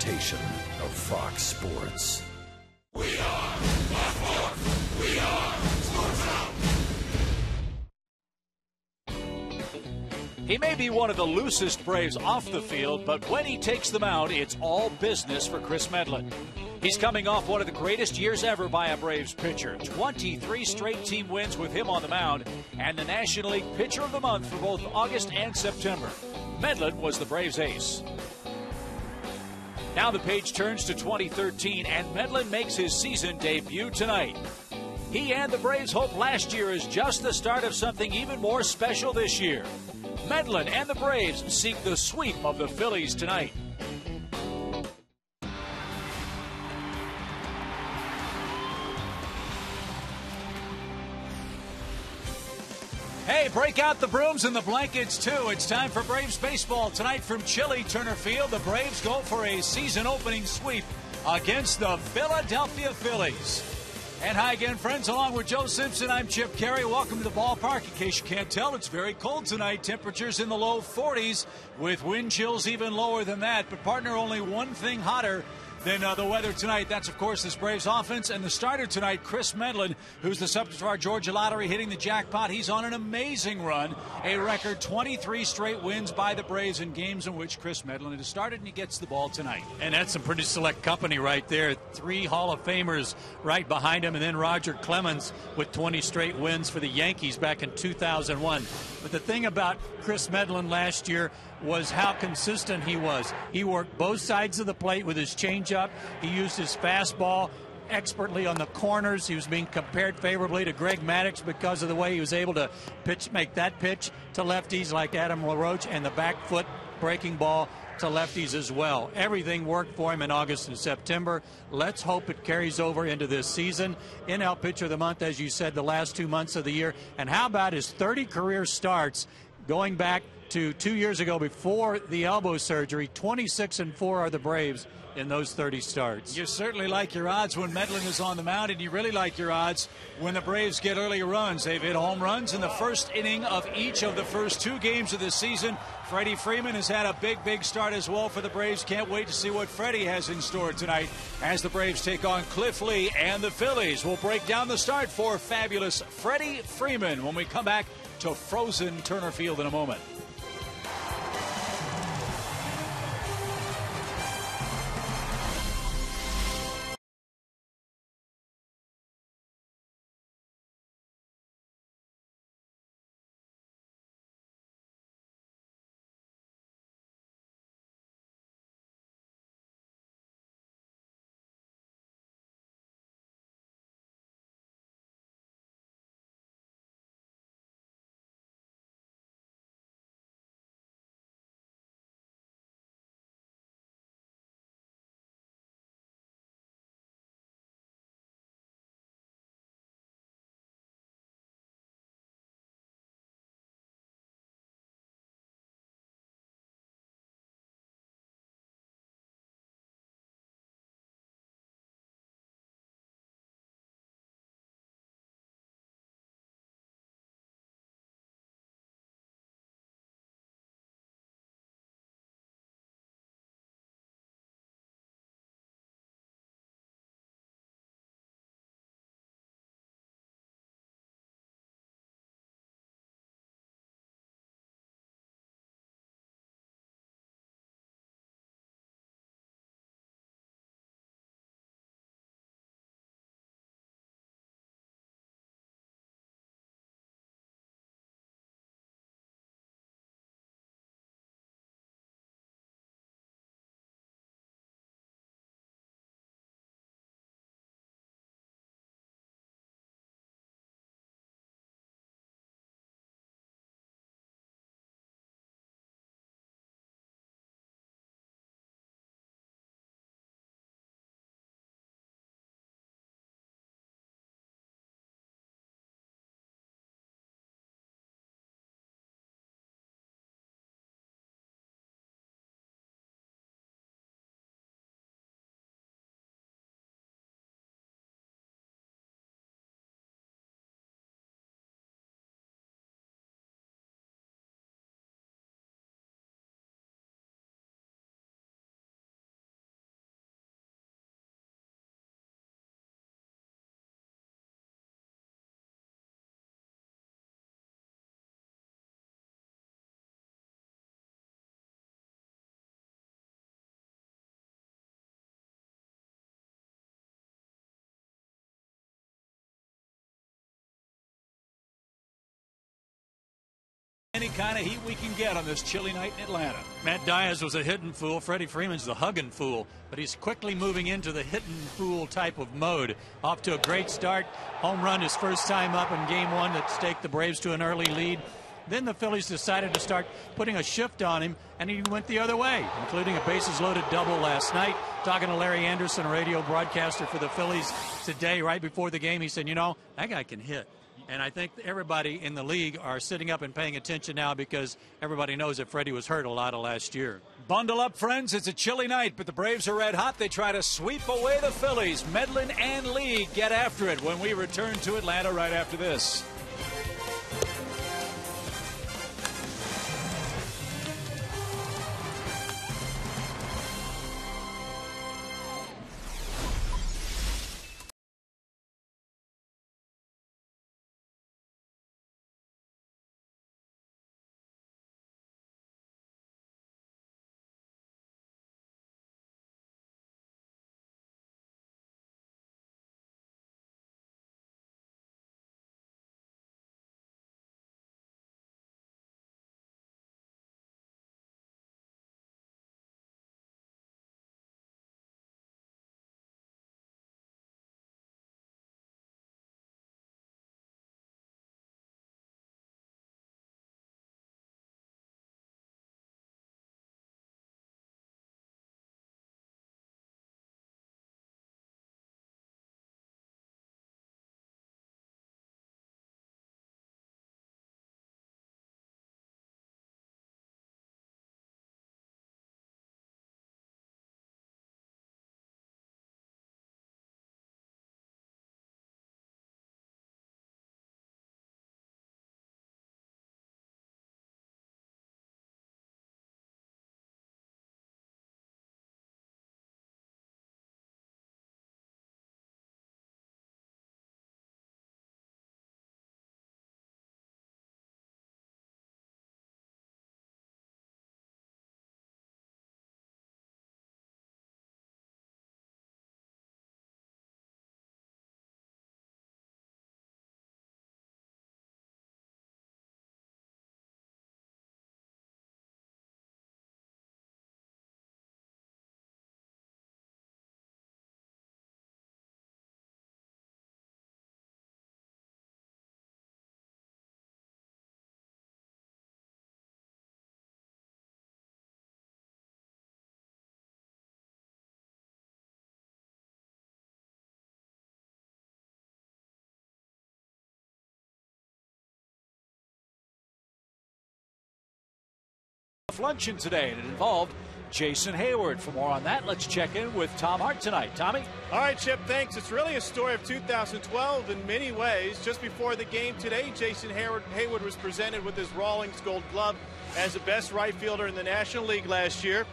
presentation of Fox Sports. We are Fox Sports. We are Sports Now. He may be one of the loosest Braves off the field, but when he takes them out, it's all business for Chris Medlen. He's coming off one of the greatest years ever by a Braves pitcher. 23 straight team wins with him on the mound, and the National League Pitcher of the Month for both August and September. Medlen was the Braves' ace. Now the page turns to 2013, and Medlen makes his season debut tonight. He and the Braves hoped last year is just the start of something even more special this year. Medlen and the Braves seek the sweep of the Phillies tonight. Hey, break out the brooms and the blankets, too. It's time for Braves baseball tonight from chilly Turner Field. The Braves go for a season-opening sweep against the Philadelphia Phillies. And hi again, friends. Along with Joe Simpson, I'm Chip Carey. Welcome to the ballpark. In case you can't tell, it's very cold tonight. Temperatures in the low 40s with wind chills even lower than that. But, partner, only one thing hotter than the weather tonight. That's, of course, this Braves offense. And the starter tonight, Chris Medlen, who's the subject of our Georgia lottery, hitting the jackpot. He's on an amazing run. A record 23 straight wins by the Braves in games in which Chris Medlen has started, and he gets the ball tonight. And that's some pretty select company right there. 3 Hall of Famers right behind him, and then Roger Clemens with 20 straight wins for the Yankees back in 2001. But the thing about Chris Medlen last year was how consistent he was. He worked both sides of the plate with his changeup. He used his fastball expertly on the corners. He was being compared favorably to Greg Maddux because of the way he was able to make that pitch to lefties like Adam LaRoche, and the back foot breaking ball to lefties as well. Everything worked for him in August and September. Let's hope it carries over into this season. NL Pitcher of the Month, as you said, the last 2 months of the year. And how about his 30 career starts going back to 2 years ago before the elbow surgery? 26-4 are the Braves in those 30 starts. You certainly like your odds when Medlen is on the mound, and you really like your odds when the Braves get early runs. They've hit home runs in the first inning of each of the first 2 games of this season. Freddie Freeman has had a big start as well for the Braves. Can't wait to see what Freddie has in store tonight as the Braves take on Cliff Lee and the Phillies. We'll break down the start for fabulous Freddie Freeman when we come back to frozen Turner Field in a moment. any kind of heat we can get on this chilly night in Atlanta. Matt Diaz was a hitting fool. Freddie Freeman's the hugging fool. But he's quickly moving into the hitting fool type of mode. Off to a great start. Home run his first time up in game one that staked the Braves to an early lead. Then the Phillies decided to start putting a shift on him, and he went the other way, including a bases-loaded double last night. Talking to Larry Anderson, a radio broadcaster for the Phillies today, right before the game, he said, you know, that guy can hit. And I think everybody in the league are sitting up and paying attention now because everybody knows that Freddie was hurt a lot of last year. Bundle up, friends. It's a chilly night, but the Braves are red hot. They try to sweep away the Phillies. Medlin and Lee get after it when we return to Atlanta right after this. Luncheon today, and it involved Jason Hayward. For more on that, let's check in with Tom Hart tonight. Tommy? All right, Chip, thanks. It's really a story of 2012 in many ways. Just before the game today, Jason Hayward was presented with his Rawlings Gold Glove as the best right fielder in the National League last year.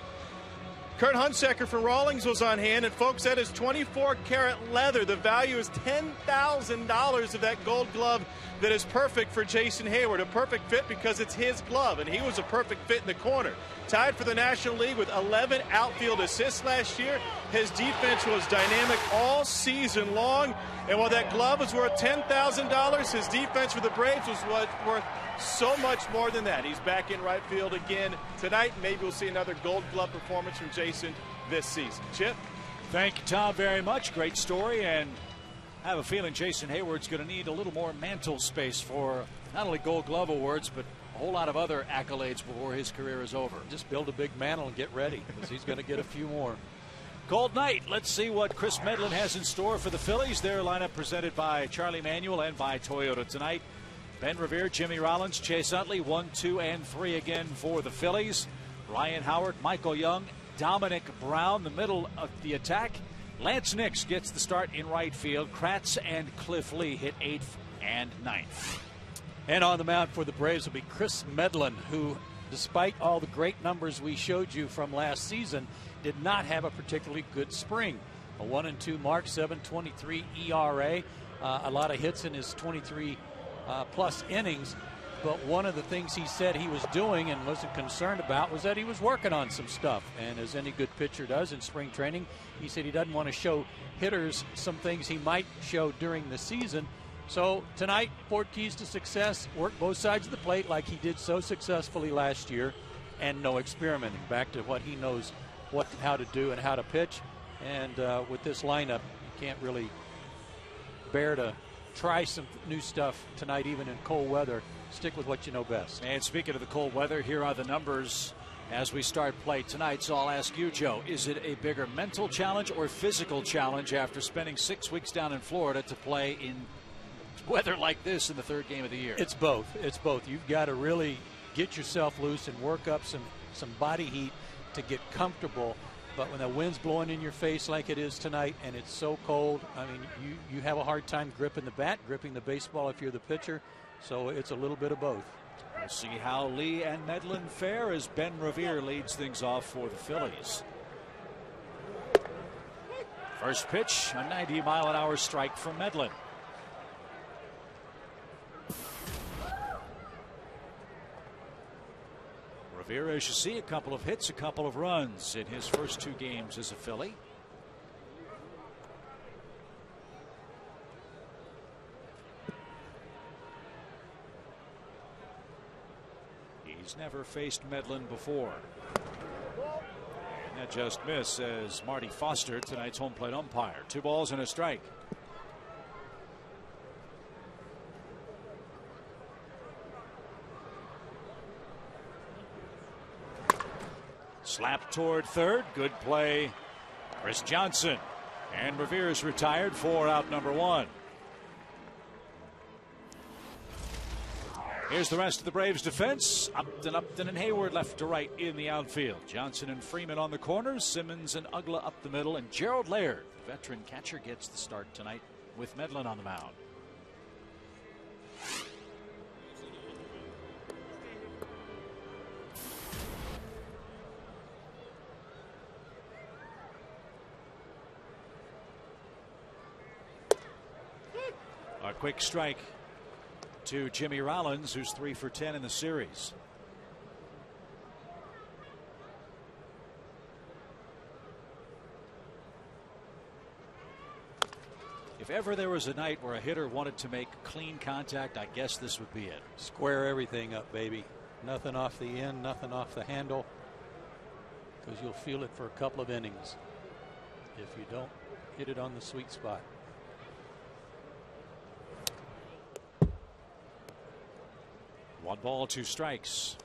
Kurt Hunsaker from Rawlings was on hand, and folks, that is 24-karat leather. The value is $10,000 of that Gold Glove that is perfect for Jason Hayward. A perfect fit because it's his glove, and he was a perfect fit in the corner. Tied for the National League with 11 outfield assists last year. His defense was dynamic all season long, and while that glove was worth $10,000, his defense for the Braves was worth so much more than that. He's back in right field again tonight. Maybe we'll see another Gold Glove performance from Jason this season. Chip? Thank you, Tom, very much. Great story, and I have a feeling Jason Hayward's going to need a little more mantle space for not only Gold Glove awards, but a whole lot of other accolades before his career is over. Just build a big mantle and get ready, because he's going to get a few more. Cold night. Let's see what Chris Medlin has in store for the Phillies. Their lineup presented by Charlie Manuel and by Toyota tonight. Ben Revere, Jimmy Rollins, Chase Utley, 1, 2, and 3 again for the Phillies. Ryan Howard, Michael Young, Dominic Brown, the middle of the attack. Lance Nix gets the start in right field. Kratz and Cliff Lee hit 8th and 9th. And on the mound for the Braves will be Chris Medlin, who, despite all the great numbers we showed you from last season, did not have a particularly good spring. A 1-2 mark, 7.23 ERA, a lot of hits in his 23 plus innings. But one of the things he said he was doing and wasn't concerned about was that he was working on some stuff. And as any good pitcher does in spring training, he said he doesn't want to show hitters some things he might show during the season. So tonight, 4 keys to success: work both sides of the plate like he did so successfully last year, and no experimenting. Back to what he knows how to do and how to pitch. And with this lineup, you can't really bear to try some new stuff tonight, even in cold weather. Stick with what you know best. And speaking of the cold weather, here are the numbers as we start play tonight. So I'll ask you, Joe, is it a bigger mental challenge or physical challenge after spending 6 weeks down in Florida to play in weather like this in the third game of the year? It's both. It's both. You've got to really get yourself loose and work up some body heat to get comfortable. But when the wind's blowing in your face like it is tonight and it's so cold, I mean, you have a hard time gripping the bat, gripping the baseball if you're the pitcher. So it's a little bit of both. We'll see how Lee and Medlin fare as Ben Revere leads things off for the Phillies. First pitch, a 90-mile-an-hour strike from Medlin. Revere, as you see, a couple of hits, a couple of runs in his first 2 games as a Philly. He's never faced Medlin before. And that just missed, says Marty Foster, tonight's home plate umpire. 2 balls and a strike. Slap toward third. Good play, Chris Johnson. And Revere's retired for out number 1. Here's the rest of the Braves defense. Upton, and Hayward left to right in the outfield. Johnson and Freeman on the corners. Simmons and Ugla up the middle. And Gerald Laird, the veteran catcher, gets the start tonight with Medlin on the mound. A quick strike to Jimmy Rollins, who's 3 for 10 in the series. If ever there was a night where a hitter wanted to make clean contact, I guess this would be it. Square everything up, baby. Nothing off the end, nothing off the handle, because you'll feel it for a couple of innings if you don't hit it on the sweet spot. One ball, 2 strikes.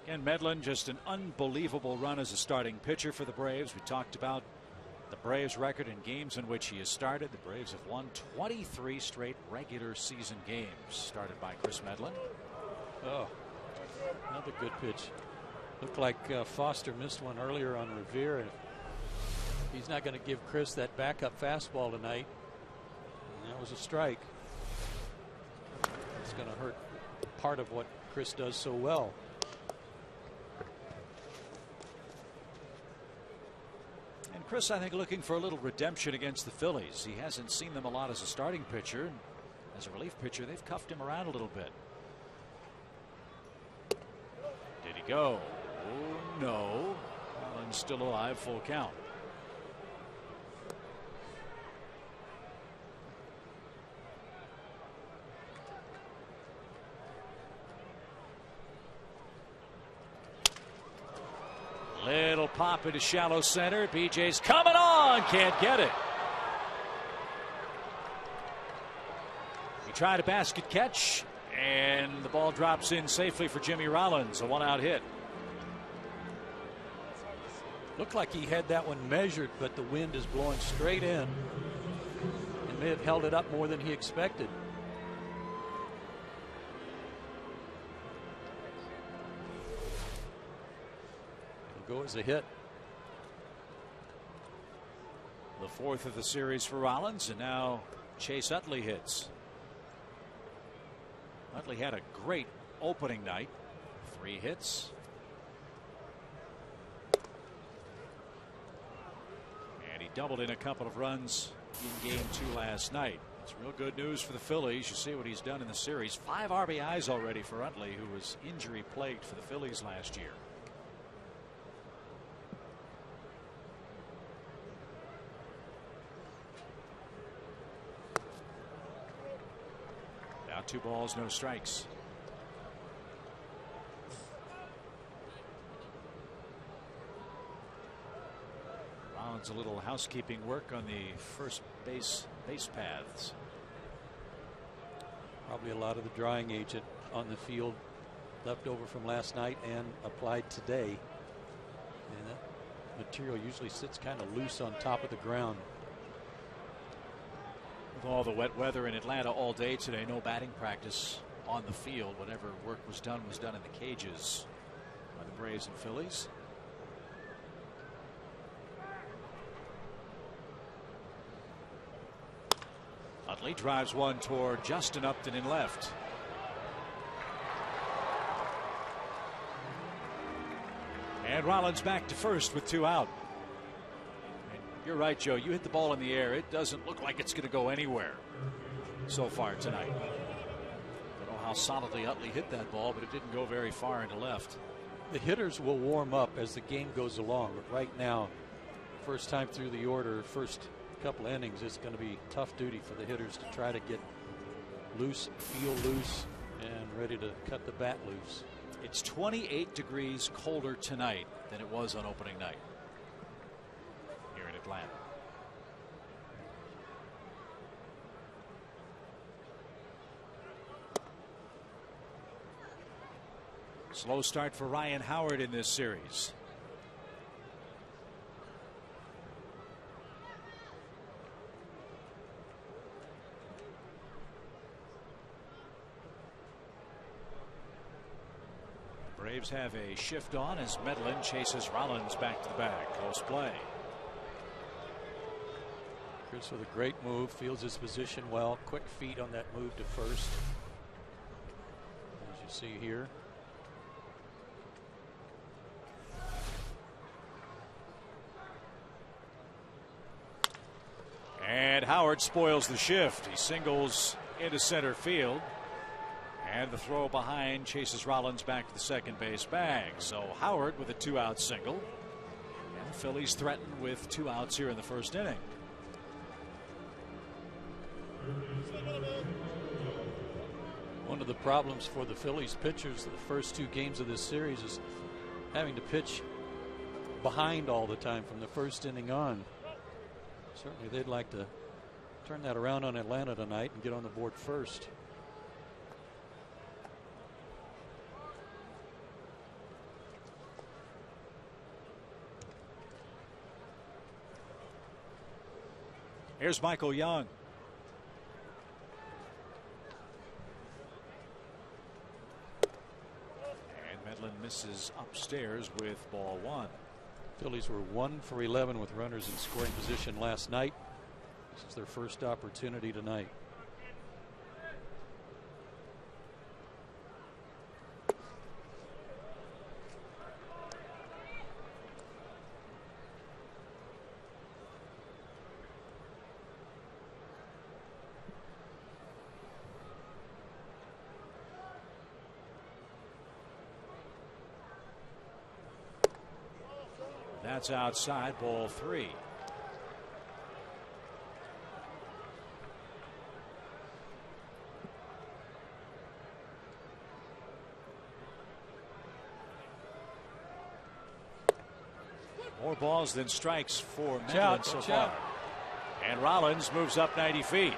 Again, Medlin, just an unbelievable run as a starting pitcher for the Braves. We talked about the Braves record in games in which he has started. The Braves have won 23 straight regular season games, started by Chris Medlin. Oh, another good pitch. Looked like Foster missed one earlier on Revere. He's not going to give Chris that backup fastball tonight. And that was a strike. It's going to hurt part of what Chris does so well. And Chris, I think, looking for a little redemption against the Phillies. He hasn't seen them a lot as a starting pitcher. As a relief pitcher, they've cuffed him around a little bit. Did he go? Oh, no. Allen's still alive, full count. Little pop into shallow center. BJ's coming on. Can't get it. He tried a basket catch, and the ball drops in safely for Jimmy Rollins. A 1-out hit. Looked like he had that one measured, but the wind is blowing straight in and may have held it up more than he expected. Go as a hit. The 4th of the series for Rollins, and now Chase Utley hits. Utley had a great opening night. 3 hits. And he doubled in a couple of runs in game 2 last night. It's real good news for the Phillies. You see what he's done in the series. 5 RBIs already for Utley, who was injury plagued for the Phillies last year. count. 2 balls, no strikes. Rollins a little housekeeping work on the first base paths. Probably a lot of the drying agent on the field left over from last night and applied today. And that material usually sits kind of loose on top of the ground. With all the wet weather in Atlanta all day today, no batting practice on the field. Whatever work was done in the cages by the Braves and Phillies. Utley drives one toward Justin Upton in left. And Rollins back to first with 2 out. And you're right, Joe. You hit the ball in the air. It doesn't look like it's going to go anywhere so far tonight. Don't know how solidly Utley hit that ball, but it didn't go very far into left. The hitters will warm up as the game goes along. But right now, first time through the order, first couple innings, it's going to be tough duty for the hitters to try to get loose, feel loose, and ready to cut the bat loose. It's 28 degrees colder tonight than it was on opening night here in Atlanta. Slow start for Ryan Howard in this series. Braves have a shift on as Medlin chases Rollins back to the bag. Close play. Chris with a great move, feels his position well. Quick feet on that move to first, as you see here. And Howard spoils the shift. He singles into center field. And the throw behind chases Rollins back to the second base bag. So Howard with a 2-out single. And the Phillies threatened with 2 outs here in the first inning. One of the problems for the Phillies pitchers the first 2 games of this series is having to pitch behind all the time from the first inning on. Certainly they'd like to turn that around on Atlanta tonight and get on the board first. Here's Michael Young. And Medlin misses upstairs with ball 1. Phillies were 1 for 11 with runners in scoring position last night. This is their first opportunity tonight. That's outside, ball 3. More balls than strikes for Medlin so far. And Rollins moves up 90 feet.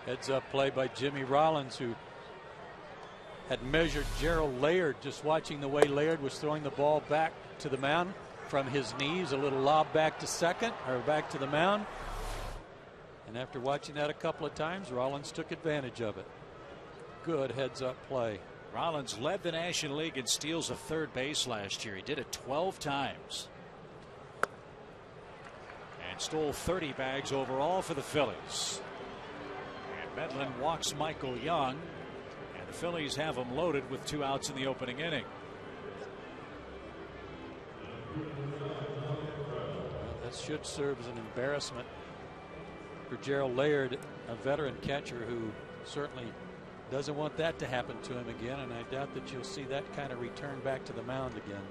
Heads up play by Jimmy Rollins, who had measured Gerald Laird, just watching the way Laird was throwing the ball back to the mound from his knees, a little lob back to second or back to the mound. And after watching that a couple of times, Rollins took advantage of it. Good heads up play. Rollins led the National League in steals of third base last year. He did it 12 times. And stole 30 bags overall for the Phillies. And Medlin walks Michael Young. And the Phillies have him loaded with 2 outs in the opening inning. That should serve as an embarrassment for Gerald Laird, a veteran catcher who certainly doesn't want that to happen to him again, and I doubt that you'll see that kind of return back to the mound again.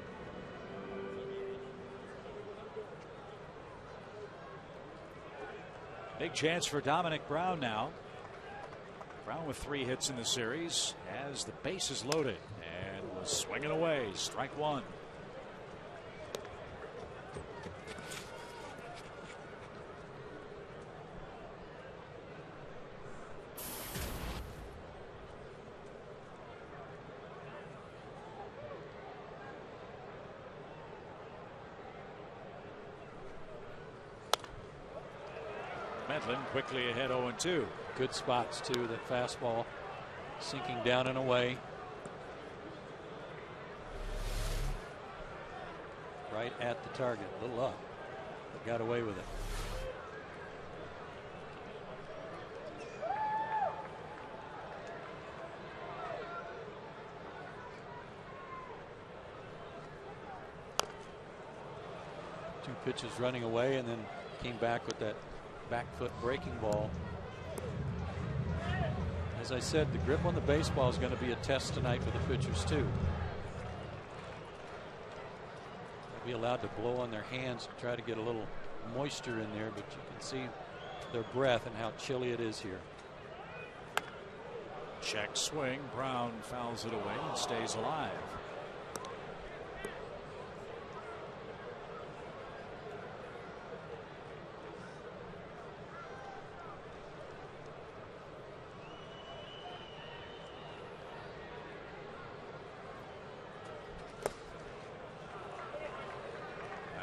Big chance for Dominic Brown now. Brown with 3 hits in the series as the bases loaded and was swinging away. Strike 1. Medlin quickly ahead 0-2. Good spots too. That fastball sinking down and away. Right at the target. A little up, but got away with it. Two pitches running away and then came back with that back foot breaking ball. As I said, the grip on the baseball is going to be a test tonight for the pitchers too. They'll be allowed to blow on their hands and try to get a little moisture in there, but you can see their breath and how chilly it is here. Check swing. Brown fouls it away and stays alive.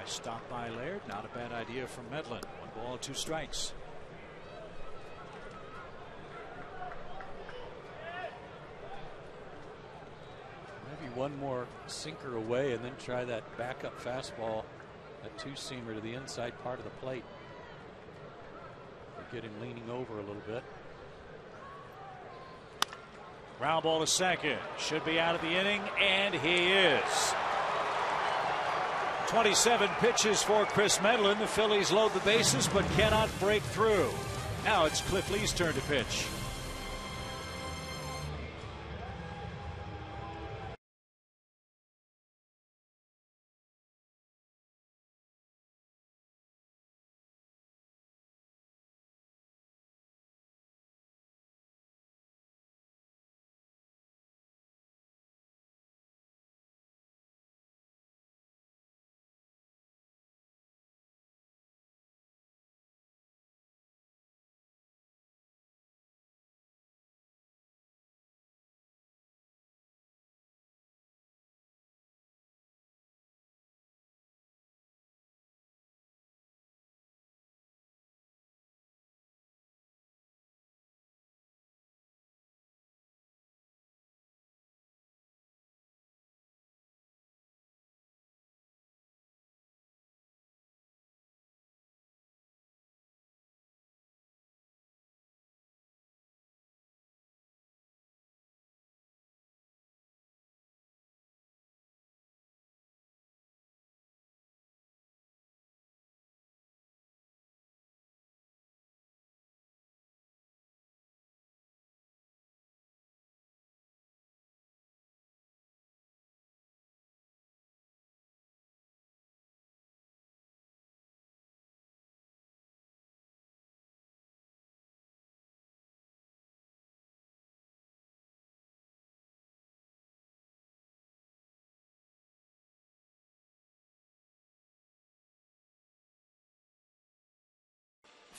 Stop by Laird. Not a bad idea from Medlin. 1 ball, 2 strikes. Maybe one more sinker away and then try that backup fastball, a 2-seamer to the inside part of the plate. Get him leaning over a little bit. Ground ball to second. Should be out of the inning, and he is. 27 pitches for Chris Medlin. The Phillies load the bases but cannot break through. Now it's Cliff Lee's turn to pitch.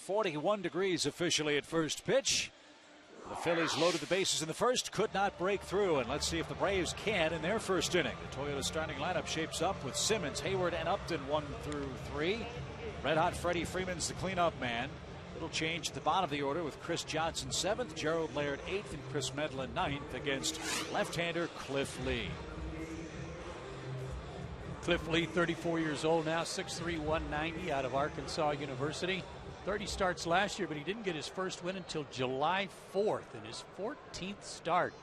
.41 degrees officially at first pitch. The Phillies loaded the bases in the first, could not break through, and let's see if the Braves can in their first inning. The Toyota starting lineup shapes up with Simmons, Hayward, and Upton 1 through 3. Red hot Freddie Freeman's the cleanup man. Little change at the bottom of the order with Chris Johnson 7th, Gerald Laird 8th, and Chris Medlin 9th against left-hander Cliff Lee. Cliff Lee, 34 years old now, 6'3", 190 out of Arkansas University. 30 starts last year, but he didn't get his first win until July 4th in his 14th start.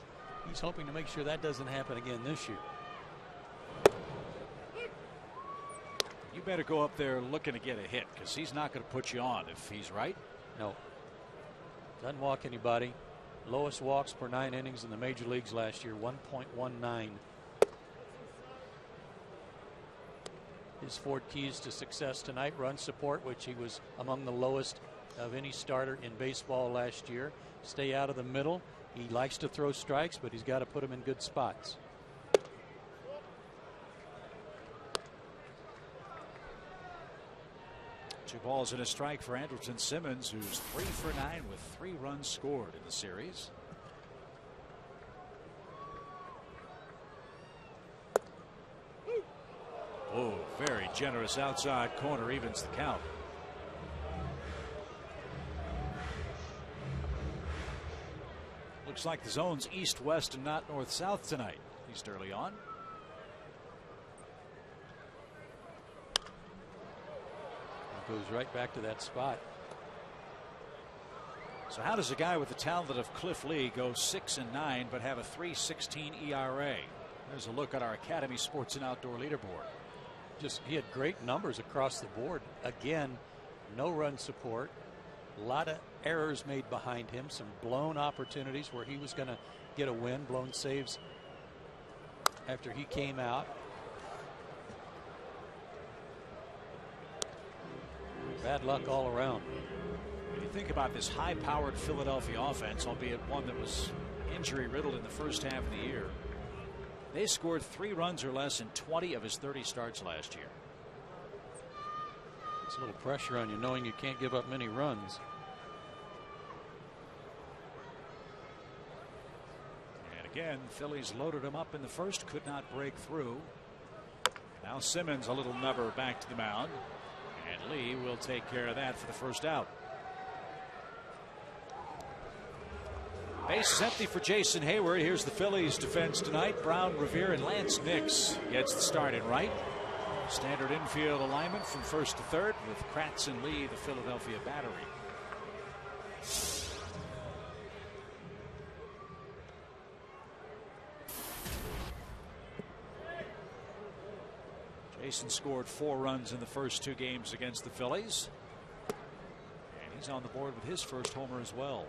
He's hoping to make sure that doesn't happen again this year. You better go up there looking to get a hit, because he's not going to put you on if he's right. No. Doesn't walk anybody. Lowest walks per 9 innings in the major leagues last year, 1.19. His 4 keys to success tonight: run support, which he was among the lowest of any starter in baseball last year. Stay out of the middle. He likes to throw strikes, but he's got to put them in good spots. Two balls and a strike for Andrelton Simmons, who's 3 for 9 with 3 runs scored in the series. Oh, very generous outside corner, evens the count. Looks like the zone's east-west and not north-south tonight, at least early on. Goes right back to that spot. So how does a guy with the talent of Cliff Lee go 6-9 but have a 3.16 ERA? There's a look at our Academy Sports and Outdoor leaderboard. He had great numbers across the board. Again, no run support. A lot of errors made behind him. Some blown opportunities where he was going to get a win. Blown saves after he came out. Bad luck all around. When you think about this high-powered Philadelphia offense, albeit one that was injury-riddled in the first half of the year, they scored 3 runs or less in 20 of his 30 starts last year. It's a little pressure on you knowing you can't give up many runs. And again, Phillies loaded him up in the first, could not break through. Now Simmons, a little nubber, back to the mound. And Lee will take care of that for the first out. Base is empty for Jason Hayward. Here's the Phillies defense tonight. Brown, Revere, and Lance Nix gets the start in right. Standard infield alignment from first to third with Kratz and Lee, the Philadelphia battery. Jason scored 4 runs in the first 2 games against the Phillies. And he's on the board with his first homer as well.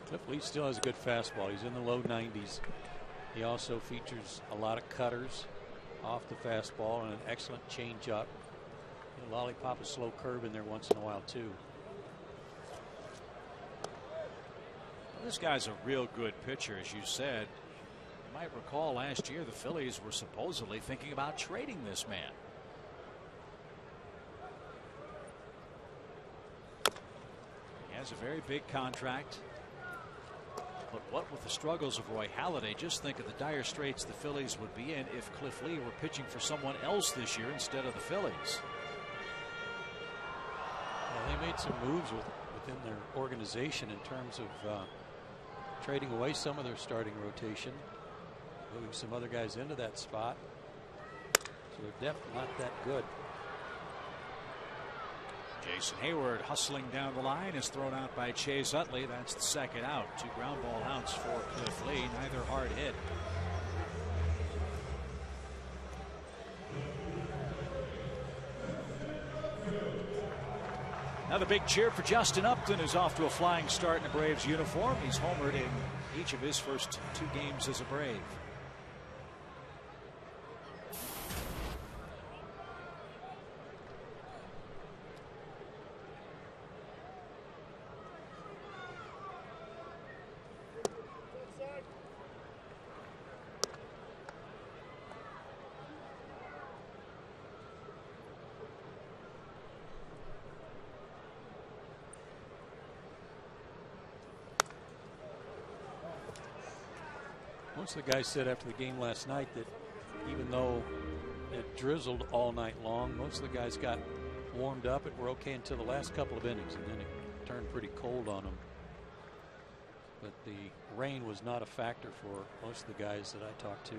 Cliff Lee still has a good fastball. He's in the low 90s. He also features a lot of cutters off the fastball and an excellent changeup. He'll lollipop a slow curve in there once in a while too. This guy's a real good pitcher, as you said. You might recall last year the Phillies were supposedly thinking about trading this man. He has a very big contract. But what with the struggles of Roy Halladay, just think of the dire straits the Phillies would be in if Cliff Lee were pitching for someone else this year instead of the Phillies. Yeah, they made some moves within their organization in terms of trading away some of their starting rotation, moving some other guys into that spot. So they're definitely not that good. Jason Hayward hustling down the line is thrown out by Chase Utley. That's the second out. 2 ground ball outs for Cliff Lee, neither hard hit. Another big cheer for Justin Upton, who's off to a flying start in a Braves uniform. He's homered in each of his first 2 games as a Brave. Most of the guys said after the game last night that even though it drizzled all night long, most of the guys got warmed up and were okay until the last couple of innings, and then it turned pretty cold on them. But the rain was not a factor for most of the guys that I talked to.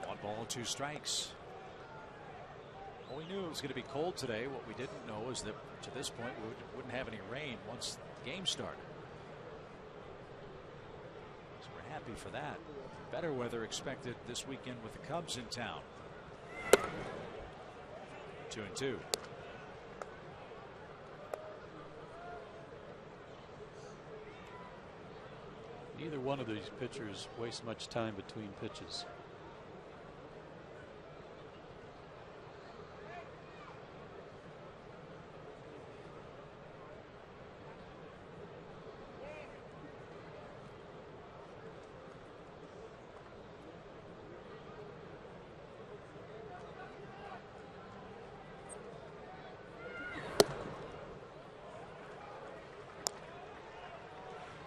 1 ball, 2 strikes. Well, we knew it was going to be cold today. What we didn't know is that to this point we wouldn't have any rain once the game started. So we're happy for that. Better weather expected this weekend with the Cubs in town. 2-2. Neither one of these pitchers wastes much time between pitches.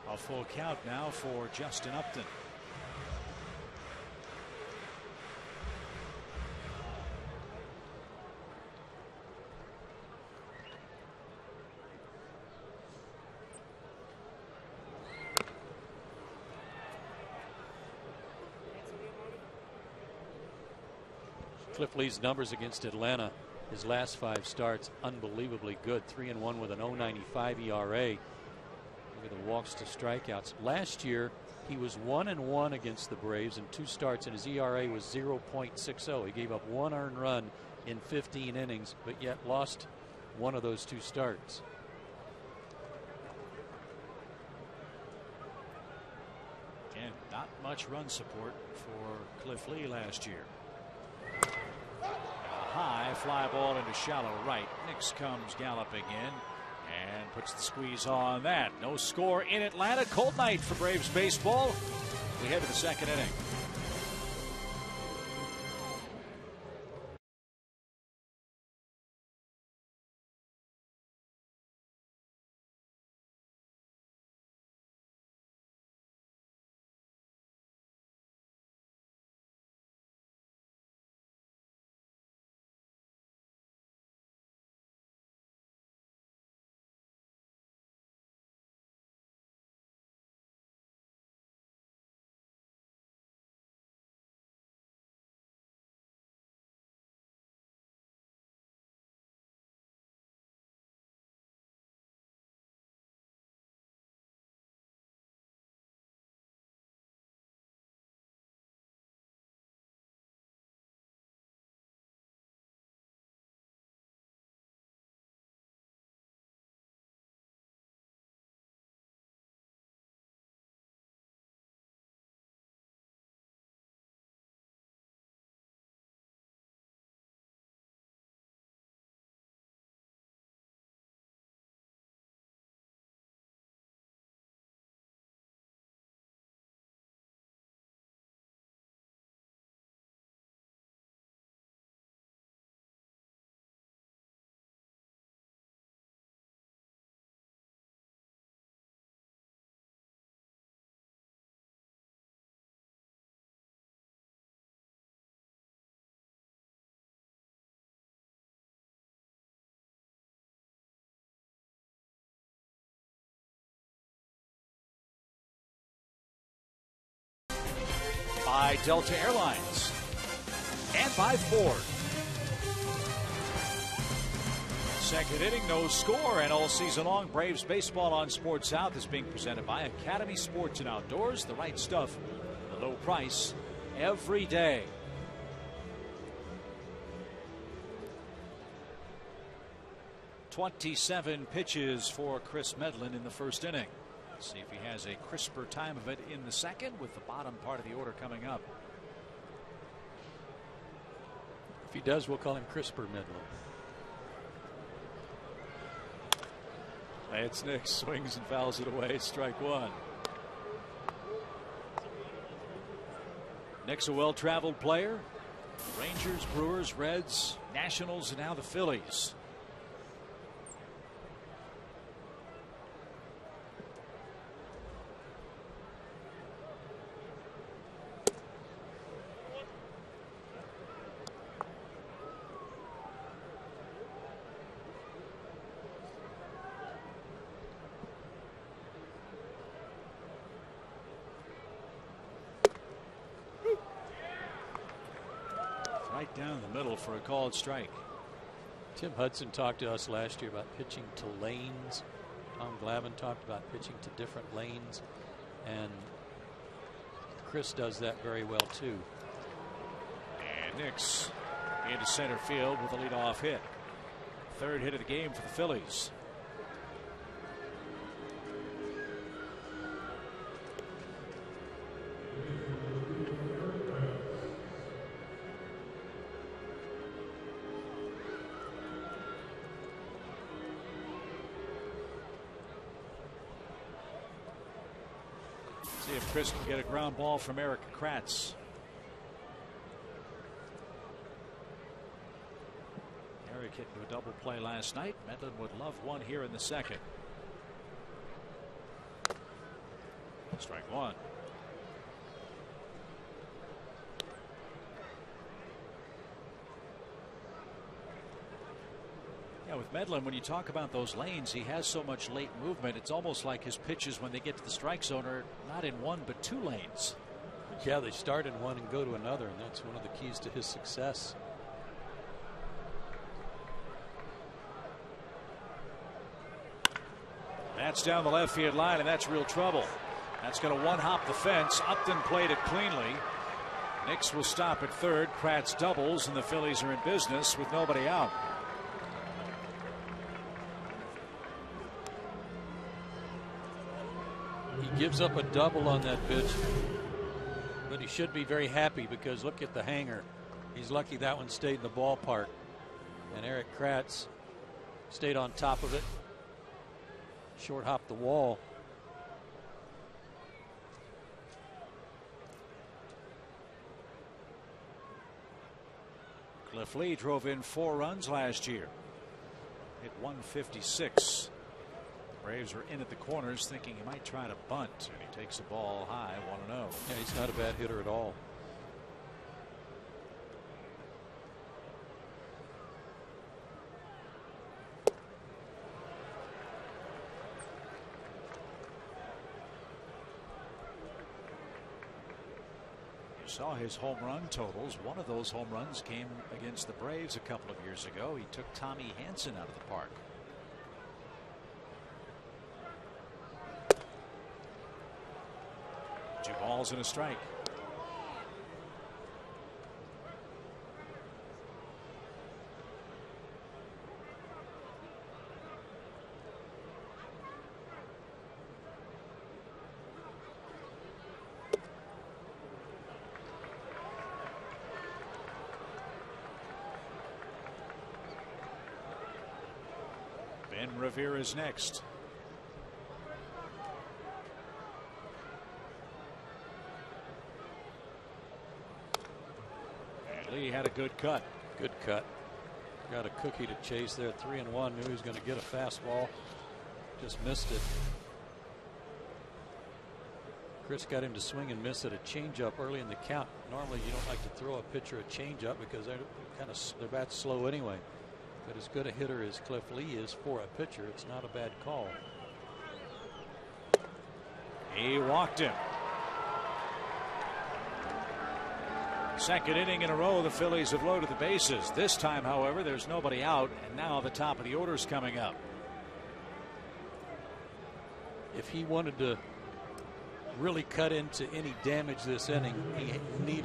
A full count now for Justin Upton. Cliff Lee's numbers against Atlanta, his last 5 starts, unbelievably good. 3-1 with an 0.95 ERA. Look at the walks to strikeouts. Last year, he was 1-1 against the Braves in 2 starts, and his ERA was 0.60. He gave up 1 earned run in 15 innings, but yet lost 1 of those 2 starts. And not much run support for Cliff Lee last year. A high fly ball into shallow right. Nix comes galloping in and puts the squeeze on that. No score in Atlanta. Cold night for Braves baseball. We head to the 2nd inning. By Delta Airlines and by Ford. 2nd inning, no score, and all season long, Braves baseball on Sports South is being presented by Academy Sports and Outdoors. The right stuff, the low price, every day. "27 pitches for Chris Medlin in the 1st inning. See if he has a crisper time of it in the 2nd, with the bottom part of the order coming up. If he does, we'll call him Crisper Medlin. It's Nix, swings and fouls it away. Strike 1. Nix, a well-traveled player. Rangers, Brewers, Reds, Nationals, and now the Phillies. Right down the middle for a called strike. Tim Hudson talked to us last year about pitching to lanes. Tom Glavine talked about pitching to different lanes, and Chris does that very well too. And Nix into center field with a leadoff hit. 3rd hit of the game for the Phillies. See if Chris can get a ground ball from Eric Kratz. Eric hit into a double play last night. Medlin would love one here in the second. Strike one. Yeah, with Medlin, when you talk about those lanes, he has so much late movement. It's almost like his pitches, when they get to the strike zone, are not in one but two lanes. Yeah, they start in one and go to another, and that's one of the keys to his success. That's down the left field line, and that's real trouble. That's going to one-hop the fence. Upton played it cleanly. Nix will stop at third. Kratz doubles, and the Phillies are in business with nobody out. He gives up a double on that pitch, but he should be very happy because look at the hanger. He's lucky that one stayed in the ballpark. And Eric Kratz stayed on top of it. Short hop the wall. Cliff Lee drove in 4 runs last year. Hit 156. The Braves were in at the corners thinking he might try to bunt, and he takes the ball high, 1-0. Yeah, he's not a bad hitter at all. Saw his home run totals. One of those home runs came against the Braves a couple of years ago. He took Tommy Hanson out of the park. Two balls and a strike. Ben Revere is next. And Lee had a good cut. Good cut. Got a cookie to chase there. 3-1. Knew he was going to get a fastball. Just missed it. Chris got him to swing and miss at a changeup early in the count. Normally you don't like to throw a pitcher a changeup because their bat's slow anyway. But as good a hitter as Cliff Lee is for a pitcher, it's not a bad call. He walked him. Second inning in a row, the Phillies have loaded the bases. This time, however, there's nobody out, and now the top of the order's coming up. If he wanted to really cut into any damage this inning, he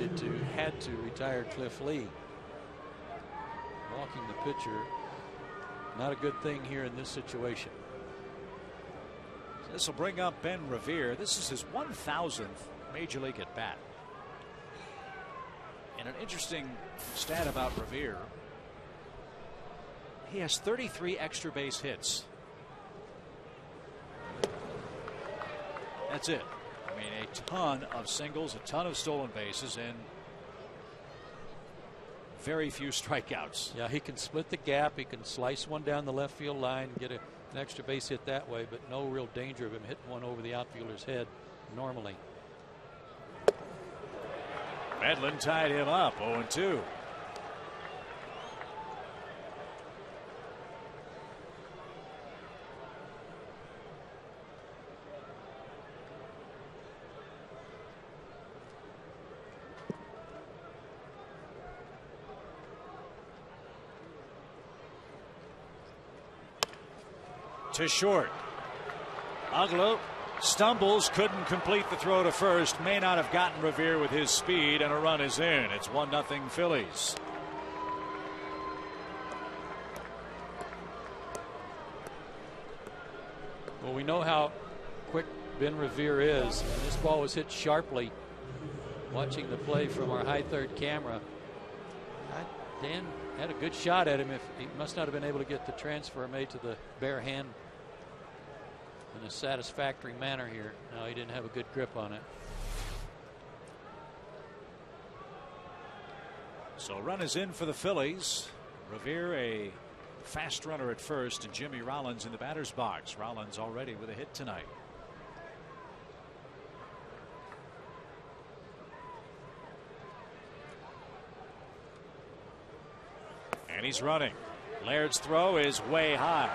had to retire Cliff Lee. Walking the pitcher, not a good thing here in this situation. This will bring up Ben Revere. This is his 1,000th major league at bat. And an interesting stat about Revere, he has 33 extra base hits. That's it. I mean, a ton of singles, a ton of stolen bases, and very few strikeouts. Yeah, he can split the gap. He can slice one down the left field line and get an extra base hit that way, but no real danger of him hitting one over the outfielder's head normally. Medlin tied him up 0-2. To short. Aglo stumbles, couldn't complete the throw to first. May not have gotten Revere with his speed, and a run is in. It's 1-0 Phillies. Well, we know how quick Ben Revere is, and this ball was hit sharply. Watching the play from our high third camera, Dan had a good shot at him. If he must not have been able to get the transfer made to the bare hand. in a satisfactory manner here. No, he didn't have a good grip on it. So a run is in for the Phillies. Revere, a fast runner at first, and Jimmy Rollins in the batter's box. Rollins already with a hit tonight. And he's running. Laird's throw is way high.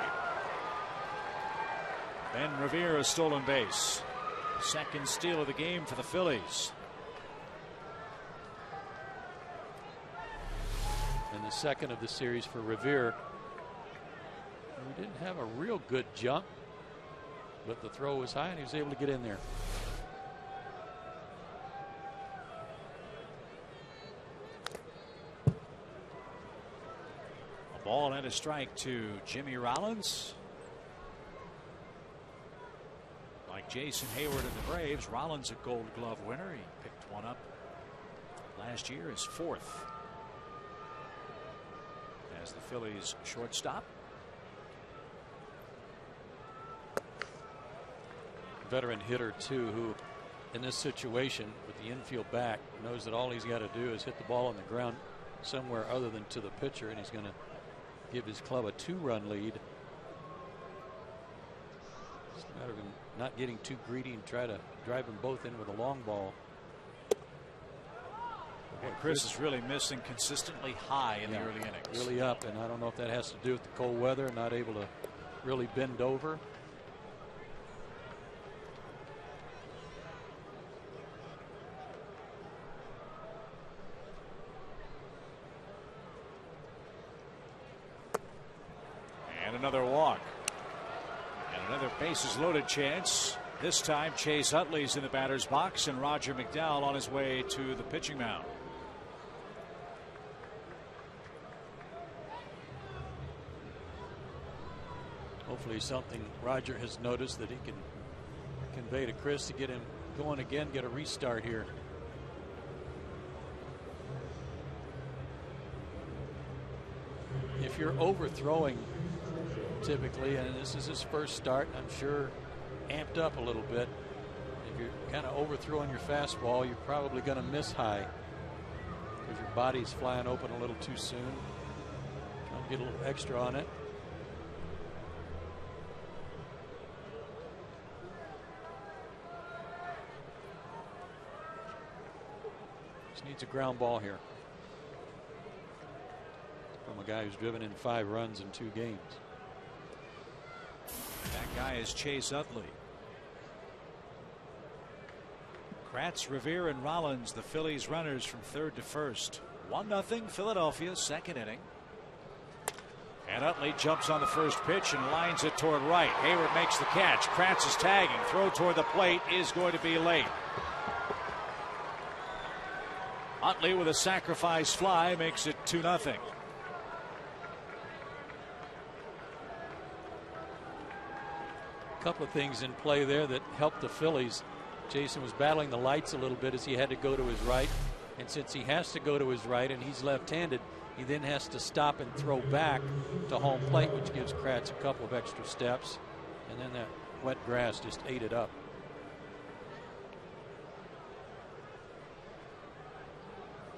Ben Revere, a stolen base. Second steal of the game for the Phillies. And the second of the series for Revere. We didn't have a real good jump, but the throw was high and he was able to get in there. A ball and a strike to Jimmy Rollins. Like Jason Hayward of the Braves, Rollins a Gold Glove winner. He picked one up last year, his fourth as the Phillies shortstop. Veteran hitter too, who in this situation with the infield back knows that all he's got to do is hit the ball on the ground somewhere other than to the pitcher, and he's going to give his club a 2-run lead. It's a matter of him not getting too greedy and try to drive them both in with a long ball. Boy, Chris is really missing consistently high in the early innings. Really up, and I don't know if that has to do with the cold weather, not able to really bend over. And another walk. And another bases loaded chance. This time Chase Utley's in the batter's box and Roger McDowell on his way to the pitching mound. Hopefully something Roger has noticed that he can convey to Chris to get him going again, get a restart here. If you're overthrowing typically, and this is his first start, I'm sure amped up a little bit. If you're kind of overthrowing your fastball, you're probably going to miss high because your body's flying open a little too soon. Trying to get a little extra on it. Just needs a ground ball here from a guy who's driven in 5 runs in 2 games. That guy is Chase Utley. Kratz, Revere, and Rollins, the Phillies runners from third to first. 1-0 Philadelphia, second inning. And Utley jumps on the first pitch and lines it toward right. Hayward makes the catch. Kratz is tagging. Throw toward the plate is going to be late. Utley with a sacrifice fly makes it 2-0. Couple of things in play there that helped the Phillies. Jason was battling the lights a little bit as he had to go to his right, and since he has to go to his right and he's left-handed, he then has to stop and throw back to home plate, which gives Kratz a couple of extra steps, and then that wet grass just ate it up.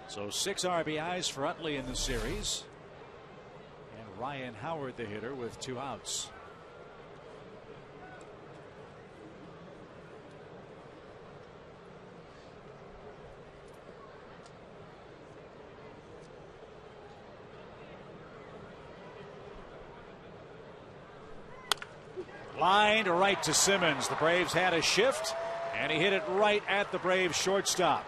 So 6 RBIs for Utley in the series, and Ryan Howard the hitter with 2 outs. Line to right to Simmons. The Braves had a shift, and he hit it right at the Braves shortstop.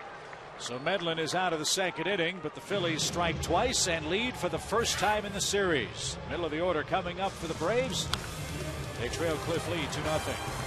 So Medlin is out of the second inning, but the Phillies strike twice and lead for the first time in the series. Middle of the order coming up for the Braves. They trail Cliff Lee 2-0.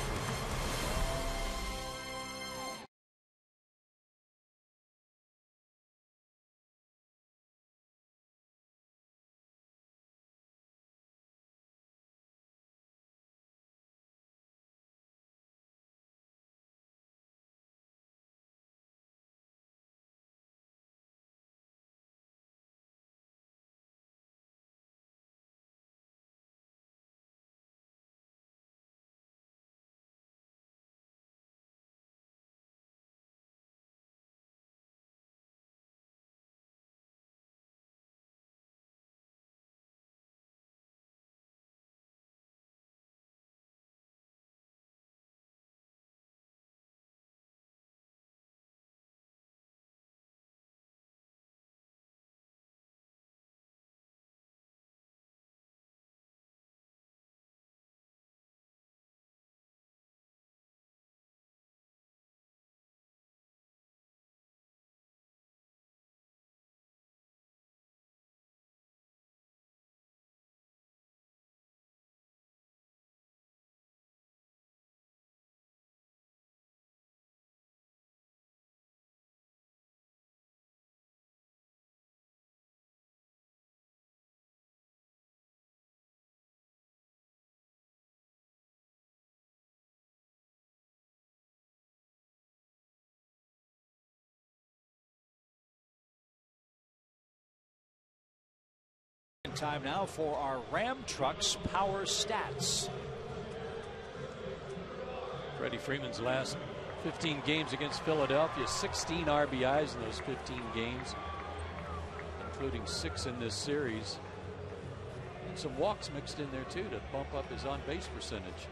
time now for our Ram Trucks Power Stats. Freddie Freeman's last 15 games against Philadelphia, 16 RBIs in those 15 games, including 6 in this series. And some walks mixed in there too to bump up his on-base percentage.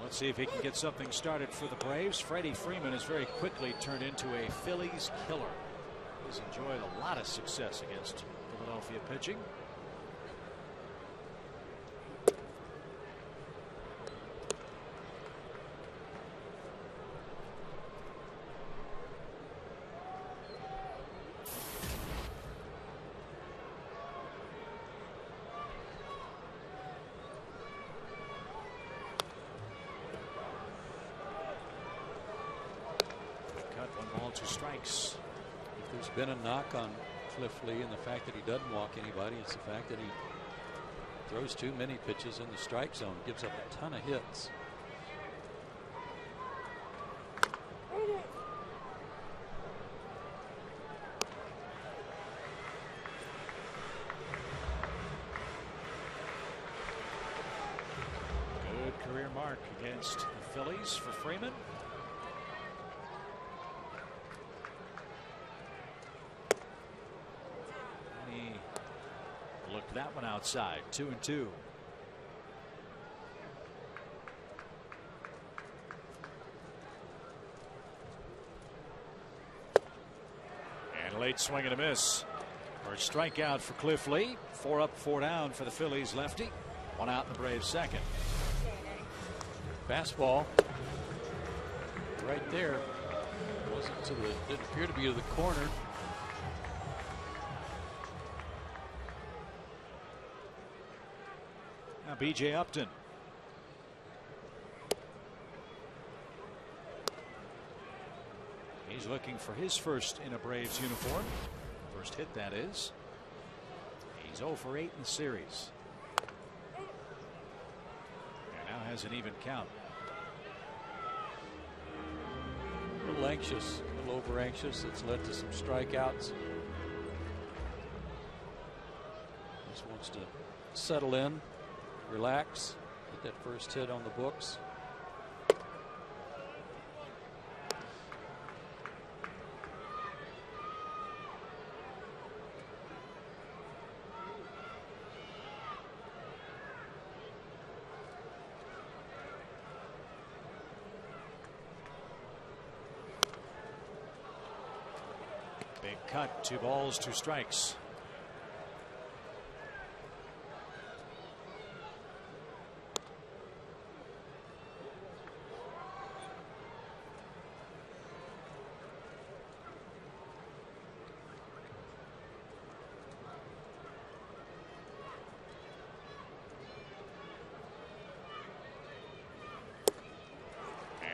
Let's see if he can get something started for the Braves. Freddie Freeman has very quickly turned into a Phillies killer. He's enjoyed a lot of success against Philadelphia pitching. Two strikes. If there's been a knock on Cliff Lee and the fact that he doesn't walk anybody, it's the fact that he throws too many pitches in the strike zone, gives up a ton of hits. Good career mark against the Phillies for Freeman. That one outside, 2-2. And a late swing and a miss. First strikeout for Cliff Lee. 4 up, 4 down for the Phillies lefty. 1 out in the Braves second. Fastball right there. Wasn't to the, didn't appear to be to the corner. Now B.J. Upton. He's looking for his first in a Braves uniform. First hit, that is. He's 0 for 8 in the series. And now has an even count. A little anxious, a little over anxious. It's led to some strikeouts. Just wants to settle in, relax, get that first hit on the books. Big cut, 2 balls, 2 strikes.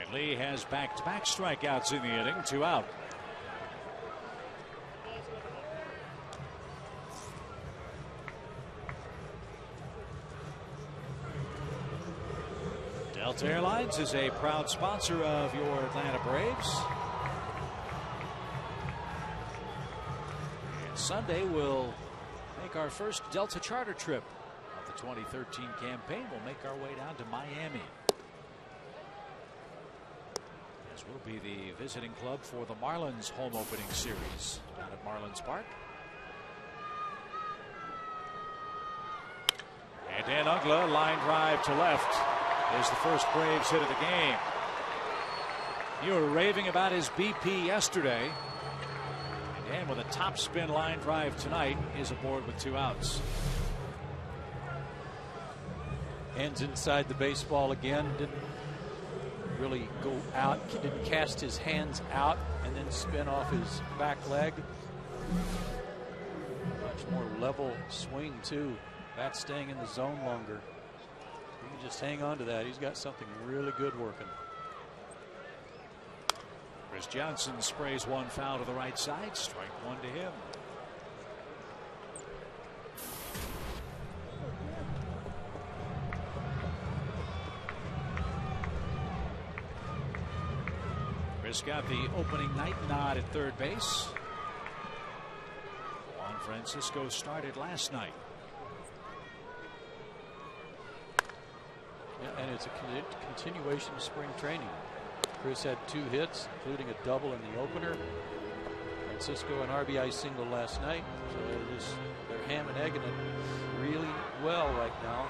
And Lee has back-to-back strikeouts in the inning, 2 out. Delta Airlines is a proud sponsor of your Atlanta Braves. And Sunday we'll make our first Delta charter trip of the 2013 campaign. We'll make our way down to Miami, as we'll be the visiting club for the Marlins home opening series down at Marlins Park. And Dan Uggla, line drive to left, is the first Braves hit of the game. You were raving about his BP yesterday. And Dan, with a top spin line drive tonight, is aboard with 2 outs. Hands inside the baseball again. Didn't really go out. Didn't cast his hands out and then spin off his back leg. Much more level swing too. Bat staying in the zone longer. He can just hang on to that. He's got something really good working. Chris Johnson sprays one foul to the right side. Strike 1 to him. Chris got the opening night nod at third base. Juan Francisco started last night. Yeah, and it's a continuation of spring training. Chris had 2 hits, including a double in the opener. Francisco an RBI single last night. So they're ham and egging it really well right now.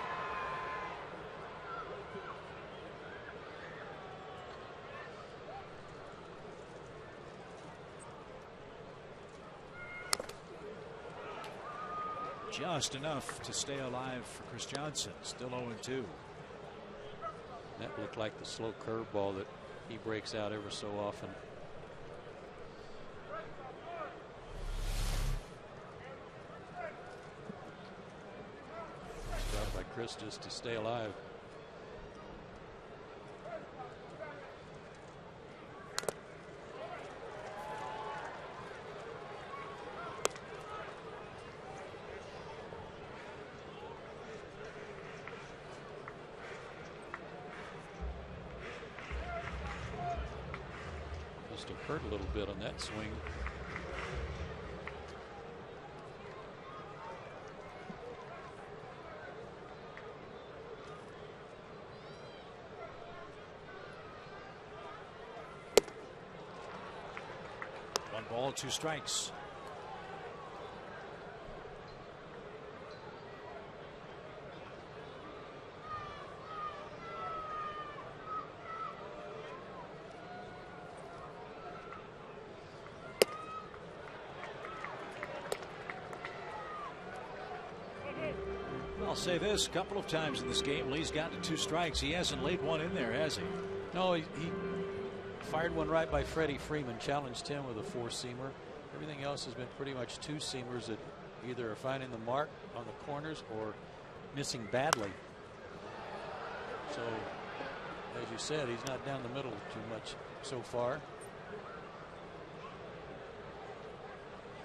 Just enough to stay alive for Chris Johnson. Still 0-2. That looked like the slow curveball that he breaks out ever so often. Stopped by Chris just to stay alive. Must have hurt a little bit on that swing. One ball, 2 strikes. I'll say this, a couple of times in this game Lee's gotten to 2 strikes. He hasn't laid one in there, has he? No, he fired one right by Freddie Freeman, challenged him with a 4-seamer. Everything else has been pretty much 2-seamers that either are finding the mark on the corners or missing badly. So, as you said, he's not down the middle too much so far.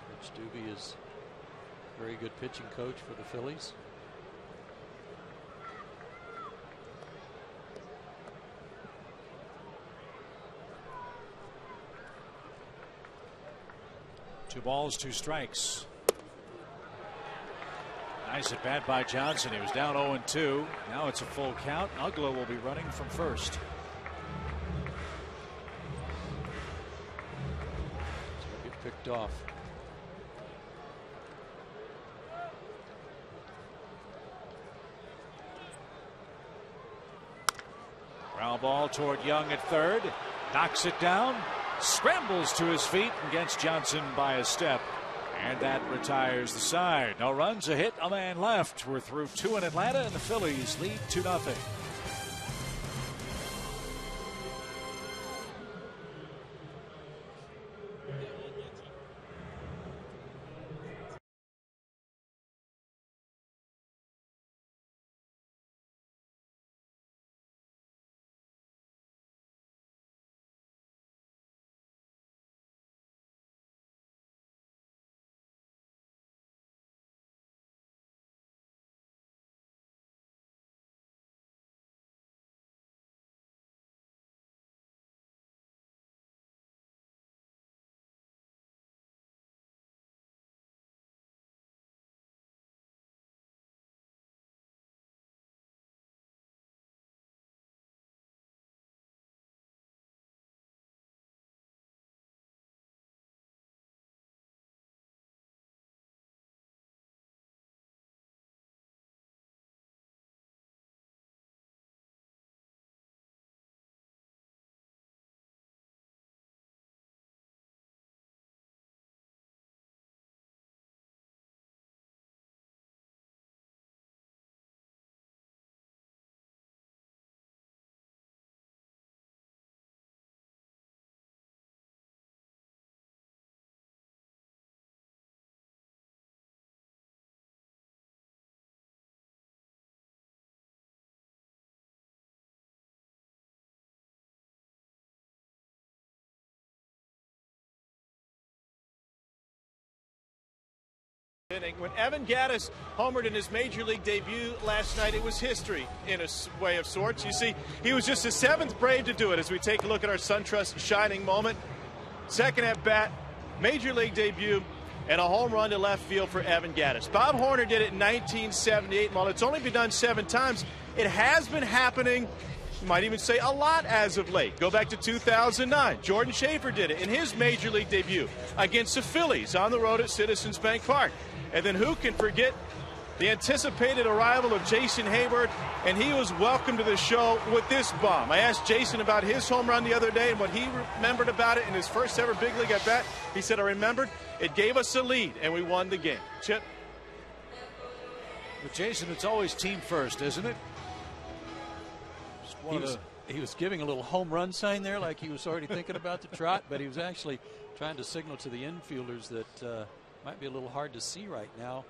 Rich Doobie is a very good pitching coach for the Phillies. Two balls, 2 strikes. Nice at bat by Johnson. He was down 0-2. Now it's a full count. Ugla will be running from first. So he'll get picked off. Ground ball toward Young at third. Knocks it down. Scrambles to his feet and gets Johnson by a step. And that retires the side. No runs, a hit, a man left. We're through 2 in Atlanta, and the Phillies lead 2-0. inning. When Evan Gattis homered in his major league debut last night, it was history in a way of sorts. You see, he was just the 7th Brave to do it as we take a look at our SunTrust shining moment. Second at bat, major league debut, and a home run to left field for Evan Gattis. Bob Horner did it in 1978, and while it's only been done 7 times, it has been happening, you might even say a lot as of late. Go back to 2009. Jordan Schaefer did it in his major league debut against the Phillies on the road at Citizens Bank Park. And then who can forget the anticipated arrival of Jason Hayward, and he was welcomed to the show with this bomb. I asked Jason about his home run the other day and what he remembered about it in his first ever big league at bat. He said, I remembered it gave us a lead and we won the game. Chip? But Jason, it's always team first, isn't it? He was giving a little home run sign there, like he was already thinking about the trot, but he was actually trying to signal to the infielders that might be a little hard to see right now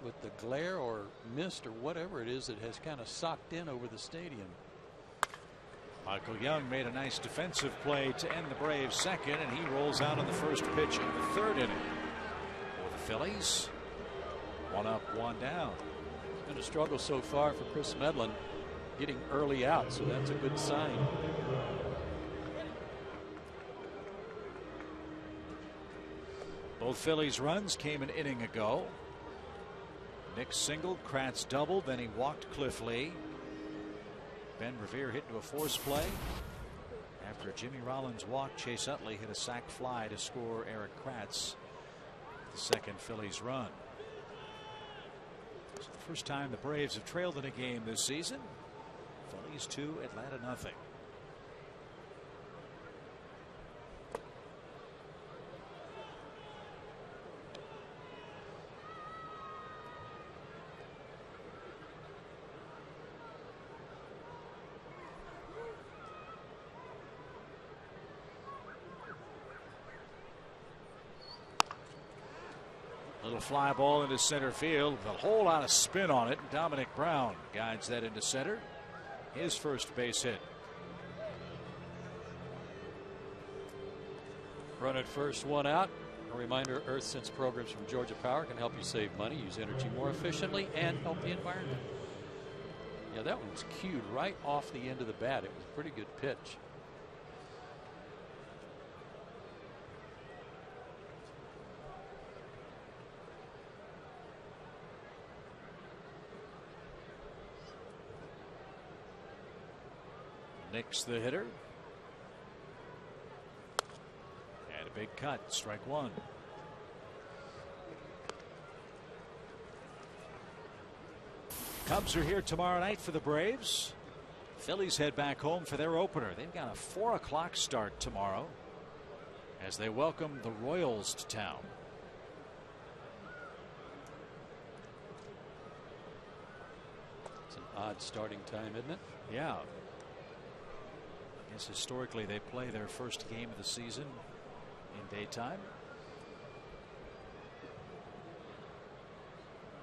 with the glare or mist or whatever it is that has kind of socked in over the stadium. Michael Young made a nice defensive play to end the Braves' second, and he rolls out on the first pitch of the 3rd inning. For the Phillies, 1 up, 1 down. It's been a struggle so far for Chris Medlin getting early out, so that's a good sign. Both Phillies runs came an inning ago. Nick singled, Kratz doubled, then he walked Cliff Lee. Ben Revere hit into a force play. After Jimmy Rollins walked, Chase Utley hit a sac fly to score Eric Kratz, the second Phillies run. It's the first time the Braves have trailed in a game this season. Phillies 2, Atlanta nothing. Little fly ball into center field with a whole lot of spin on it. Dominic Brown guides that into center. His first base hit. Run at first, 1 out. A reminder, EarthSense programs from Georgia Power can help you save money, use energy more efficiently, and help the environment. Yeah, that one was cued right off the end of the bat. It was a pretty good pitch. Nick's the hitter. And a big cut, strike 1. Cubs are here tomorrow night for the Braves. Phillies head back home for their opener. They've got a 4 o'clock start tomorrow as they welcome the Royals to town. It's an odd starting time, isn't it? Yeah. I guess historically they play their first game of the season in daytime.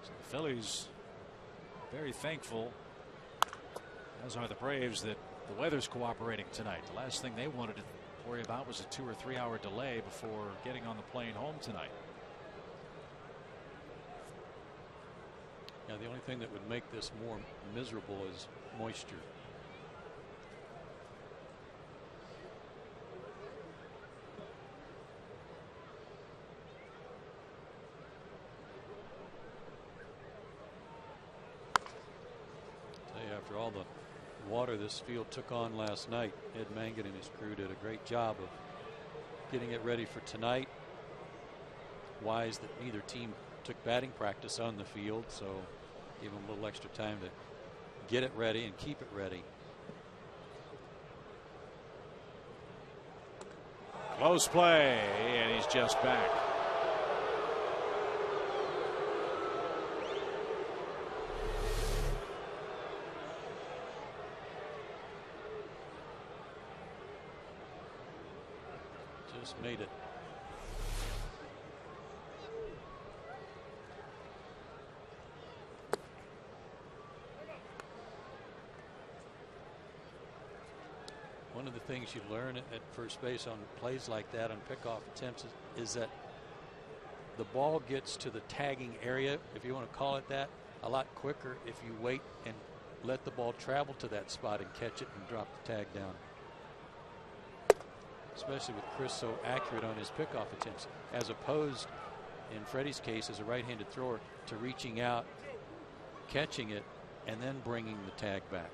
So the Phillies very thankful, as are the Braves, that the weather's cooperating tonight. The last thing they wanted to worry about was a 2 or 3 hour delay before getting on the plane home tonight. Yeah, the only thing that would make this more miserable is moisture. After all the water this field took on last night, Ed Mangan and his crew did a great job of getting it ready for tonight. Wise that neither team took batting practice on the field, so give them a little extra time to get it ready and keep it ready. Close play, and he's just back. Just made it. One of the things you learn at first base on plays like that, on pickoff attempts, is that the ball gets to the tagging area, if you want to call it that, a lot quicker if you wait and let the ball travel to that spot and catch it and drop the tag down. Especially with Chris so accurate on his pickoff attempts, as opposed in Freddie's case as a right-handed thrower to reaching out, catching it, and then bringing the tag back.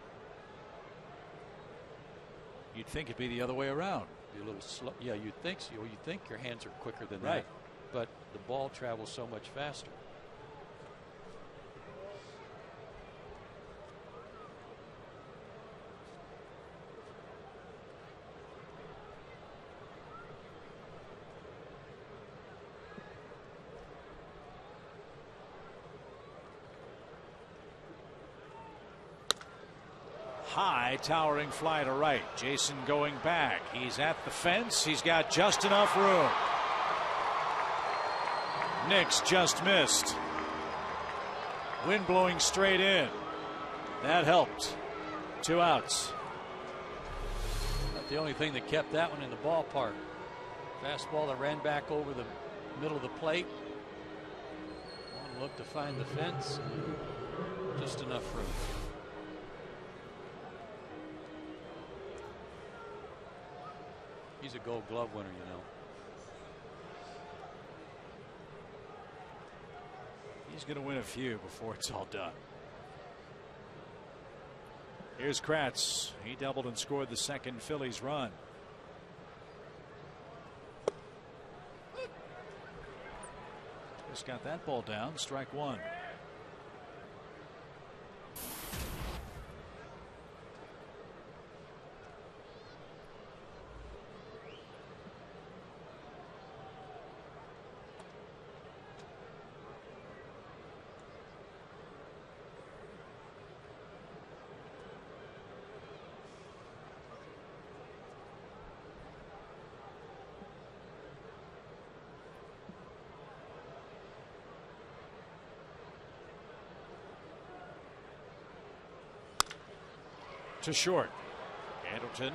You'd think it'd be the other way around. Be a little slow. Yeah, you'd think so. You'd think your hands are quicker than right. that, but the ball travels so much faster. High towering fly to right. Jason going back. He's at the fence. He's got just enough room. Nix just missed. Wind blowing straight in. That helped. 2 outs. Not the only thing that kept that one in the ballpark. Fastball that ran back over the middle of the plate. One look to find the fence. Just enough room. He's a Gold Glove winner, you know. He's going to win a few before it's all done. Here's Kratz. He doubled and scored the second Phillies run. Just got that ball down. Strike one. To short. Andrelton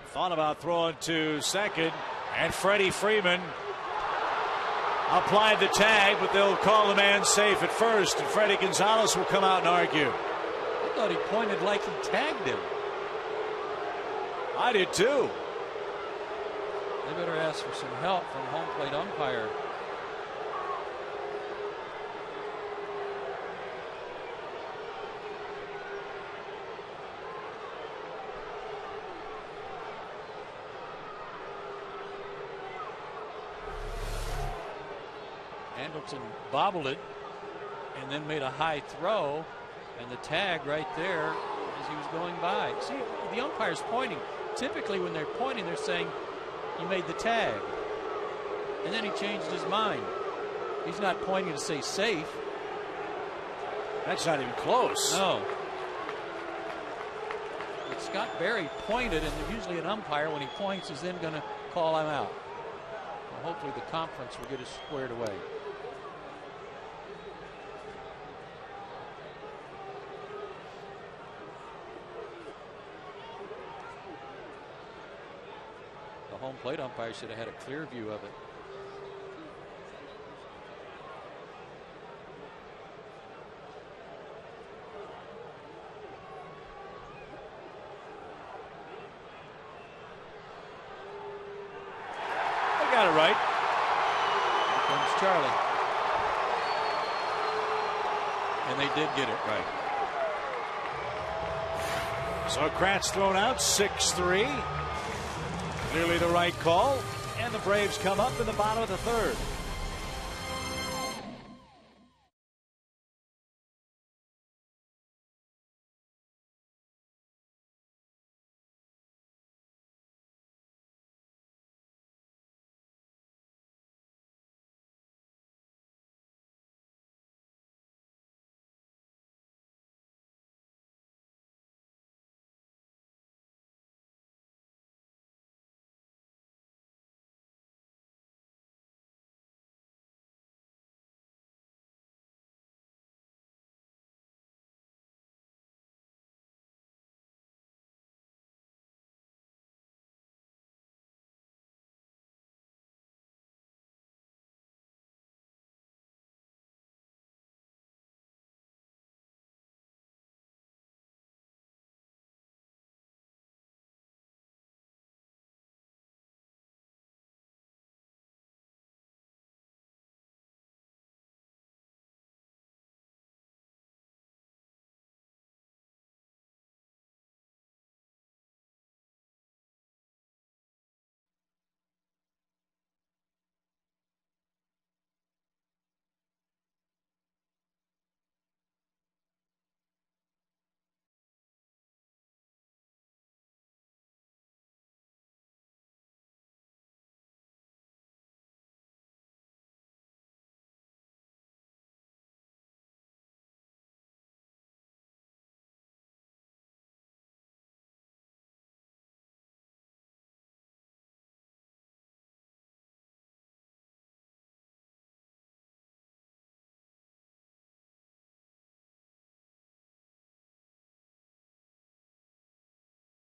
thought about throwing to second, and Freddie Freeman applied the tag, but they'll call the man safe at first, and Freddie Gonzalez will come out and argue. I thought he pointed like he tagged him. I did too. They better ask for some help from home plate umpire. Andrelton bobbled it and then made a high throw, and the tag right there as he was going by. See, the umpire's pointing. Typically when they're pointing, they're saying you made the tag, and then he changed his mind. He's not pointing to say safe. That's not even close. No. But Scott Berry pointed, and usually an umpire, when he points, is then going to call him out. Well, hopefully the conference will get it squared away. The home plate umpire should have had a clear view of it. They got it right. Here comes Charlie. And they did get it right. So Kratz thrown out, 6-3. Clearly the right call, and the Braves come up in the bottom of the third.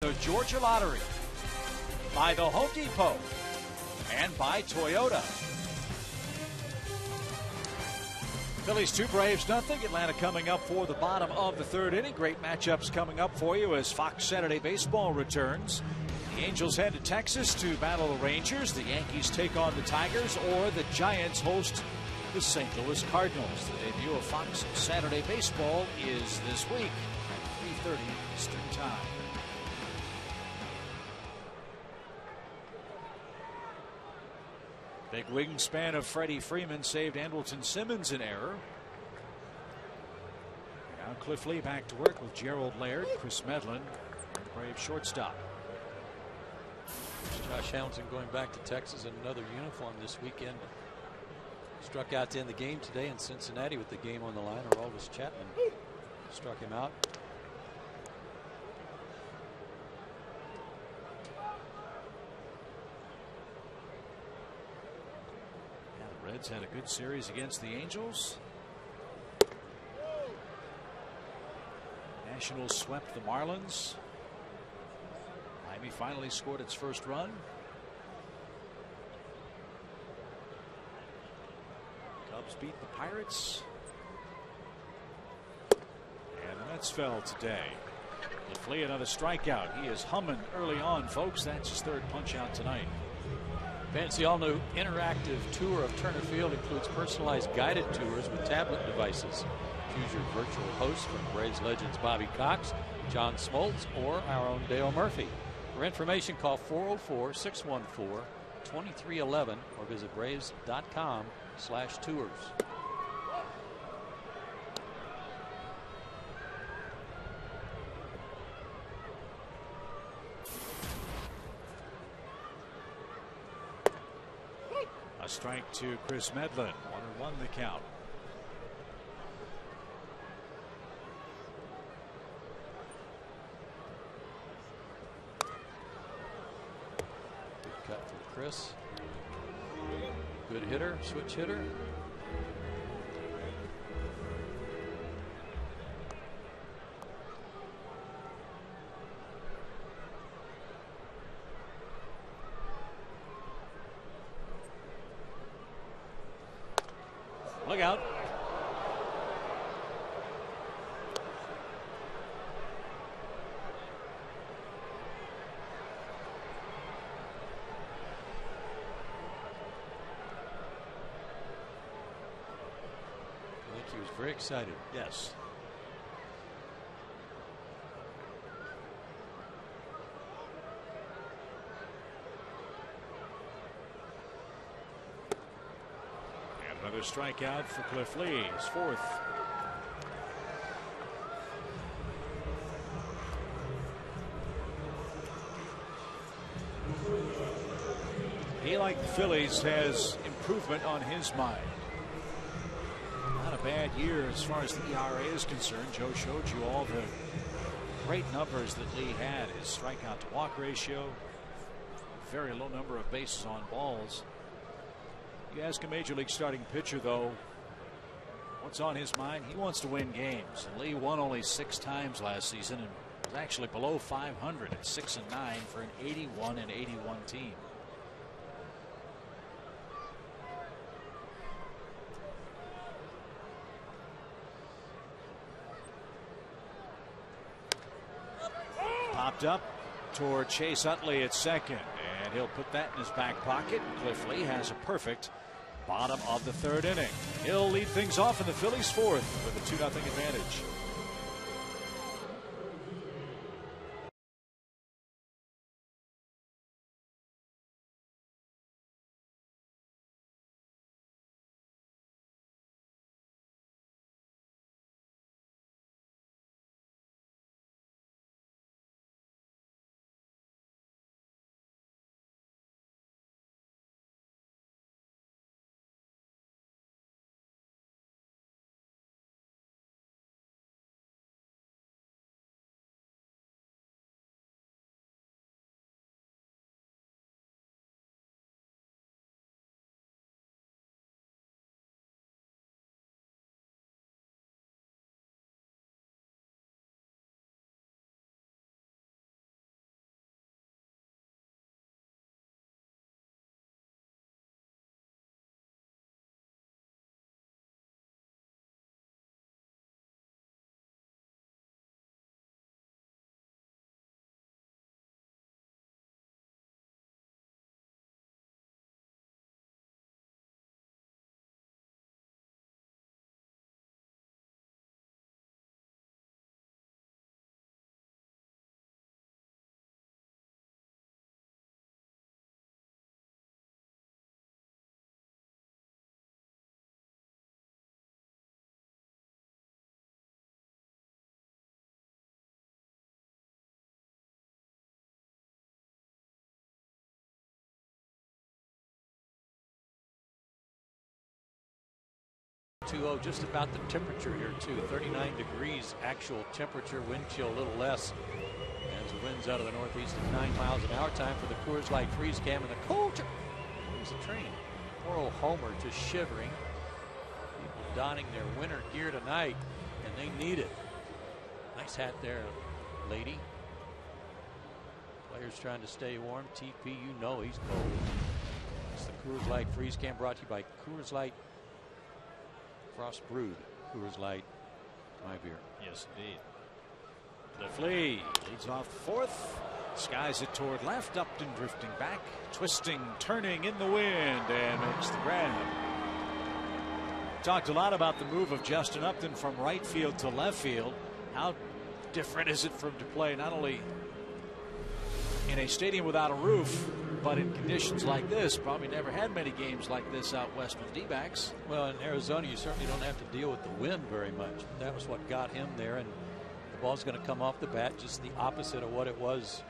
The Georgia Lottery, by the Home Depot, and by Toyota. Phillies 2, Braves nothing. Atlanta coming up for the bottom of the third inning. Great matchups coming up for you as Fox Saturday Baseball returns. The Angels head to Texas to battle the Rangers. The Yankees take on the Tigers, or the Giants host the St. Louis Cardinals. The debut of Fox Saturday Baseball is this week at 3:30 Eastern Time. Big wingspan of Freddie Freeman saved Andrelton Simmons an error. Now Cliff Lee back to work with Gerald Laird, Chris Medlin, and the Braves shortstop. Josh Hamilton going back to Texas in another uniform this weekend. Struck out to end the game today in Cincinnati with the game on the line. Aroldis Chapman struck him out. Reds had a good series against the Angels. Nationals swept the Marlins. Miami finally scored its first run. Cubs beat the Pirates. And the Mets fell today. Cliff Lee, another strikeout. He is humming early on, folks. That's his third punch out tonight. Fancy all-new interactive tour of Turner Field includes personalized guided tours with tablet devices. Choose your virtual host from Braves legends Bobby Cox, John Smoltz, or our own Dale Murphy. For information, call 404-614-2311 or visit braves.com/tours. A strike to Chris Medlin. 1-1 the count. Good cut from Chris. Good hitter, switch hitter. Look out. I think he was very excited. Yes. Another strikeout for Cliff Lee, his fourth. He, like the Phillies, has improvement on his mind. Not a bad year as far as the ERA is concerned. Joe showed you all the great numbers that Lee had. His strikeout to walk ratio, very low number of bases on balls. You ask a major league starting pitcher, though, what's on his mind? He wants to win games. And Lee won only 6 times last season and was actually below 500 at 6-9 for an 81-81 team. Popped up toward Chase Utley at second, and he'll put that in his back pocket. Cliff Lee has a perfect bottom of the third inning. He'll lead things off in the Phillies' fourth with a 2-0 advantage. 2-0, just about the temperature here too. 39 degrees actual temperature, wind chill a little less as the winds out of the northeast at 9 miles an hour. Time for the Coors Light freeze cam and the cold. Where's the train? Poor old Homer just shivering. People donning their winter gear tonight, and they need it. Nice hat there, lady. Players trying to stay warm. TP, you know he's cold. It's the Coors Light freeze cam brought to you by Coors Light Frost Brewed. Coors Light, my beer. Yes, indeed. Lefley leads off the fourth. Skies it toward left. Upton drifting back. Twisting, turning in the wind, and makes the grab. Talked a lot about the move of Justin Upton from right field to left field. How different is it for him to play not only in a stadium without a roof, but in conditions like this? Probably never had many games like this out west with D-backs. Well, in Arizona, you certainly don't have to deal with the wind very much. That was what got him there, and the ball's going to come off the bat just the opposite of what it was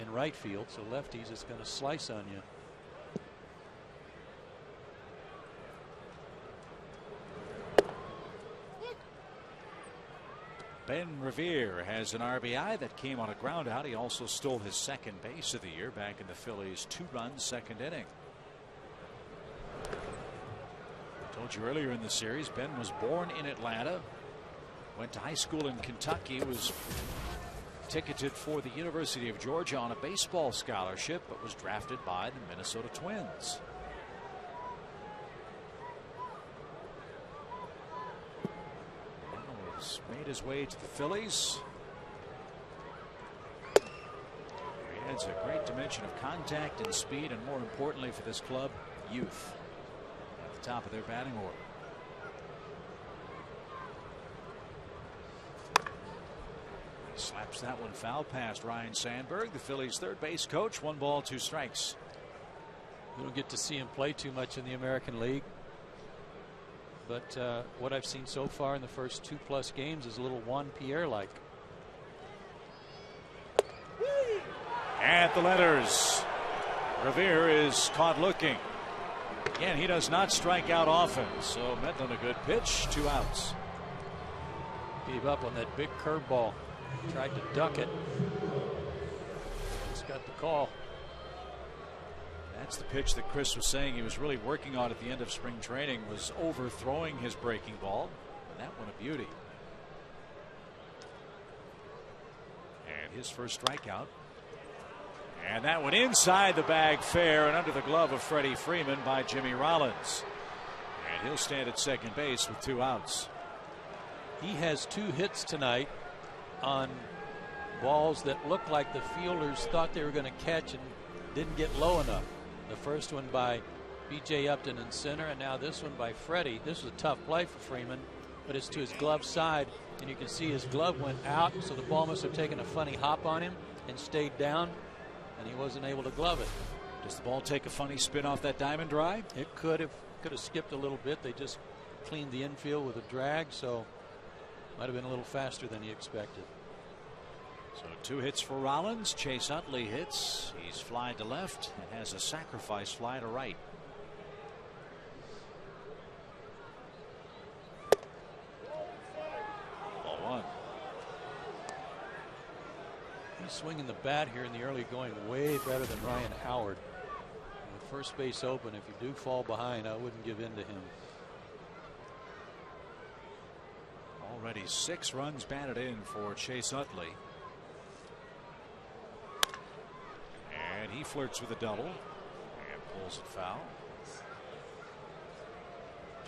in right field. So lefties, it's going to slice on you. Ben Revere has an RBI that came on a ground out. He also stole his second base of the year back in the Phillies' 2-run second inning. I told you earlier in the series, Ben was born in Atlanta, went to high school in Kentucky, was ticketed for the University of Georgia on a baseball scholarship, but was drafted by the Minnesota Twins. Made his way to the Phillies. He adds a great dimension of contact and speed, and more importantly for this club, youth at the top of their batting order. Slaps that one foul past Ryan Sandberg, the Phillies' third base coach. 1 ball, 2 strikes. You don't get to see him play too much in the American League. But what I've seen so far in the first 2+ games is a little Juan Pierre-like. At the letters, Revere is caught looking. Again, he does not strike out often, so Medlin a good pitch, 2 outs. Gave up on that big curveball. Tried to duck it. He's got the call. That's the pitch that Chris was saying he was really working on at the end of spring training, was overthrowing his breaking ball. And that one a beauty. And his first strikeout. And that one inside the bag fair and under the glove of Freddie Freeman by Jimmy Rollins. And he'll stand at second base with 2 outs. He has 2 hits tonight on balls that looked like the fielders thought they were going to catch and didn't get low enough. The first one by B.J. Upton in center, and now this one by Freddie. This was a tough play for Freeman, but it's to his glove side, and you can see his glove went out, so the ball must have taken a funny hop on him and stayed down, and he wasn't able to glove it. Does the ball take a funny spin off that diamond drive? It could have skipped a little bit. They just cleaned the infield with a drag, so might have been a little faster than he expected. So 2 hits for Rollins. Chase Utley hits. He's fly to left and has a sacrifice fly to right. Ball 1. He's swinging the bat here in the early going way better than Ryan Howard. With first base open, if you do fall behind, I wouldn't give in to him. Already 6 runs batted in for Chase Utley. And he flirts with a double and pulls it foul.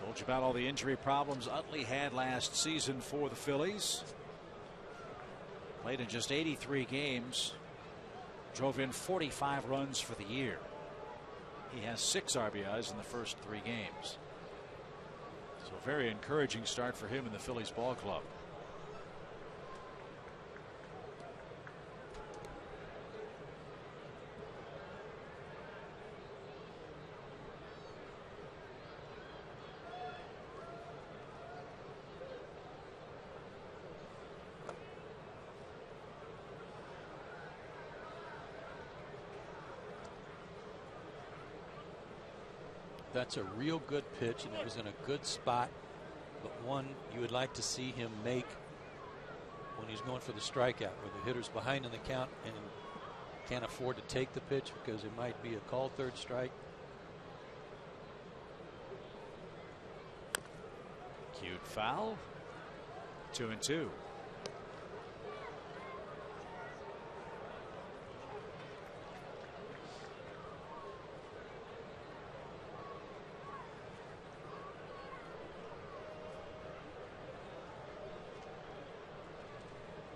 Told you about all the injury problems Utley had last season for the Phillies. Played in just 83 games. Drove in 45 runs for the year. He has 6 RBIs in the first 3 games. So a very encouraging start for him in the Phillies ball club. That's a real good pitch, and it was in a good spot. but one you would like to see him make when he's going for the strikeout, where the hitter's behind in the count and can't afford to take the pitch because it might be a called third strike. Cute foul. 2-2.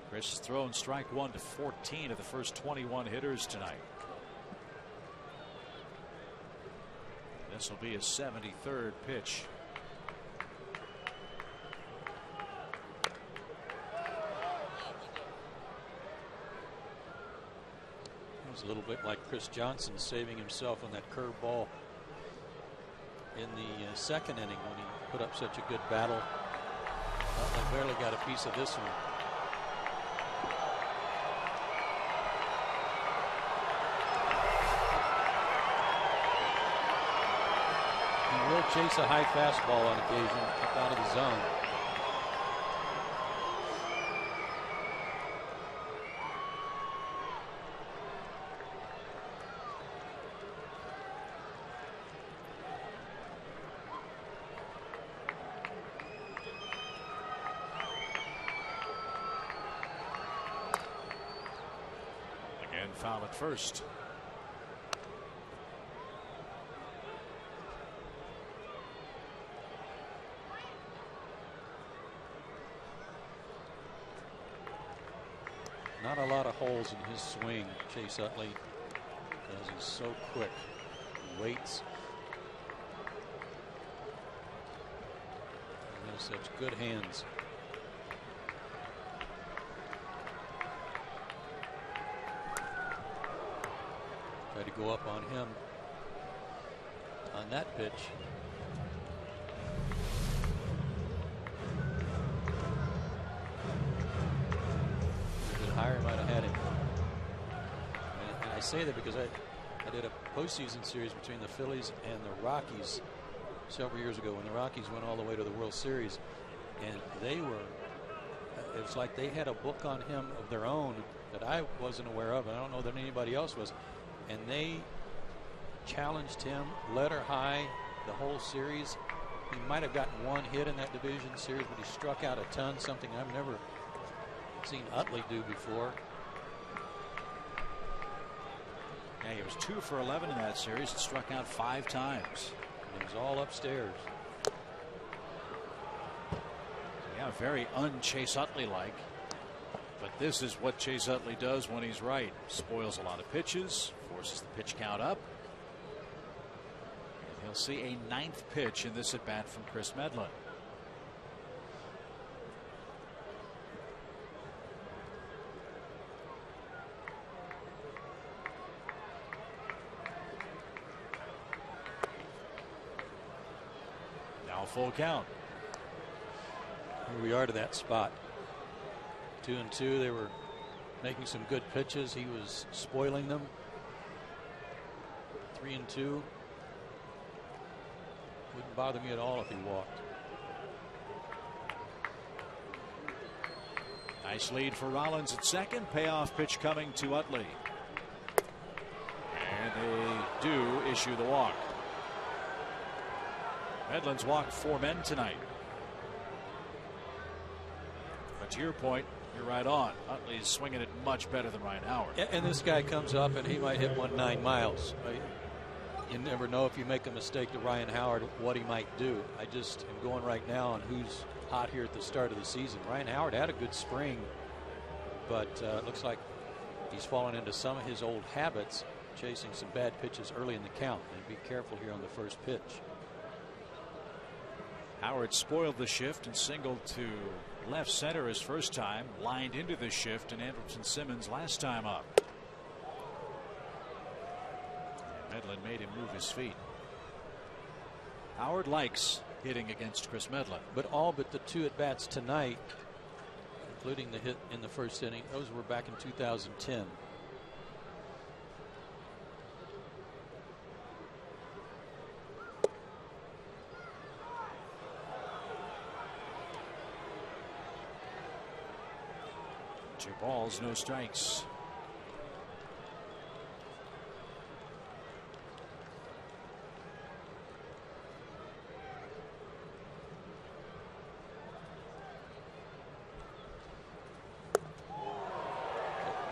Chris has thrown strike one to 14 of the first 21 hitters tonight. This will be his 73rd pitch. It was a little bit like Chris Johnson saving himself on that curve ball in the second inning when he put up such a good battle. They barely got a piece of this one. He will chase a high fastball on occasion up out of the zone. Again, foul at first. Not a lot of holes in his swing, Chase Utley, because he's so quick. He waits. He has such good hands. Try to go up on him on that pitch. Higher might have had him. And I say that because I did a postseason series between the Phillies and the Rockies several years ago when the Rockies went all the way to the World Series, and they were, it was like they had a book on him of their own that I wasn't aware of, and I don't know that anybody else was, and they challenged him letter high the whole series. He might have gotten one hit in that division series, but he struck out a ton, something I've never seen Utley do before. Yeah, he was 2 for 11 in that series and struck out 5 times. And it was all upstairs. Yeah, very un-Chase Utley-like. But this is what Chase Utley does when he's right. Spoils a lot of pitches, forces the pitch count up. And he'll see a 9th pitch in this at-bat from Chris Medlin. Full count. Here we are to that spot. 2-2. They were making some good pitches. He was spoiling them. 3-2. Wouldn't bother me at all if he walked. Nice lead for Rollins at second. Payoff pitch coming to Utley. And they do issue the walk. Medlin's walked 4 men tonight. But to your point, you're right on. Utley's swinging it much better than Ryan Howard. And this guy comes up and he might hit 9 miles. You never know if you make a mistake to Ryan Howard what he might do. I just am going right now on who's hot here at the start of the season. Ryan Howard had a good spring, but it looks like he's fallen into some of his old habits, chasing some bad pitches early in the count. And be careful here on the first pitch. Howard spoiled the shift and singled to left center his first time, lined into the shift and Andrelton Simmons last time up. And Medlin made him move his feet. Howard likes hitting against Chris Medlin. But all but the 2 at bats tonight, including the hit in the first inning, those were back in 2010. 2 balls, no strikes.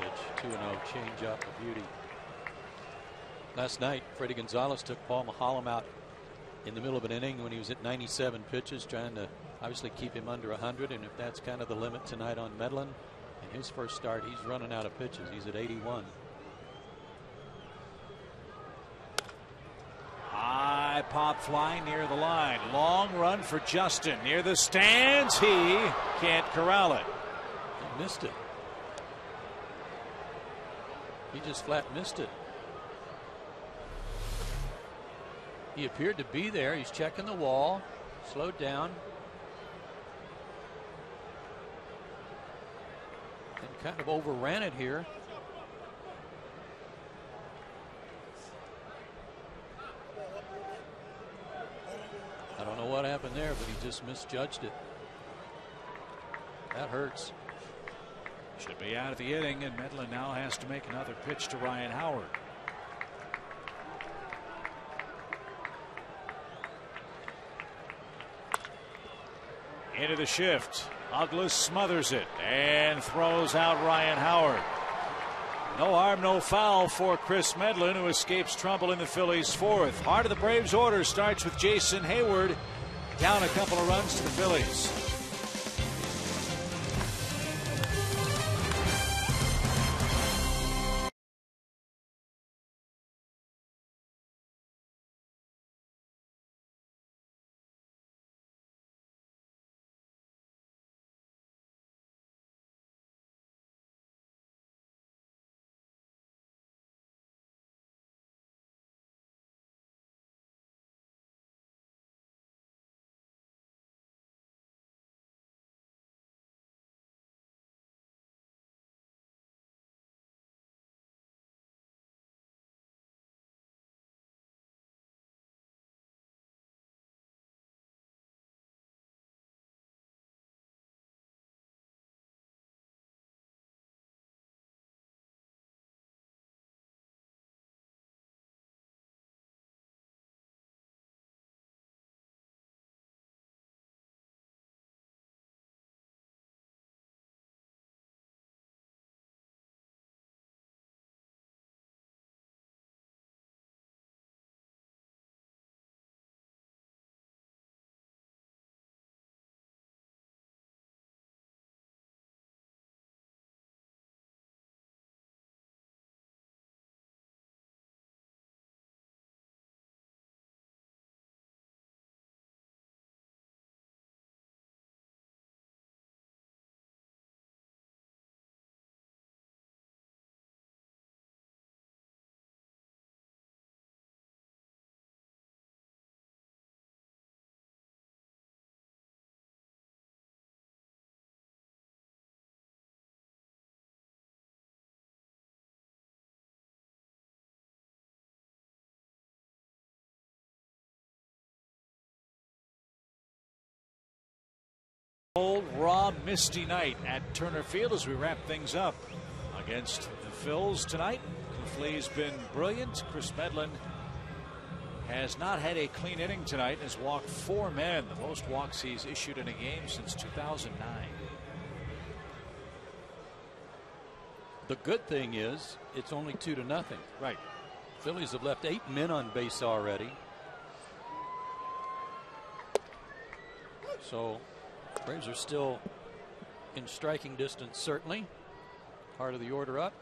Pitch 2-0 change up a beauty. Last night, Freddie Gonzalez took Paul Mahalam out in the middle of an inning when he was at 97 pitches, trying to obviously keep him under 100. And if that's kind of the limit tonight on Medlin, in his first start, he's running out of pitches. He's at 81. High pop fly near the line. Long run for Justin near the stands. He can't corral it. He missed it. He just flat missed it. He appeared to be there. He's checking the wall. Slowed down. And kind of overran it here. I don't know what happened there, but he just misjudged it. That hurts. Should be out of the inning, and Medlin now has to make another pitch to Ryan Howard. Into the shift. Douglas smothers it and throws out Ryan Howard. No harm, no foul for Chris Medlin, who escapes trouble in the Phillies' 4th. Heart of the Braves order starts with Jason Hayward, down a couple of runs to the Phillies. Cold, raw, misty night at Turner Field as we wrap things up against the Phils tonight. Cliff Lee's been brilliant. Chris Medlin has not had a clean inning tonight and has walked 4 men, the most walks he's issued in a game since 2009. The good thing is it's only 2-0. Right. Phillies have left 8 men on base already. So Braves are still in striking distance, certainly. Heart of the order up.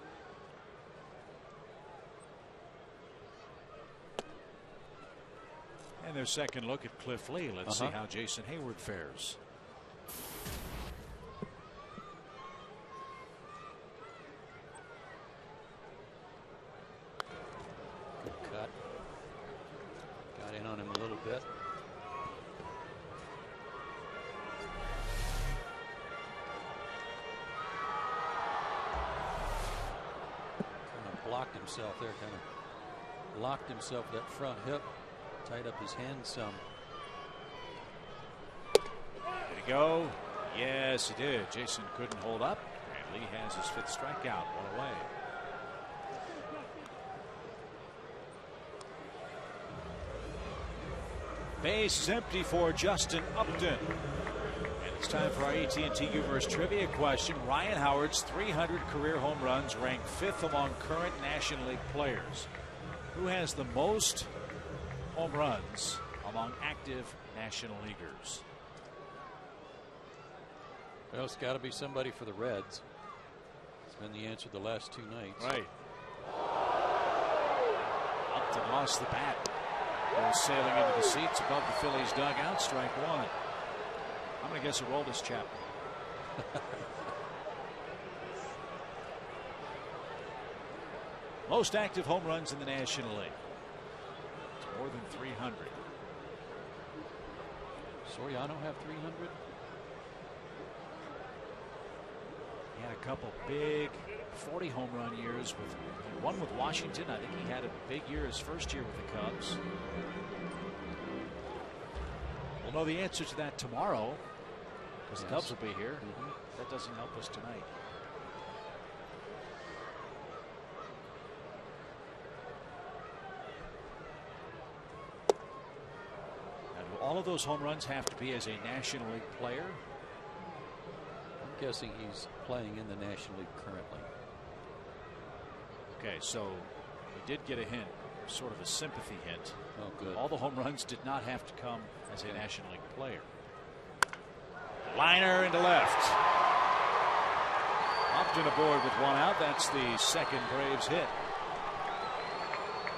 And their second look at Cliff Lee. Let's see how Jason Hayward fares. Good cut. Got in on him a little bit. Blocked himself there, kind of locked himself that front hip, tied up his hand some. Did he go? Yes, he did. Jason couldn't hold up, and Lee has his 5th strikeout, 1 away. Base is empty for Justin Upton. And it's time for our AT&T Humorous Trivia question. Ryan Howard's 300 career home runs rank 5th among current National League players. Who has the most home runs among active National Leaguers? Well, it's got to be somebody for the Reds. It's been the answer the last 2 nights. Right. Upton lost the bat. Goes sailing into the seats above the Phillies dugout. Strike 1. I'm going to guess Aroldis Chapman. Most active home runs in the National League. It's more than 300. Soriano have 300? He had a couple big 40 home run years with one with Washington. I think he had a big year his first year with the Cubs. We'll know the answer to that tomorrow because the Cubs will be here. That doesn't help us tonight. Now, do all of those home runs have to be as a National League player? I'm guessing he's playing in the National League currently. Okay, so we did get a hint, sort of a sympathy hint. Oh, good. All the home runs did not have to come as a National League player. Liner into left. Upton aboard with 1 out. That's the 2nd Braves hit.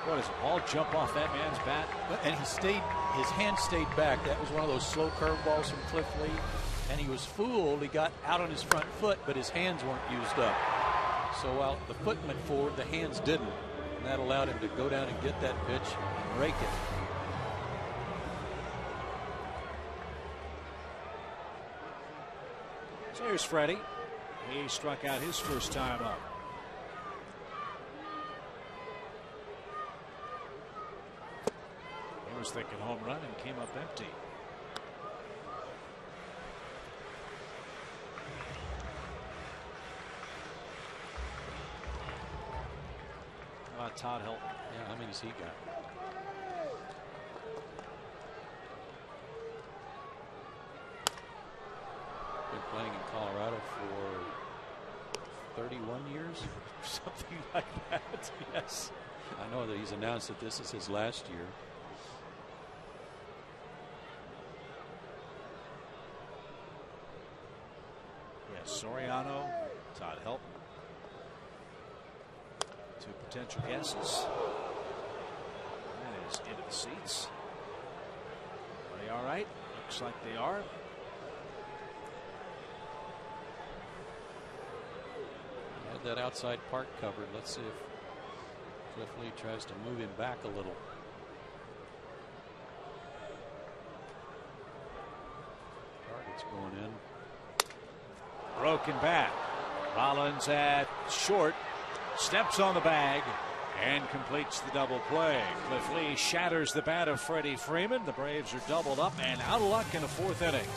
What is it? Ball jump off that man's bat? And his hand stayed back. That was one of those slow curveballs from Cliff Lee. And he was fooled. He got out on his front foot, but his hands weren't used up. So while the foot went forward, the hands didn't. And that allowed him to go down and get that pitch and rake it. So here's Freddie. He struck out his first time up. He was thinking home run and came up empty. How about Todd Helton? Yeah, how many's he got? Been playing in Colorado for 31 years. Something like that, yes. I know that he's announced that this is his last year. Yes, Soriano, Todd Helton. 2 potential guesses. That is into the seats. Are they all right? Looks like they are. Had that outside part covered. Let's see if Cliff Lee tries to move him back a little. Target's going in. Broken bat. Rollins at short. Steps on the bag and completes the double play. Cliff Lee shatters the bat of Freddie Freeman. The Braves are doubled up and out of luck in the 4th inning.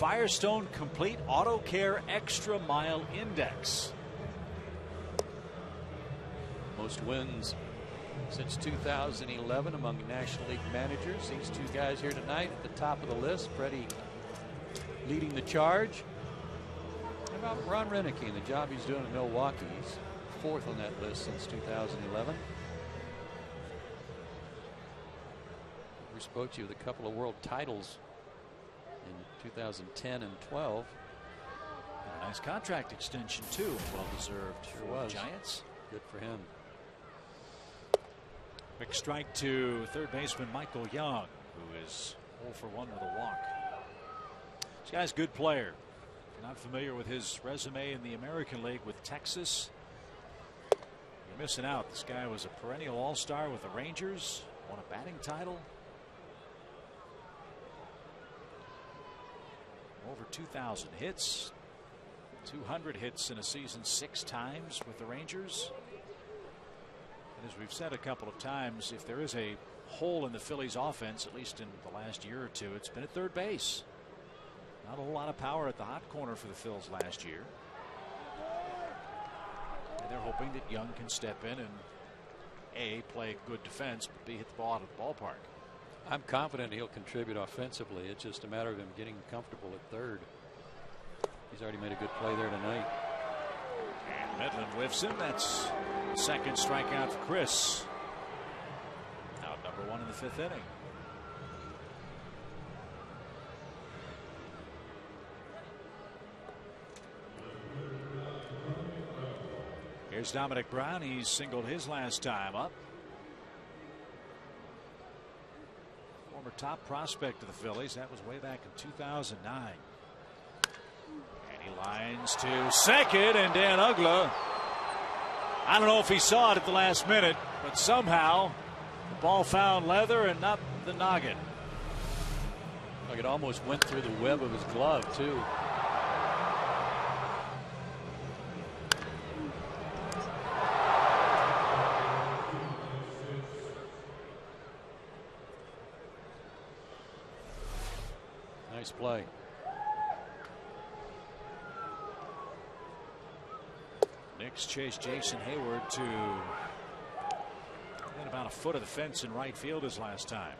Firestone Complete Auto Care Extra Mile Index. Most wins since 2011 among National League managers. These two guys here tonight at the top of the list. Freddie leading the charge. How about Ron Renicky and the job he's doing in Milwaukee? He's fourth on that list since 2011. We spoke to you with a couple of world titles in 2010 and 12. And a nice contract extension too, well deserved. Sure for was. the Giants. Good for him. Quick strike to third baseman Michael Young, who is 0 for 1 with a walk. This guy's a good player. If you're not familiar with his resume in the American League with Texas, you're missing out. This guy was a perennial all-star with the Rangers, won a batting title. Over 2,000 hits, 200 hits in a season 6 times with the Rangers. And as we've said a couple of times, if there is a hole in the Phillies offense, at least in the last year or two, it's been at third base. Not a whole lot of power at the hot corner for the Phils last year. And they're hoping that Young can step in and A, play good defense, but B, hit the ball out of the ballpark. I'm confident he'll contribute offensively. It's just a matter of him getting comfortable at third. He's already made a good play there tonight. And Medlin whiffs him. That's second strikeout for Chris. Out number 1 in the 5th inning. Here's Dominic Brown. He's singled his last time up. Former top prospect of the Phillies. That was way back in 2009. And he lines to second, and Dan Uggla, I don't know if he saw it at the last minute, but somehow the ball found leather and not the noggin. Like it almost went through the web of his glove, too. Nice play. Knicks chase Jason Hayward to within about a foot of the fence in right field his last time.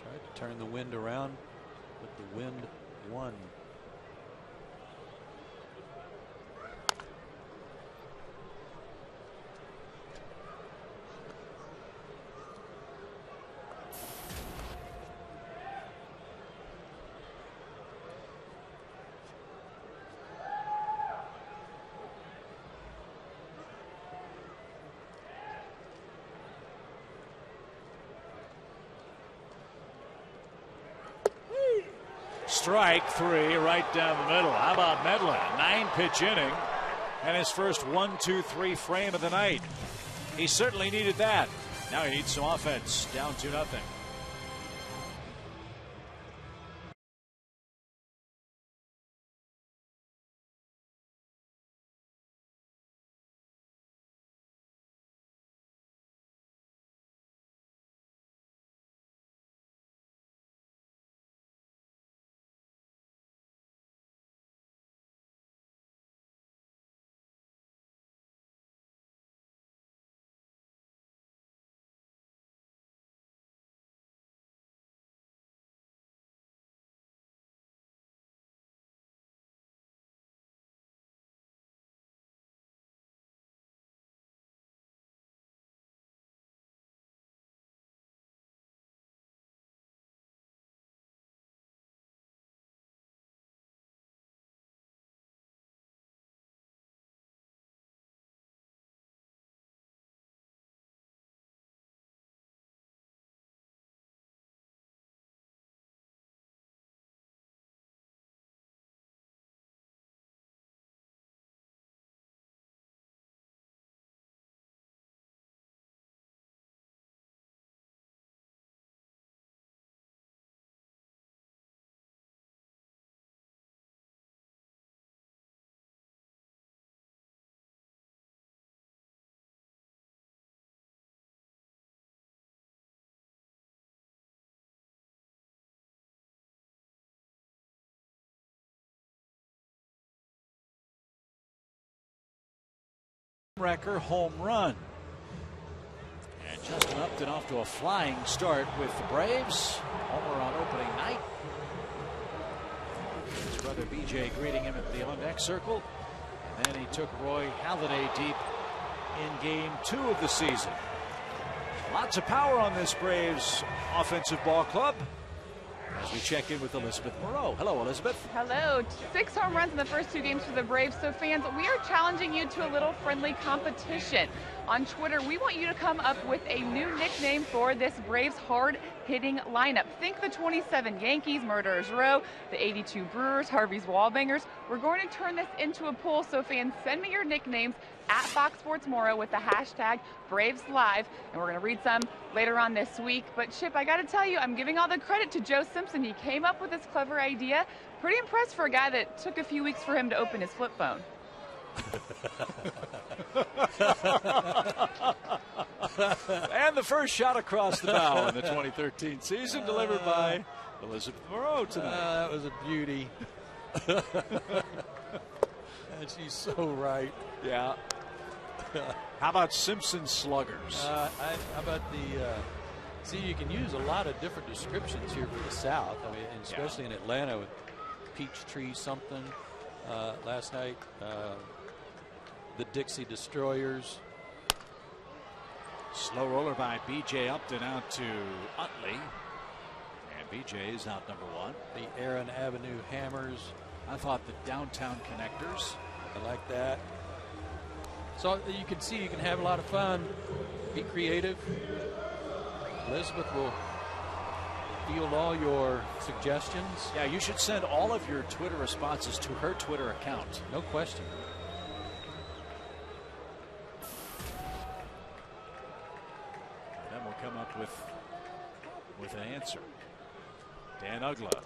Tried to turn the wind around, but the wind won. Strike 3 right down the middle. How about Medlin? 9-pitch inning and his first 1-2-3 frame of the night. He certainly needed that. Now he needs some offense. Down 2-0. wrecker home run. And Justin Upton off to a flying start with the Braves. Homer on opening night. His brother BJ greeting him at the on-deck circle. And then he took Roy Halladay deep in game 2 of the season. Lots of power on this Braves offensive ball club. As we check in with Elizabeth Moreau. Hello, Elizabeth. Hello. 6 home runs in the first 2 games for the Braves. So fans, we are challenging you to a little friendly competition. On Twitter, we want you to come up with a new nickname for this Braves hard-hitting lineup. Think the 27 Yankees, Murderers Row, the 82 Brewers, Harvey's Wallbangers. We're going to turn this into a poll, so fans, send me your nicknames at Fox Sports Moro with the hashtag BravesLive, and we're going to read some later on this week. But Chip, I got to tell you, I'm giving all the credit to Joe Simpson. He came up with this clever idea. Pretty impressed for a guy that took a few weeks for him to open his flip phone. And the first shot across the bow in the 2013 season, delivered by Elizabeth Moreau tonight. That was a beauty. And she's so right. Yeah. How about Simpson sluggers? How about the? See, you can use a lot of different descriptions here for the South. I mean, and especially in Atlanta with Peachtree something last night. The Dixie Destroyers. Slow roller by B.J. Upton out to Utley. And B.J. is out number 1. The Aaron Avenue Hammers. I thought the Downtown Connectors. I like that. So you can see you can have a lot of fun. Be creative. Elizabeth will field all your suggestions. Yeah, you should send all of your Twitter responses to her Twitter account. No question. Then we'll come up with an answer. Dan Ugla.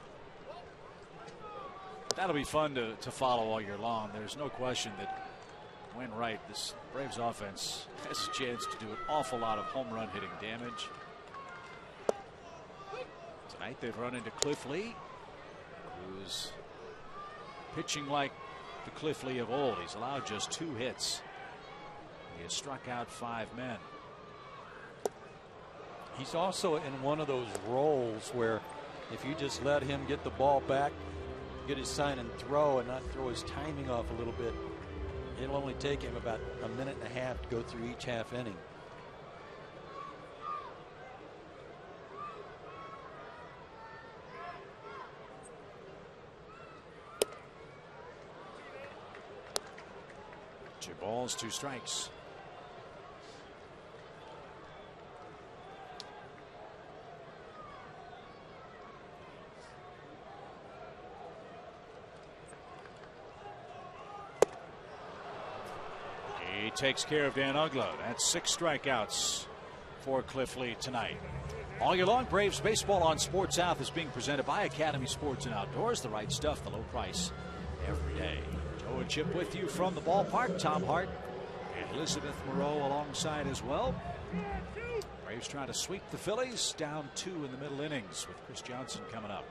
That'll be fun to follow all year long. There's no question that when right, this Braves offense has a chance to do an awful lot of home run hitting damage. Tonight they've run into Cliff Lee, who's pitching like the Cliff Lee of old. He's allowed just 2 hits. He has struck out 5 men. He's also in one of those roles where if you just let him get the ball back, get his sign and throw, and not throw his timing off a little bit, it'll only take him about a minute and a half to go through each half inning. Two balls, 2 strikes. He takes care of Dan Ugla. That's 6 strikeouts for Cliff Lee tonight. All year long, Braves baseball on Sports South is being presented by Academy Sports and Outdoors. The right stuff, the low price every day. Joe and Chip with you from the ballpark. Tom Hart and Elizabeth Moreau alongside as well. Braves trying to sweep the Phillies, down 2 in the middle innings with Chris Johnson coming up.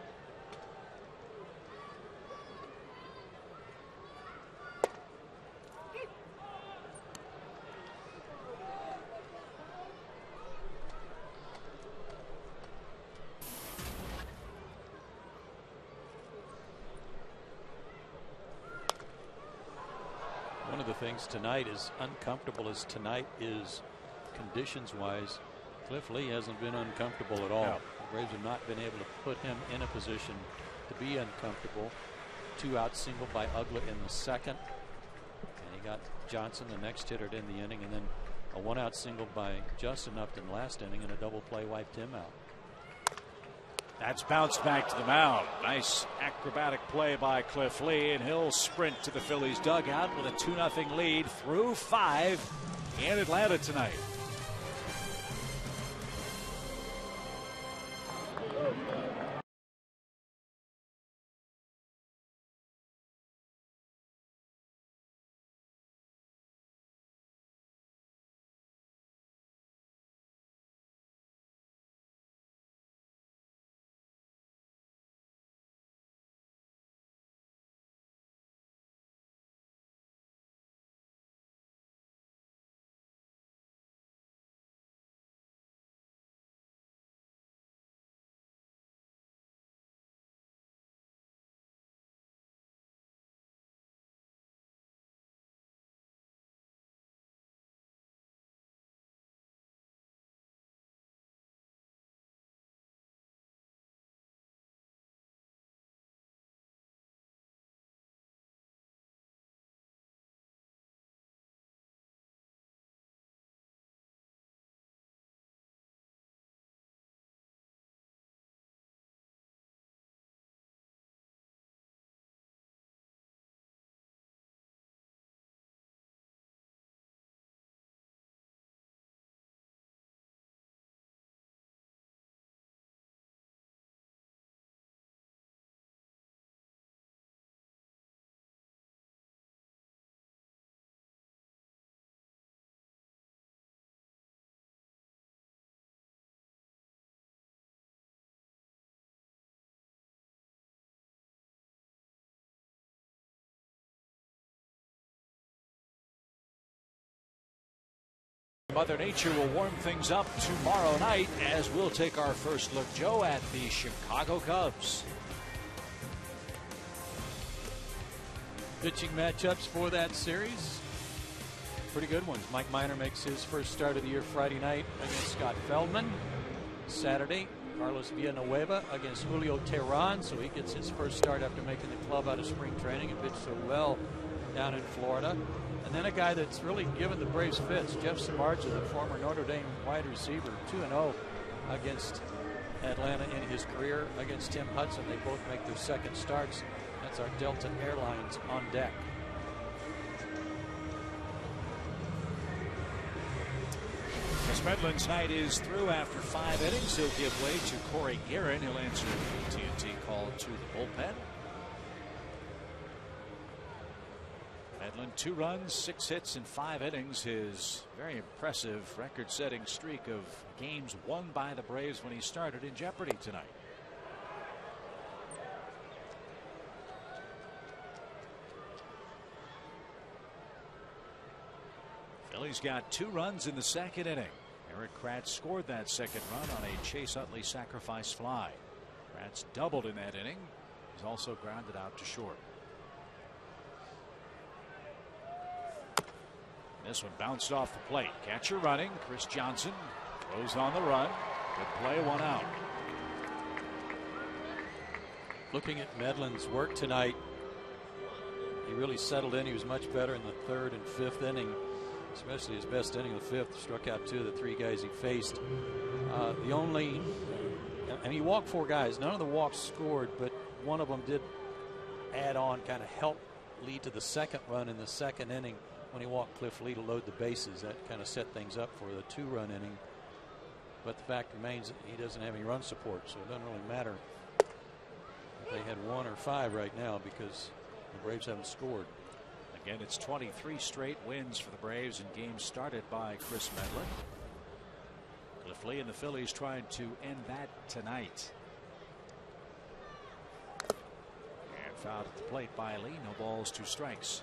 One of the things tonight, as uncomfortable as tonight is conditions wise, Cliff Lee hasn't been uncomfortable at all. No. The Braves have not been able to put him in a position to be uncomfortable. 2 out single by Ugla in the second, and he got Johnson, the next hitter, in the inning, and then a 1 out single by Justin Upton last inning, and a double play wiped him out. That's bounced back to the mound. Nice acrobatic play by Cliff Lee, and he'll sprint to the Phillies dugout with a 2-0 lead through 5 in Atlanta tonight. Mother Nature will warm things up tomorrow night as we'll take our first look, Joe, at the Chicago Cubs. Pitching matchups for that series. Pretty good ones. Mike Minor makes his first start of the year Friday night against Scott Feldman. Saturday, Carlos Villanueva against Julio Teheran, so he gets his first start after making the club out of spring training and pitched so well down in Florida. And then a guy that's really given the Braves fits, Jeff Samardzija, the former Notre Dame wide receiver, 2-0 against Atlanta in his career. Against Tim Hudson, they both make their second starts. That's our Delta Airlines on deck. Chris Medlin's night is through after 5 innings. He'll give way to Corey Guerin. He'll answer the AT&T call to the bullpen. Medlin 2 runs, 6 hits in 5 innings. His very impressive record-setting streak of games won by the Braves when he started in jeopardy tonight. Phillies got 2 runs in the second inning. Eric Kratz scored that second run on a Chase Utley sacrifice fly. Kratz doubled in that inning. He's also grounded out to short. This one bounced off the plate. Catcher running. Chris Johnson throws on the run. Good play, 1 out. Looking at Medlin's work tonight, he really settled in. He was much better in the 3rd and 5th inning. Especially his best inning of the 5th, struck out 2 of the 3 guys he faced. And he walked 4 guys. None of the walks scored, but one of them did add on, kind of help lead to the second run in the second inning when he walked Cliff Lee to load the bases. That kind of set things up for the 2-run inning. But the fact remains that he doesn't have any run support, so it doesn't really matter if they had 1 or 5 right now because the Braves haven't scored. Again, it's 23 straight wins for the Braves in games started by Chris Medlin. Cliff Lee and the Phillies trying to end that tonight. And fouled at the plate by Lee. No balls, 2 strikes.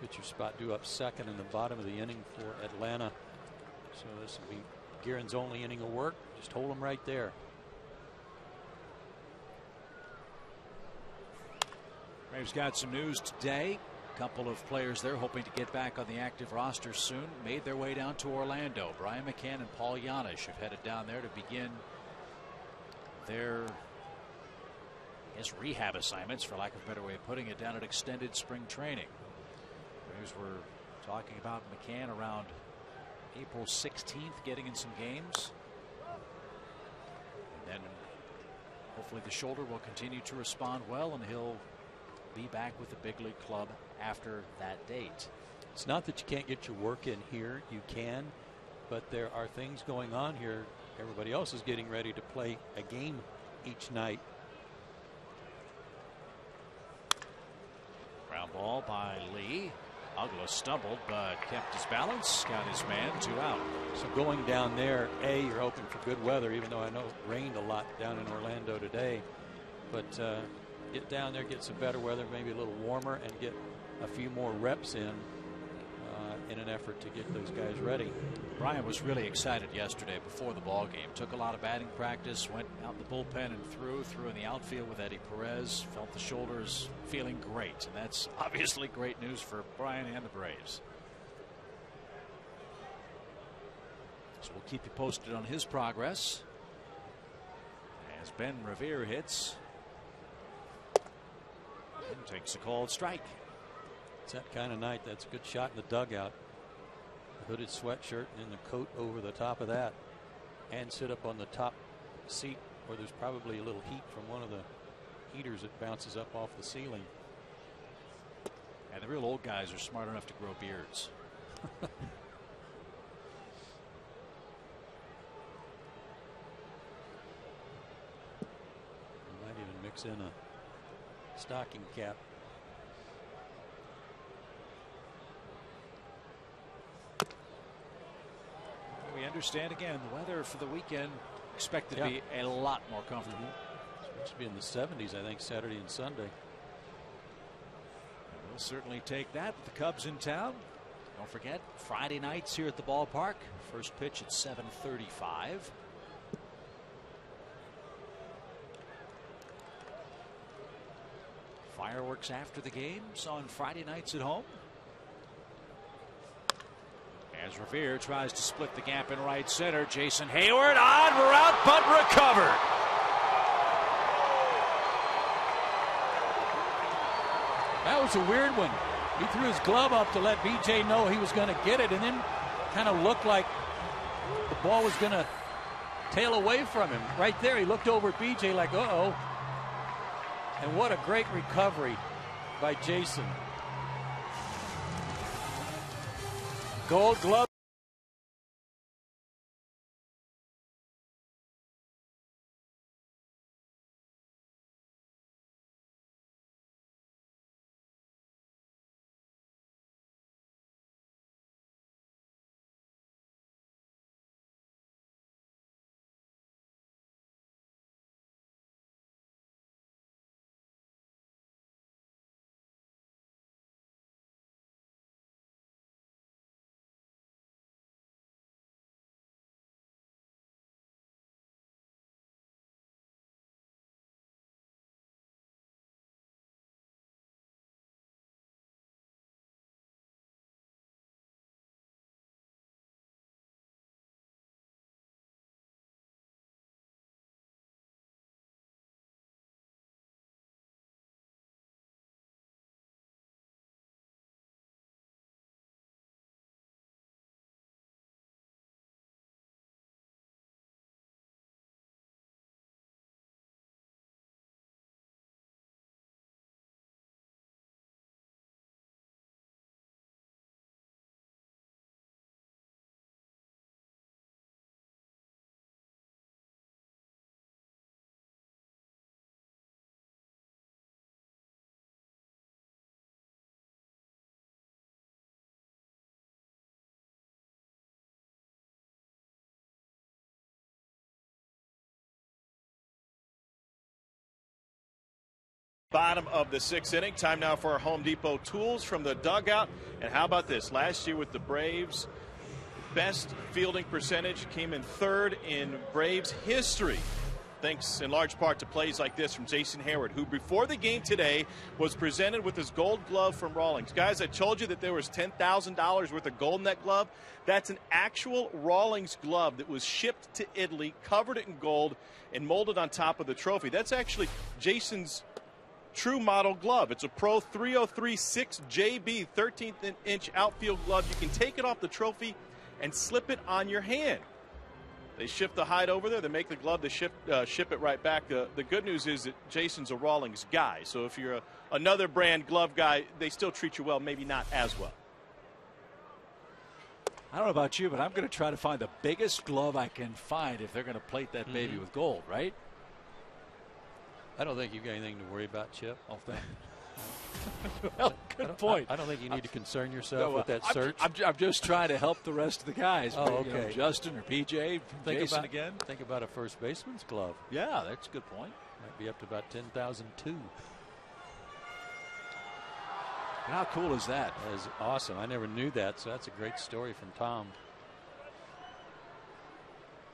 Pitcher spot due up second in the bottom of the inning for Atlanta. So this will be Guerin's only inning of work. Just hold him right there. Braves got some news today. A couple of players there hoping to get back on the active roster soon made their way down to Orlando. Brian McCann and Paul Janisch have headed down there to begin their rehab assignments, for lack of a better way of putting it, down at extended spring training. Braves were talking about McCann around April 16th getting in some games. And then hopefully the shoulder will continue to respond well and he'll be back with the big league club after that date. It's not that you can't get your work in here. You can, but there are things going on here. Everybody else is getting ready to play a game each night. Ground ball by Lee. Ugla stumbled but kept his balance, got his man, 2 out. So going down there, you're hoping for good weather, even though I know it rained a lot down in Orlando today. But get down there, get some better weather, maybe a little warmer, and get a few more reps in an effort to get those guys ready. Brian was really excited yesterday before the ball game. Took a lot of batting practice, went out the bullpen and threw in the outfield with Eddie Perez. Felt the shoulders, feeling great, and that's obviously great news for Brian and the Braves. So we'll keep you posted on his progress as Ben Revere hits and takes a called strike. It's that kind of night. That's a good shot in the dugout. The hooded sweatshirt and the coat over the top of that, and sit up on the top seat where there's probably a little heat from one of the heaters that bounces up off the ceiling. And the real old guys are smart enough to grow beards. Might even mix in a stocking cap. We understand again the weather for the weekend expected to be a lot more comfortable. It's supposed to be in the 70s, I think, Saturday and Sunday. He'll certainly take that with the Cubs in town. Don't forget, Friday nights here at the ballpark. First pitch at 7:35. Fireworks after the games on Friday nights at home. As Revere tries to split the gap in right center, Jason Hayward on route but recovered. That was a weird one. He threw his glove up to let BJ know he was going to get it, and then kind of looked like the ball was going to tail away from him. Right there, he looked over at BJ like, uh-oh. And what a great recovery by Jason. Gold Glove. Bottom of the 6th inning. Time now for our Home Depot tools from the dugout. And how about this? Last year with the Braves, best fielding percentage came in 3rd in Braves history. Thanks in large part to plays like this from Jason Hayward, who before the game today was presented with his gold glove from Rawlings. Guys, I told you that there was $10,000 worth of gold in that glove. That's an actual Rawlings glove that was shipped to Italy, covered it in gold, and molded on top of the trophy. That's actually Jason's true model glove. It's a Pro 3036 JB 13th inch outfield glove. You can take it off the trophy and slip it on your hand. They ship the hide over there. They make the glove. They ship it right back. The good news is that Jason's a Rawlings guy. So if you're another brand glove guy, they still treat you well, maybe not as well. I don't know about you, but I'm going to try to find the biggest glove I can find if they're going to plate that baby with gold, right? I don't think you've got anything to worry about, Chip. Oh, thanks. Well, good point. I don't think you need to concern yourself with that search. I'm just trying to help the rest of the guys. Oh, okay. You know, Justin or PJ, Jason again. Think about a first baseman's glove. Yeah, that's a good point. Might be up to about 10,002. How cool is that? That is awesome. I never knew that, so that's a great story from Tom.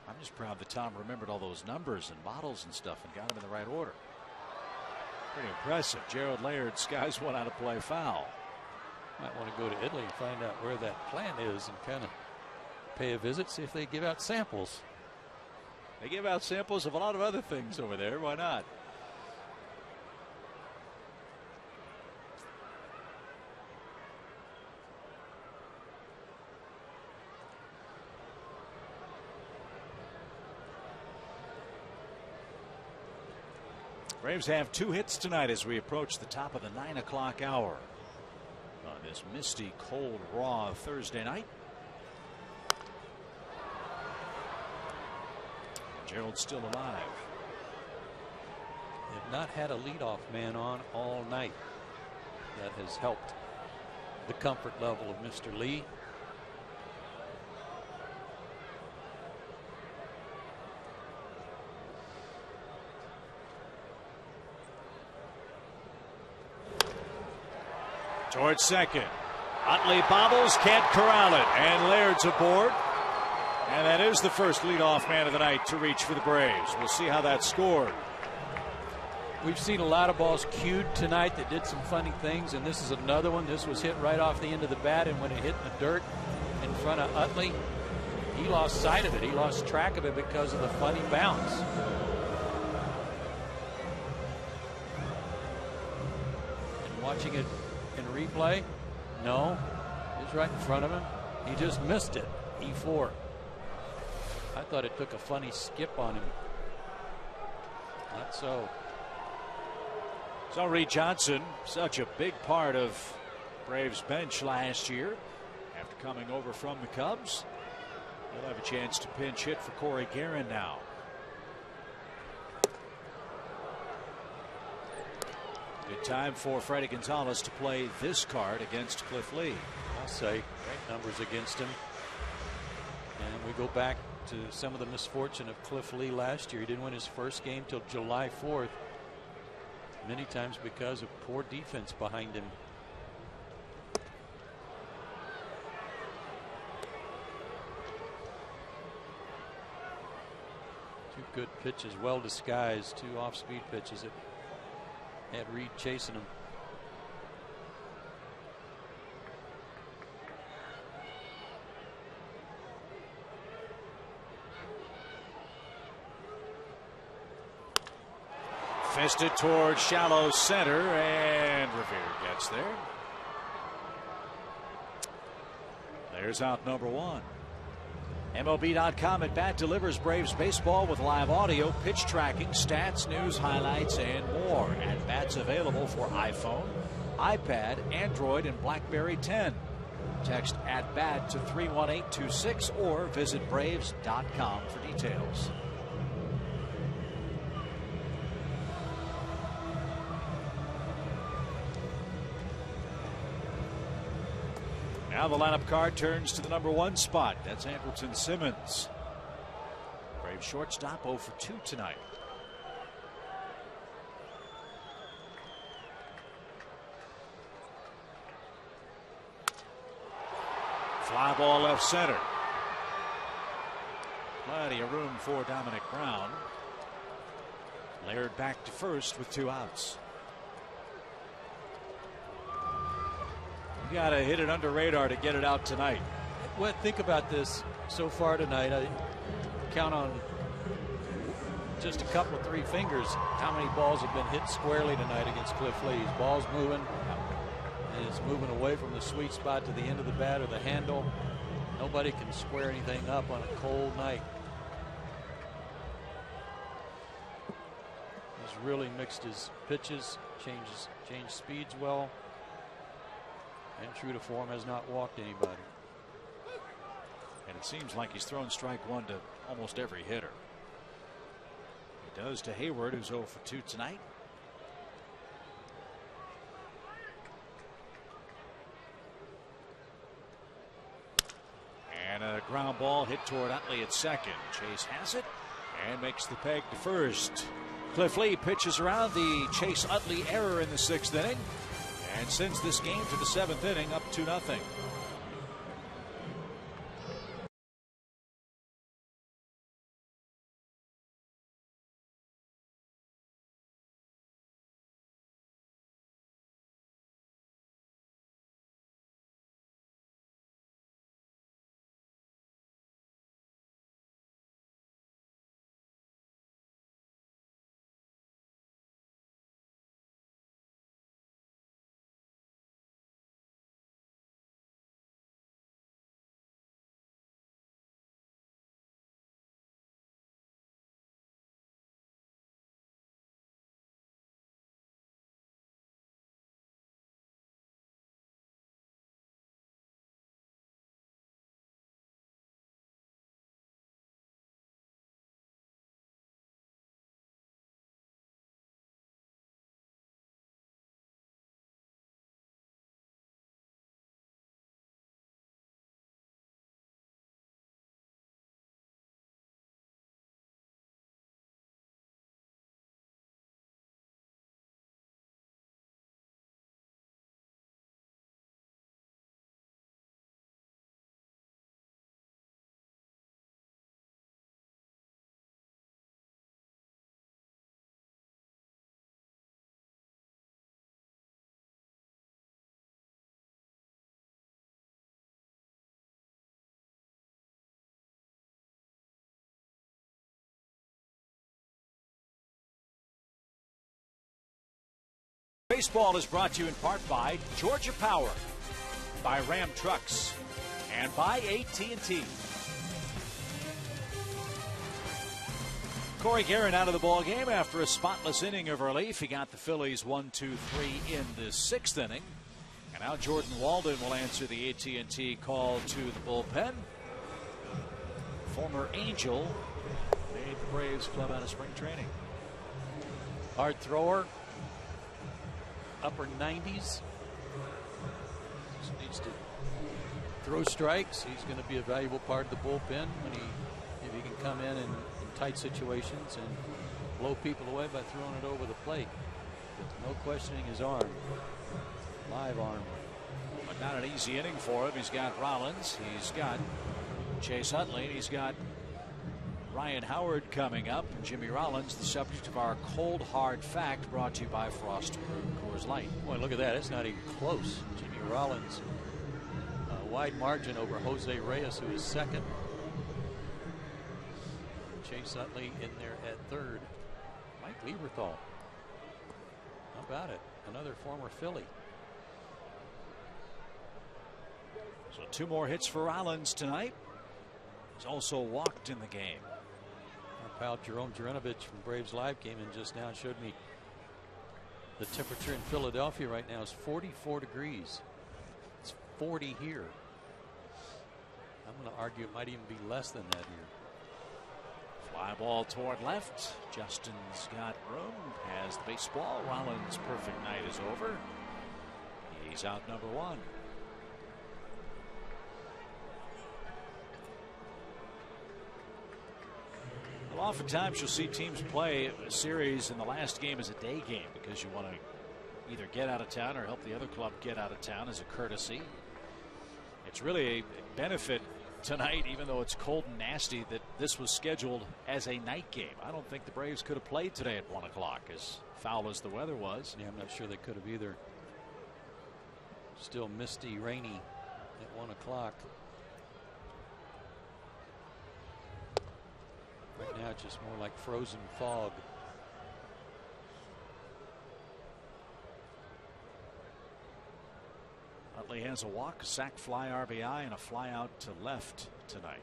I'm just proud that Tom remembered all those numbers and models and stuff and got them in the right order. Pretty impressive. Gerald Laird skies one out of play foul. Might want to go to Italy and find out where that plant is and kind of pay a visit, see if they give out samples. They give out samples of a lot of other things over there. Why not? Braves have 2 hits tonight as we approach the top of the 9 o'clock hour on this misty, cold, raw Thursday night. Gerald's still alive. They've not had a leadoff man on all night. That has helped the comfort level of Mr. Lee. Towards second. Utley bobbles, can't corral it, and Laird's aboard. And that is the first leadoff man of the night to reach for the Braves. We'll see how that's scored. We've seen a lot of balls cued tonight that did some funny things, and this is another one. This was hit right off the end of the bat, and when it hit in the dirt in front of Utley, he lost sight of it. He lost track of it because of the funny bounce. And watching it in replay, no, it was right in front of him. He just missed it. E4. I thought it took a funny skip on him. Not so. So Reed Johnson, such a big part of Braves bench last year. After coming over from the Cubs, he'll have a chance to pinch hit for Corey Guerin now. Good time for Freddie Gonzalez to play this card against Cliff Lee. I'll say great numbers against him. And we go back to some of the misfortune of Cliff Lee last year. He didn't win his first game till July 4th. Many times because of poor defense behind him. Two good pitches, well disguised, two off-speed pitches that had Reed chasing him. Fisted towards shallow center, and Revere gets there. There's out number one. MLB.com at bat delivers Braves baseball with live audio, pitch tracking, stats, news, highlights, and more. At bats available for iPhone, iPad, Android, and BlackBerry 10. Text at bat to 31826 or visit Braves.com for details. Now the lineup card turns to the number one spot. That's Andrelton Simmons. Braves shortstop 0 for 2 tonight. Fly ball left center. Plenty of room for Dominic Brown. Laird back to first with 2 outs. You got to hit it under radar to get it out tonight. Well, think about this so far tonight. I count on just a couple of 3 fingers how many balls have been hit squarely tonight against Cliff Lee. His ball's moving, and it's moving away from the sweet spot to the end of the bat or the handle. Nobody can square anything up on a cold night. He's really mixed his pitches, changed speeds well. And true to form, has not walked anybody. And it seems like he's thrown strike one to almost every hitter. He does to Hayward, who's 0 for 2 tonight. And a ground ball hit toward Utley at second. Chase has it and makes the peg to first. Cliff Lee pitches around the Chase Utley error in the 6th inning. And sends this game to the 7th inning up 2-0. Baseball is brought to you in part by Georgia Power, by Ram Trucks, and by AT&T. Corey Guerin out of the ball game after a spotless inning of relief. He got the Phillies 1-2-3 in the 6th inning. And now Jordan Walden will answer the AT&T call to the bullpen. Former Angel made the Braves club out of spring training. Hard thrower, upper 90s. Just needs to throw strikes. He's going to be a valuable part of the bullpen if he can come in tight situations and blow people away by throwing it over the plate. But no questioning his arm. Live arm. But not an easy inning for him. He's got Rollins. He's got Chase Utley. He's got Ryan Howard coming up. And Jimmy Rollins, the subject of our cold hard fact, brought to you by Frost Coors Light. Boy, look at that. It's not even close. Jimmy Rollins, a wide margin over Jose Reyes, who is second. Chase Utley in there at third. Mike Lieberthal. How about it? Another former Philly. So 2 more hits for Rollins tonight. He's also walked in the game. Our pal Jerome Jurinovich from Braves Live came in just now and showed me the temperature in Philadelphia right now is 44 degrees. It's 40 here. I'm going to argue it might even be less than that here. Fly ball toward left. Justin's got room. Has the baseball. Rollins' perfect night is over. He's out number 1. Well, oftentimes you'll see teams play a series and the last game is a day game because you want to either get out of town or help the other club get out of town as a courtesy. It's really a benefit tonight, even though it's cold and nasty, that this was scheduled as a night game. I don't think the Braves could have played today at 1 o'clock, as foul as the weather was. Yeah, I'm not sure they could have either. Still misty, rainy at 1 o'clock. Right now it's just more like frozen fog. Utley has a walk, sac fly RBI, and a fly out to left tonight.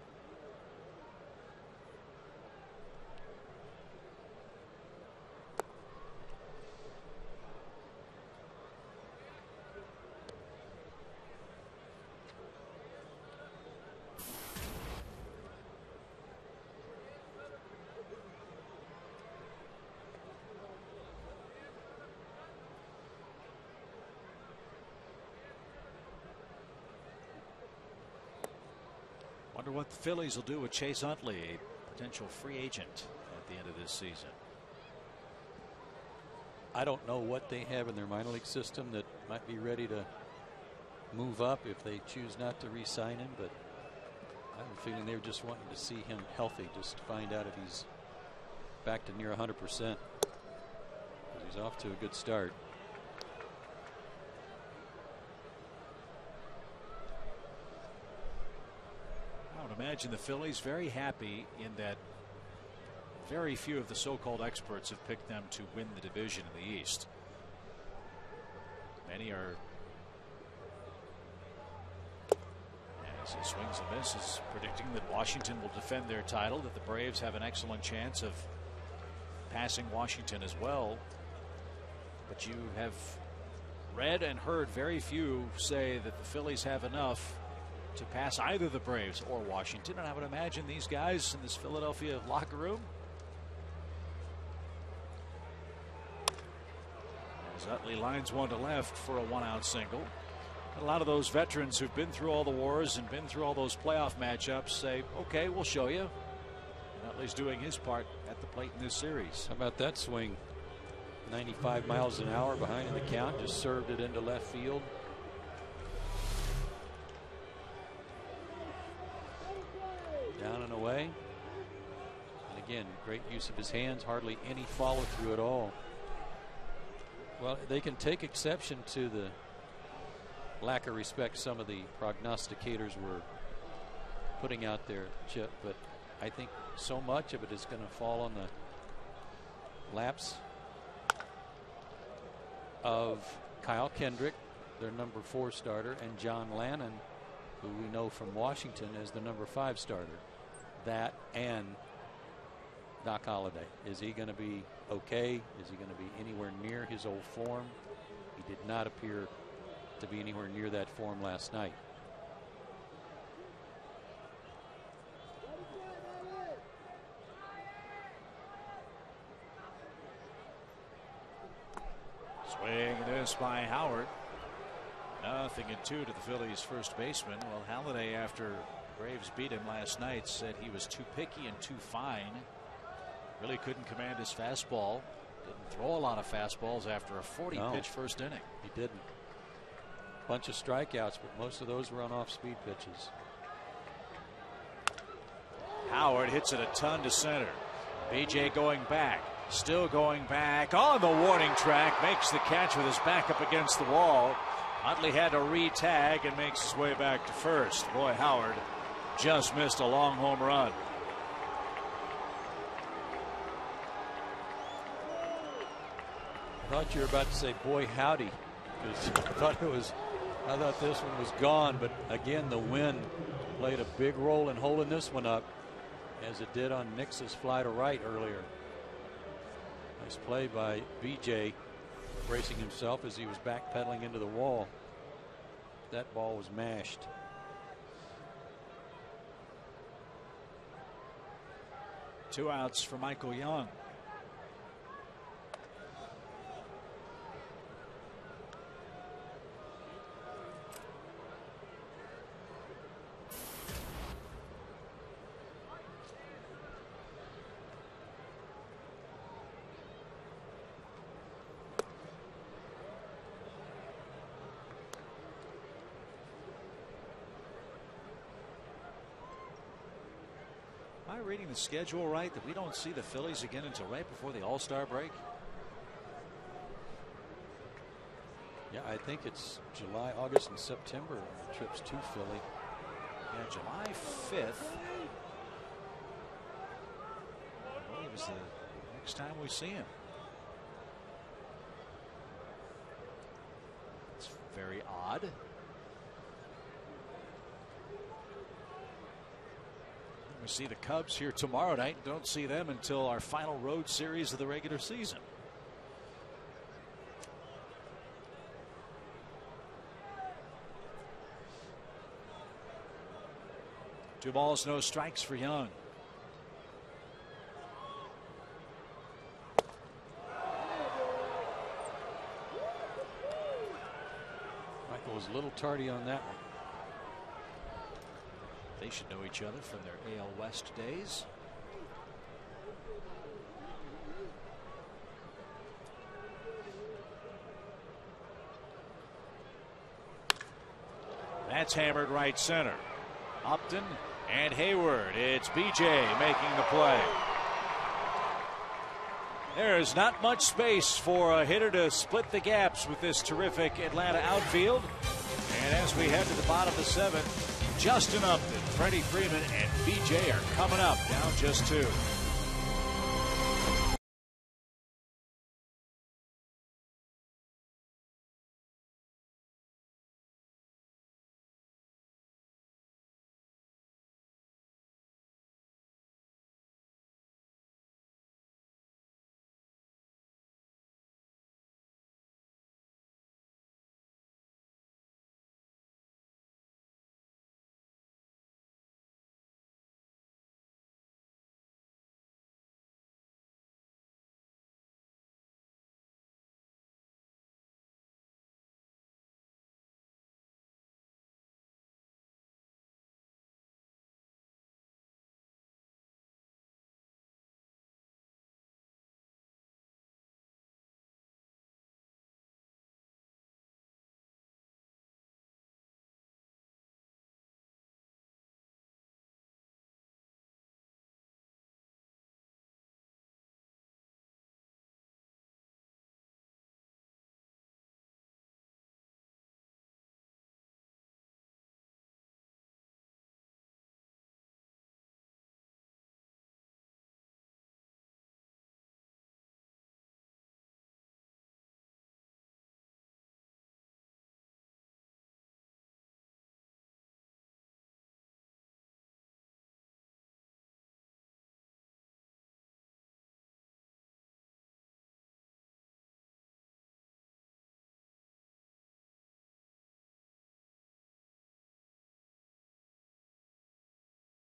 Wonder what the Phillies will do with Chase Utley, a potential free agent at the end of this season. I don't know what they have in their minor league system that might be ready to move up if they choose not to re-sign him, but I have a feeling they're just wanting to see him healthy, just to find out if he's back to near 100%. Because he's off to a good start. Imagine the Phillies very happy in that very few of the so-called experts have picked them to win the division in the East. Many are, as he swings and misses, predicting that Washington will defend their title, that the Braves have an excellent chance of passing Washington as well. But you have read and heard very few say that the Phillies have enough to pass either the Braves or Washington, and I would imagine these guys in this Philadelphia locker room, as Utley lines one to left for a 1-out single. And a lot of those veterans who've been through all the wars and been through all those playoff matchups say, okay, we'll show you. And Utley's doing his part at the plate in this series. How about that swing? 95 miles an hour behind in the count, just served it into left field. Down and away. And again, great use of his hands, hardly any follow through at all. Well, they can take exception to the lack of respect some of the prognosticators were putting out there, Chip, but I think so much of it is going to fall on the laps of Kyle Kendrick, their number 4 starter, and John Lannon, who we know from Washington as the number 5 starter. That and Doc Holliday. Is he going to be okay? Is he going to be anywhere near his old form? He did not appear to be anywhere near that form last night. Swing and miss by Howard. 0-2 to the Phillies' first baseman. Well, Halladay, after Braves beat him last night, said he was too picky and too fine. Really couldn't command his fastball. Didn't throw a lot of fastballs after a 40-pitch first inning. He didn't. Bunch of strikeouts, but most of those were on off-speed pitches. Howard hits it a ton to center. BJ going back. Still going back on the warning track. Makes the catch with his back up against the wall. Utley had to re-tag and makes his way back to first. Boy, Howard just missed a long home run. I thought you were about to say, boy, howdy. Because I thought this one was gone. But again, the wind played a big role in holding this one up, as it did on Nix's fly to right earlier. Nice play by BJ, bracing himself as he was backpedaling into the wall. That ball was mashed. Two outs for Michael Young. Am I reading the schedule right that we don't see the Phillies again until right before the All-Star break? Yeah, I think it's July, August, and September trips to Philly. Yeah, July 5th. I believe is the next time we see him. It's very odd. We see the Cubs here tomorrow night. Don't see them until our final road series of the regular season. Two balls, no strikes for Young. Michael was a little tardy on that one. They should know each other from their AL West days. That's hammered right center. Upton and Hayward. It's BJ making the play. There is not much space for a hitter to split the gaps with this terrific Atlanta outfield. And as we head to the bottom of the 7th, Justin Upton, Freddie Freeman, and BJ are coming up, down just 2.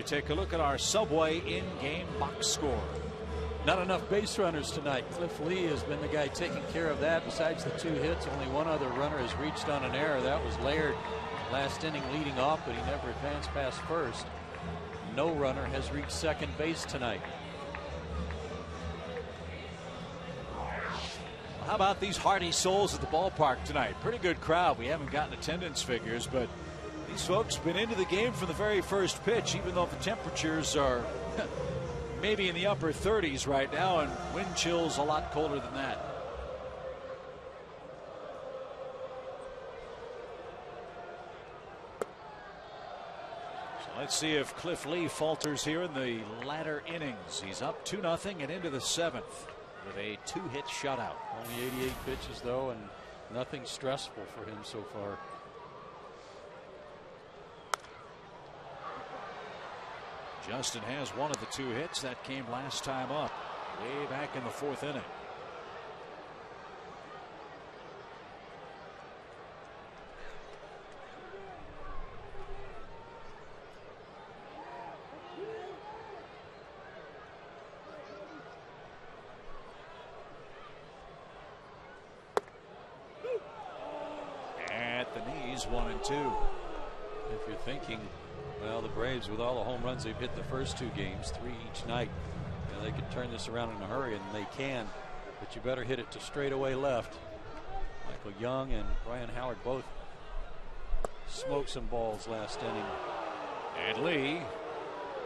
take a look at our Subway in-game box score. Not enough base runners tonight. Cliff Lee has been the guy taking care of that. Besides the 2 hits, only one other runner has reached on an error. That was Laird last inning leading off, but he never advanced past first. No runner has reached second base tonight. How about these hardy souls at the ballpark tonight? Pretty good crowd. We haven't gotten attendance figures, but these folks been into the game from the very first pitch, even though the temperatures are maybe in the upper 30s right now, and wind chills a lot colder than that. So let's see if Cliff Lee falters here in the latter innings. He's up 2-0 and into the 7th with a 2-hit shutout. Only 88 pitches, though, and nothing stressful for him so far. Justin has one of the 2 hits that came last time up, way back in the 4th inning. At the knees, 1-2. If you're thinking, well, the Braves, with all the home runs they've hit the first 2 games, 3 each night, they could turn this around in a hurry, and they can. But you better hit it to straightaway left. Michael Young and Brian Howard both smoked some balls last inning. And Lee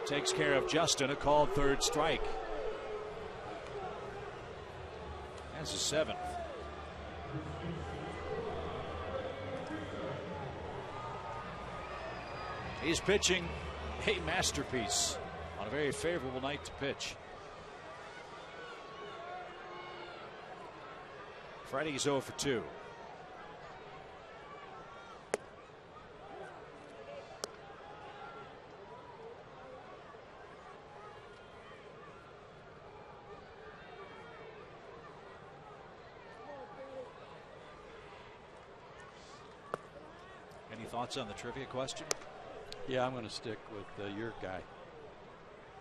takes care of Justin, a called 3rd strike. That's a 7th. He's pitching a masterpiece on a very favorable night to pitch. Freddie's 0 for 2. Any thoughts on the trivia question? Yeah, I'm going to stick with your guy,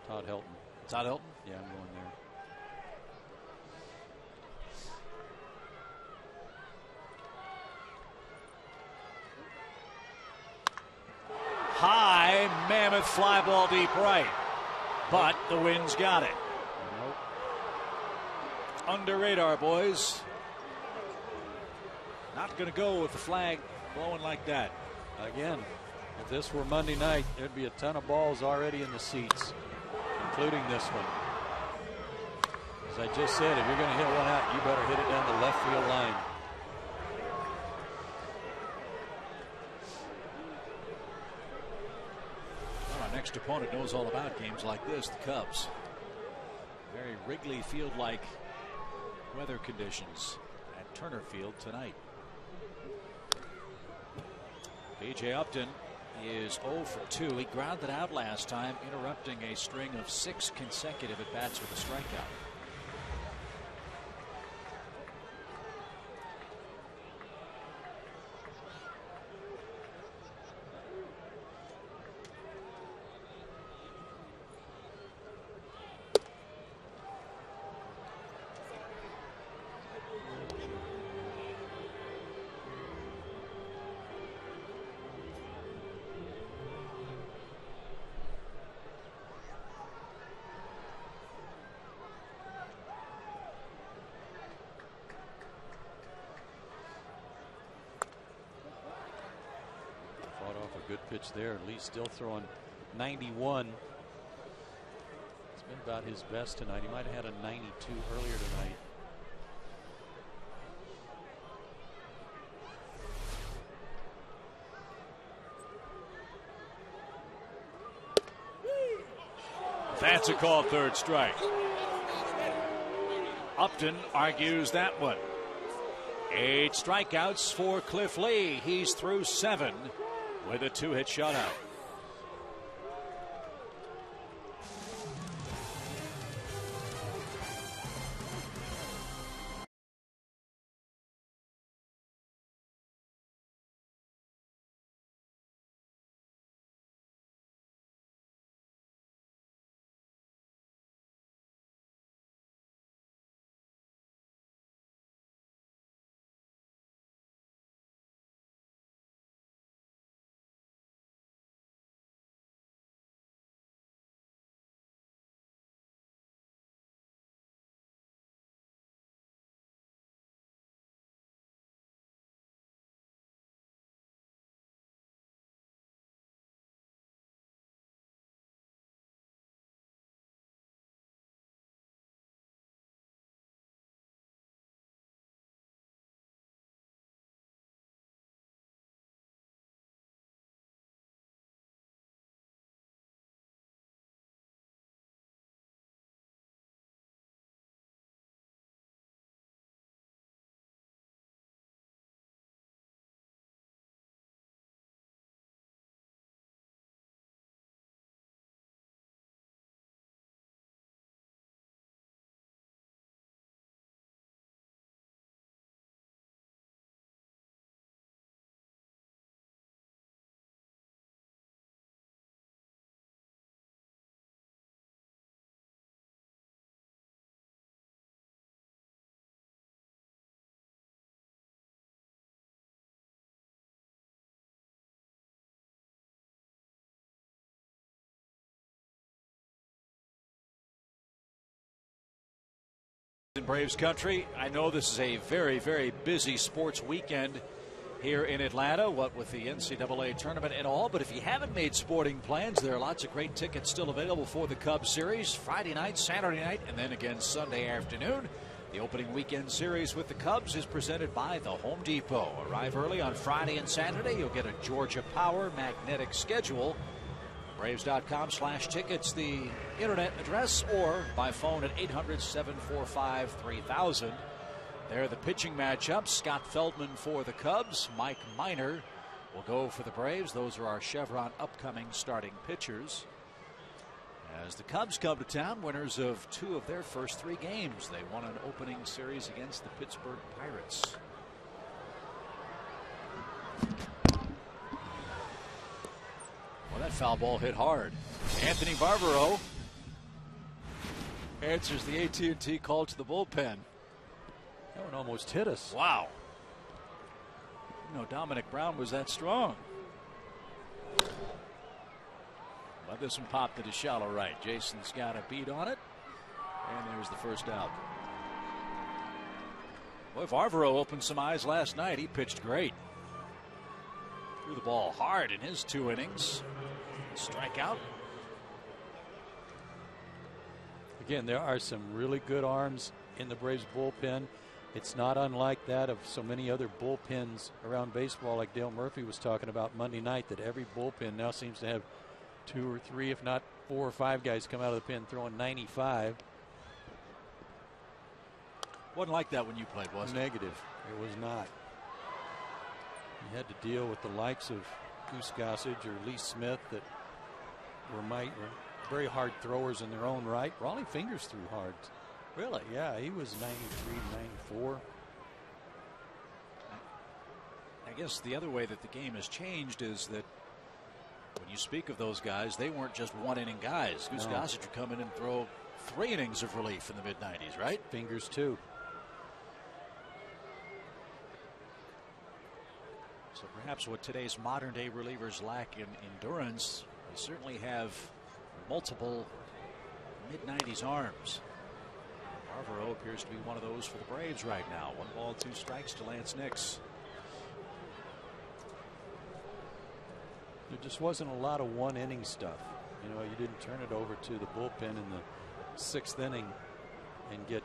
Todd Helton. Todd Helton? Yeah, I'm going there. High, mammoth fly ball deep right, but the wind's got it. Nope. Under radar, boys. Not going to go with the flag blowing like that. Again, if this were Monday night, there'd be a ton of balls already in the seats, including this one. As I just said, if you're going to hit one out, you better hit it down the left field line. Well, our next opponent knows all about games like this, the Cubs. Very Wrigley Field-like weather conditions at Turner Field tonight. PJ Upton is 0 for 2. He grounded out last time, interrupting a string of 6 consecutive at-bats with a strikeout. Good pitch there. Lee still throwing 91. It's been about his best tonight. He might have had a 92 earlier tonight. That's a called 3rd strike. Upton argues that one. 8 strikeouts for Cliff Lee. He's through 7 with a 2-hit shutout. In Braves country, I know this is a very, very busy sports weekend here in Atlanta, what with the NCAA tournament and all. But if you haven't made sporting plans, there are lots of great tickets still available for the Cubs series. Friday night, Saturday night, and then again Sunday afternoon. The opening weekend series with the Cubs is presented by the Home Depot. Arrive early on Friday and Saturday. You'll get a Georgia Power magnetic schedule. Braves.com/tickets, the internet address, or by phone at 800-745-3000. There are the pitching matchups. Scott Feldman for the Cubs. Mike Minor will go for the Braves. Those are our Chevron upcoming starting pitchers. As the Cubs come to town, winners of 2 of their first 3 games. They won an opening series against the Pittsburgh Pirates. Well, that foul ball hit hard. Anthony Barbaro answers the AT&T call to the bullpen. That one almost hit us. Wow. You know, Dominic Brown was that strong. But this one popped to the shallow right. Jason's got a beat on it. And there's the first out. Boy, Barbaro opened some eyes last night. He pitched great. Threw the ball hard in his 2 innings. Strikeout. Again, there are some really good arms in the Braves bullpen. It's not unlike that of so many other bullpens around baseball, like Dale Murphy was talking about Monday night, that every bullpen now seems to have 2 or 3, if not 4 or 5 guys come out of the pen throwing 95. Wasn't like that when you played, was it? Negative. It was not. You had to deal with the likes of Goose Gossage or Lee Smith that were very hard throwers in their own right. Raleigh Fingers threw hard. Really? Yeah, he was 93, 94. I guess the other way that the game has changed is that when you speak of those guys, they weren't just 1-inning guys. Goose Gossage would come in and throw 3 innings of relief in the mid-90s, right? Fingers, too. So perhaps what today's modern-day relievers lack in endurance, they certainly have multiple mid-90s arms. Barbaro appears to be one of those for the Braves right now. 1 ball, 2 strikes to Lance Nix. There just wasn't a lot of 1-inning stuff. You know, you didn't turn it over to the bullpen in the 6th inning and get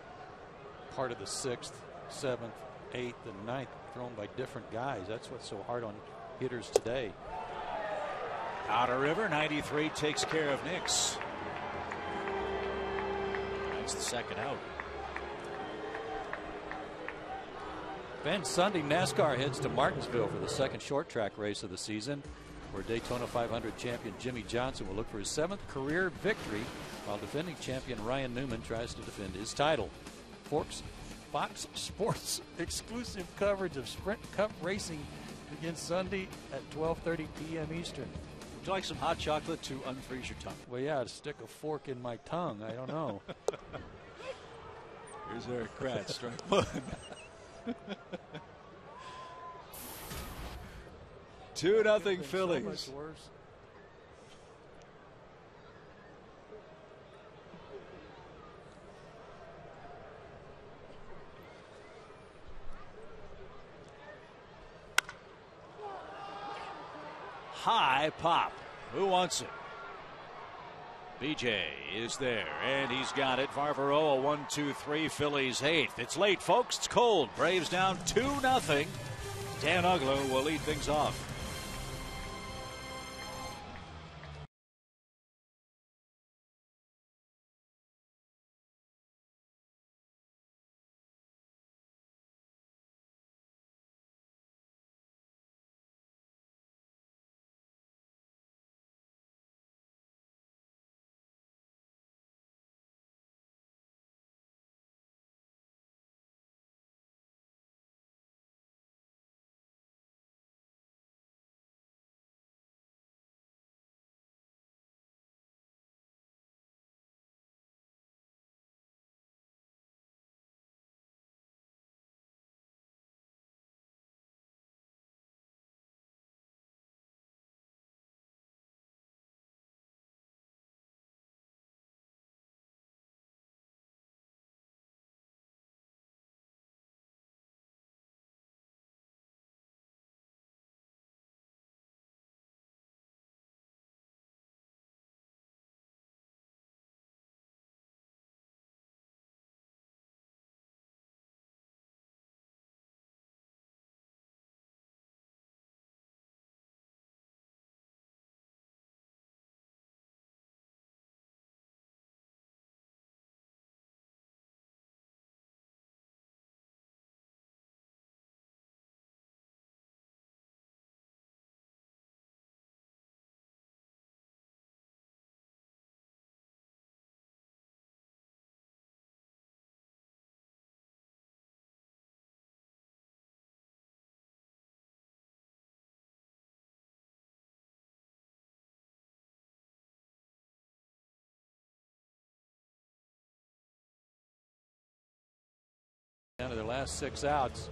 part of the 6th, 7th, 8th, and 9th thrown by different guys. That's what's so hard on hitters today. Outer River, 93, takes care of Nix. That's the second out. Ben, Sunday, NASCAR heads to Martinsville for the 2nd short track race of the season, where Daytona 500 champion Jimmy Johnson will look for his 7th career victory, while defending champion Ryan Newman tries to defend his title. Fox Sports exclusive coverage of Sprint Cup racing begins Sunday at 12:30 p.m. Eastern. Would you like some hot chocolate to unfreeze your tongue? Well, yeah, to stick a fork in my tongue. I don't know. Here's Eric Kratz, strike 1. 2-0 Phillies. So much worse. High pop. Who wants it? BJ is there, and he's got it. Barbaro, a 1-2-3, Phillies 8th. It's late, folks. It's cold. Braves down 2-0. Dan Uglo will lead things off. last 6 outs.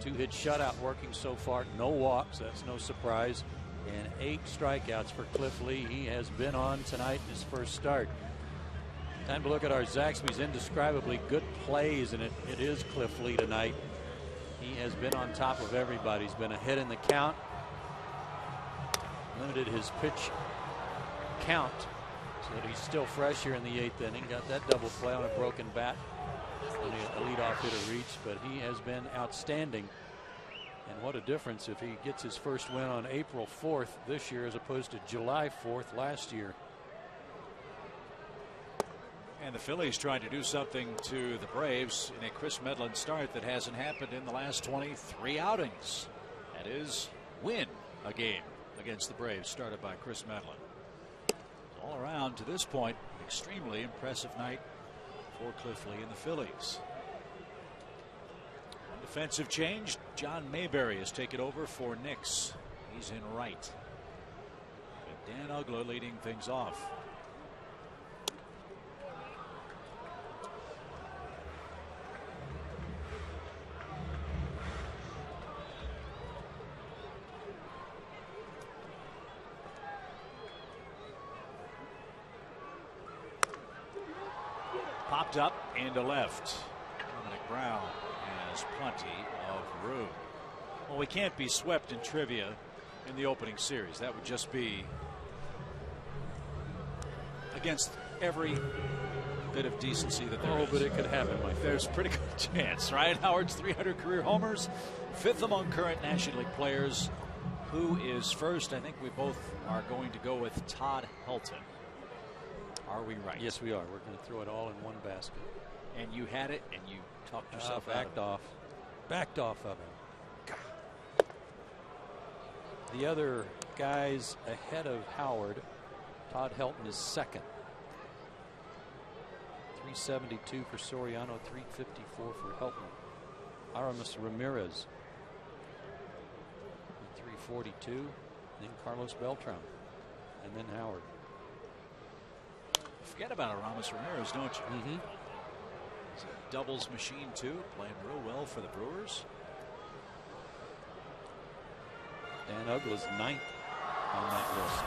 2-hit shutout working so far. No walks. That's no surprise. And 8 strikeouts for Cliff Lee. He has been on tonight in his first start. Time to look at our Zaxby's indescribably good plays, and it is Cliff Lee tonight. He has been on top of everybody. He's been ahead in the count. Limited his pitch count so that he's still fresh here in the 8th inning. Got that double play on a broken bat. Only a leadoff hitter reached, but he has been outstanding. And what a difference if he gets his first win on April 4th this year as opposed to July 4th last year. And the Phillies trying to do something to the Braves in a Chris Medlin start that hasn't happened in the last 23 outings. That is, win a game against the Braves started by Chris Medlin. All around to this point, an extremely impressive night for Cliff Lee and the Phillies. Defensive change. John Mayberry has taken over for Nix. He's in right. And Dan Ugler leading things off. Popped up into left. Dominic Brown has plenty of room. Well, we can't be swept in trivia in the opening series. That would just be against every bit of decency that there is. But it could happen, my friend. There's a pretty good chance. Ryan Howard's 300 career homers, 5th among current National League players. Who is first? I think we both are going to go with Todd Helton. Are we right? Yes, we are. We're going to throw it all in one basket. And you had it, and you talked yourself out. Backed off of him. The other guys ahead of Howard, Todd Helton is second. 372 for Soriano, 354 for Helton. Aramis Ramirez, 342. Then Carlos Beltran, and then Howard. Forget about Aramis Ramirez, don't you? It's a doubles machine too, playing real well for the Brewers. Dan Ugla's 9th on that list.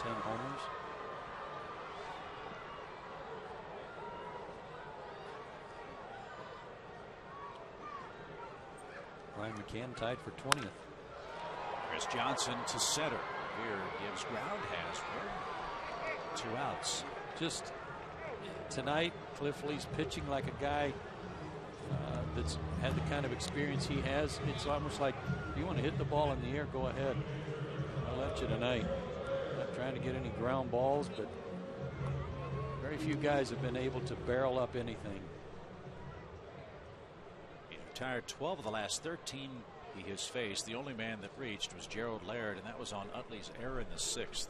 210 homers. Ryan McCann tied for 20th. Chris Johnson to center. Here gives ground, has one. 2 outs. Just tonight, Cliff Lee's pitching like a guy that's had the kind of experience he has. It's almost like, if you want to hit the ball in the air, go ahead. I'll let you tonight. Not trying to get any ground balls, but very few guys have been able to barrel up anything. He retired 12 of the last 13 he has faced. The only man that reached was Gerald Laird, and that was on Utley's error in the 6th.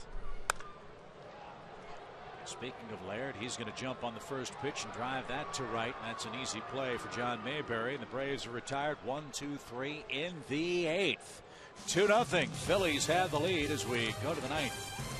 Speaking of Laird, he's going to jump on the first pitch and drive that to right. And that's an easy play for John Mayberry. And the Braves are retired 1-2-3 in the 8th. 2-0. Phillies have the lead as we go to the 9th.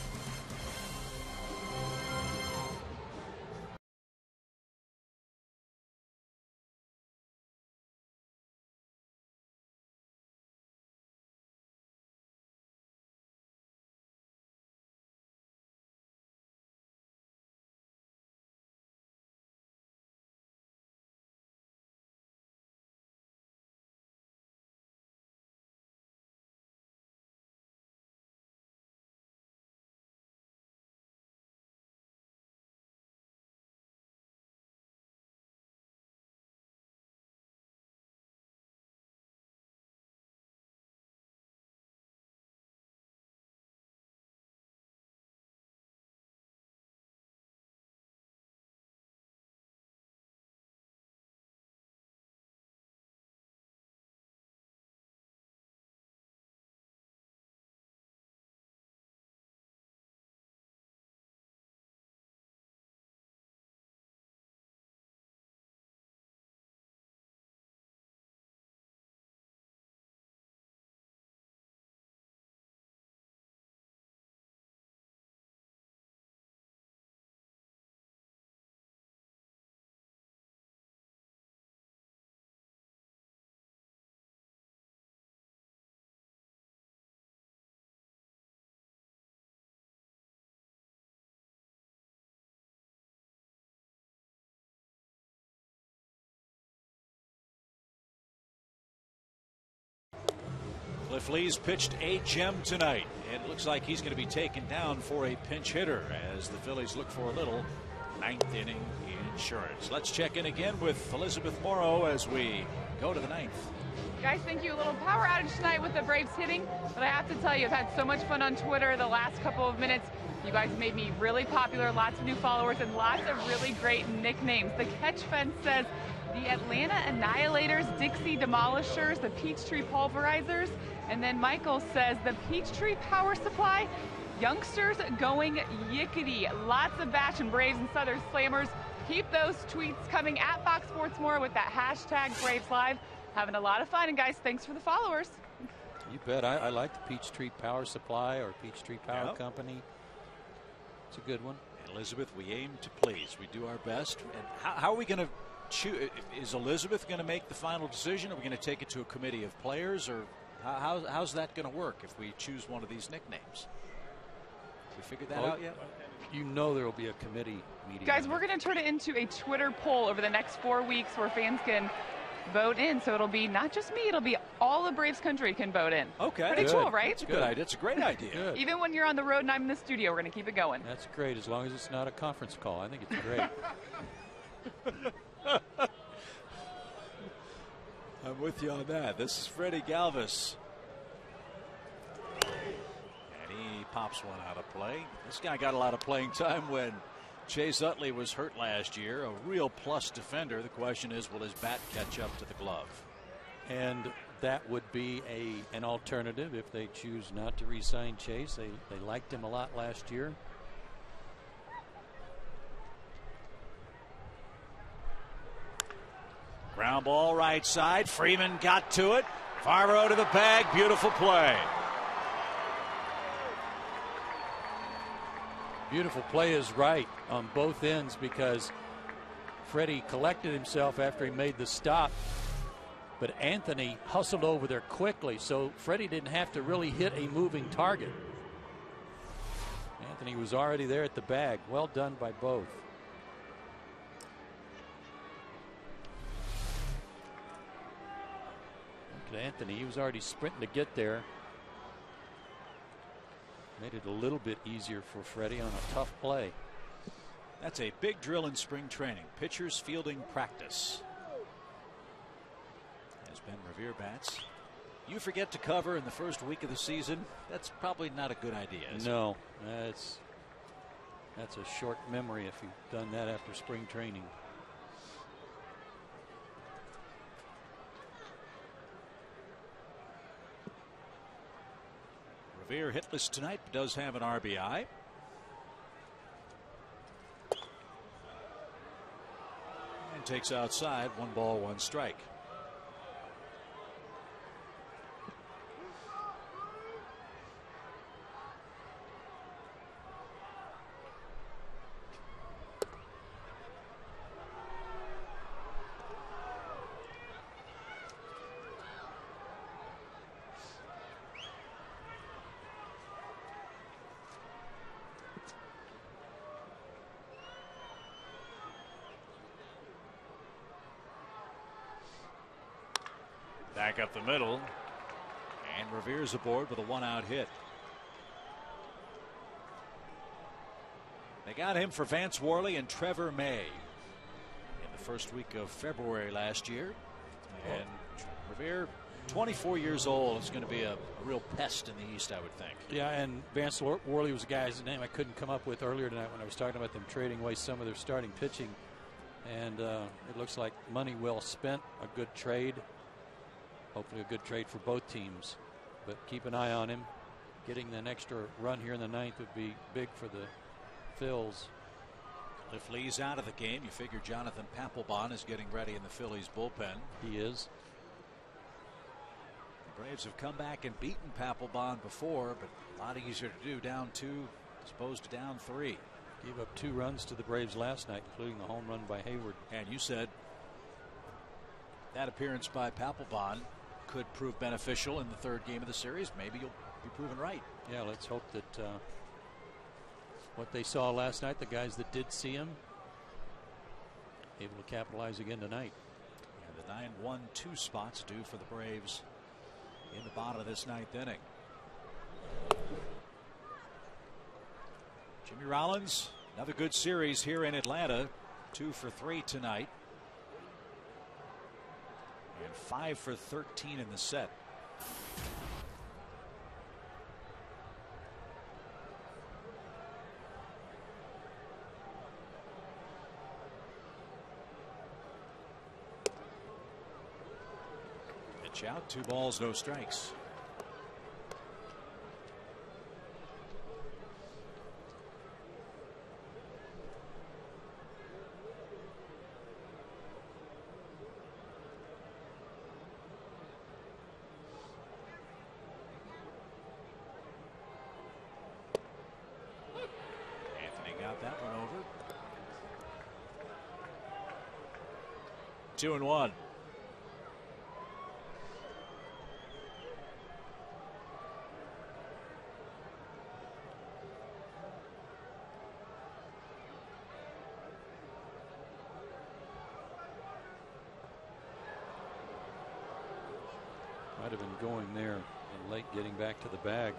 Cliff Lee's pitched a gem tonight. It looks like he's going to be taken down for a pinch hitter as the Phillies look for a little ninth inning insurance. Let's check in again with Elizabeth Morrow as we go to the ninth. Guys, thank you. A little power outage tonight with the Braves hitting, but I have to tell you, I've had so much fun on Twitter the last couple of minutes. You guys made me really popular, lots of new followers, and lots of really great nicknames. The Catch Fence says the Atlanta Annihilators, Dixie Demolishers, the Peachtree Pulverizers, and then Michael says the Peachtree Power Supply, youngsters going yickety. Lots of Bash and Braves and Southern Slammers. Keep those tweets coming at Fox Sports More with that hashtag Braves Live. Having a lot of fun, and guys, thanks for the followers. You bet. I like the Peachtree Power Supply or Peachtree Power Company. It's a good one. Elizabeth, we aim to please. We do our best. And how are we going to choose? Is Elizabeth going to make the final decision? Are we going to take it to a committee of players, or how's that going to work if we choose one of these nicknames? Have we figured that out yet? You know there will be a committee meeting. Guys, we're going to turn it into a Twitter poll over the next 4 weeks where fans can vote in. So it'll be not just me, it'll be all of Braves country can vote in. Okay. Pretty cool, right? That's a good idea. It's a great idea. Good. Even when you're on the road and I'm in the studio, we're going to keep it going. That's great, as long as it's not a conference call. I think it's great. I'm with you on that. This is Freddie Galvis. And he pops one out of play. This guy got a lot of playing time when Chase Utley was hurt last year. A real plus defender. The question is, will his bat catch up to the glove? And that would be an alternative if they choose not to re-sign Chase. They liked him a lot last year. Ground ball right side. Freeman got to it. Farvo to the bag. Beautiful play. Beautiful play is right on both ends because Freddie collected himself after he made the stop, but Anthony hustled over there quickly, so Freddie didn't have to really hit a moving target. Anthony was already there at the bag. Well done by both. Look at Anthony. He was already sprinting to get there. Made it a little bit easier for Freddie on a tough play. That's a big drill in spring training. Pitchers fielding practice. As Ben Revere bats. You forget to cover in the first week of the season. That's probably not a good idea. No, that's a short memory if you've done that after spring training. Revere hitless tonight, but does have an RBI. And takes outside. 1 ball, 1 strike. Back up the middle, and Revere's aboard with a 1-out hit. They got him for Vance Worley and Trevor May in the first week of February last year. And Revere, 24 years old, is going to be a real pest in the East, I would think. Yeah, and Vance Worley was a guy's name I couldn't come up with earlier tonight when I was talking about them trading away some of their starting pitching. And it looks like money well spent, a good trade. Hopefully a good trade for both teams, but keep an eye on him. Getting an extra run here in the ninth would be big for the Phils. Cliff Lee's out of the game. You figure Jonathan Papelbon is getting ready in the Phillies bullpen. He is. The Braves have come back and beaten Papelbon before, but a lot easier to do down 2 as opposed to down 3. Gave up 2 runs to the Braves last night, including a home run by Hayward. And you said that appearance by Papelbon could prove beneficial in the 3rd game of the series. Maybe you'll be proven right. Yeah, let's hope that what they saw last night, the guys that did see him, able to capitalize again tonight. And the 9-1-2 spots due for the Braves in the bottom of this ninth inning. Jimmy Rollins, another good series here in Atlanta. 2 for 3 tonight. And 5 for 13 in the set. Pitch out, 2 balls, no strikes. That one over. 2-1. Might have been going there and late getting back to the bag.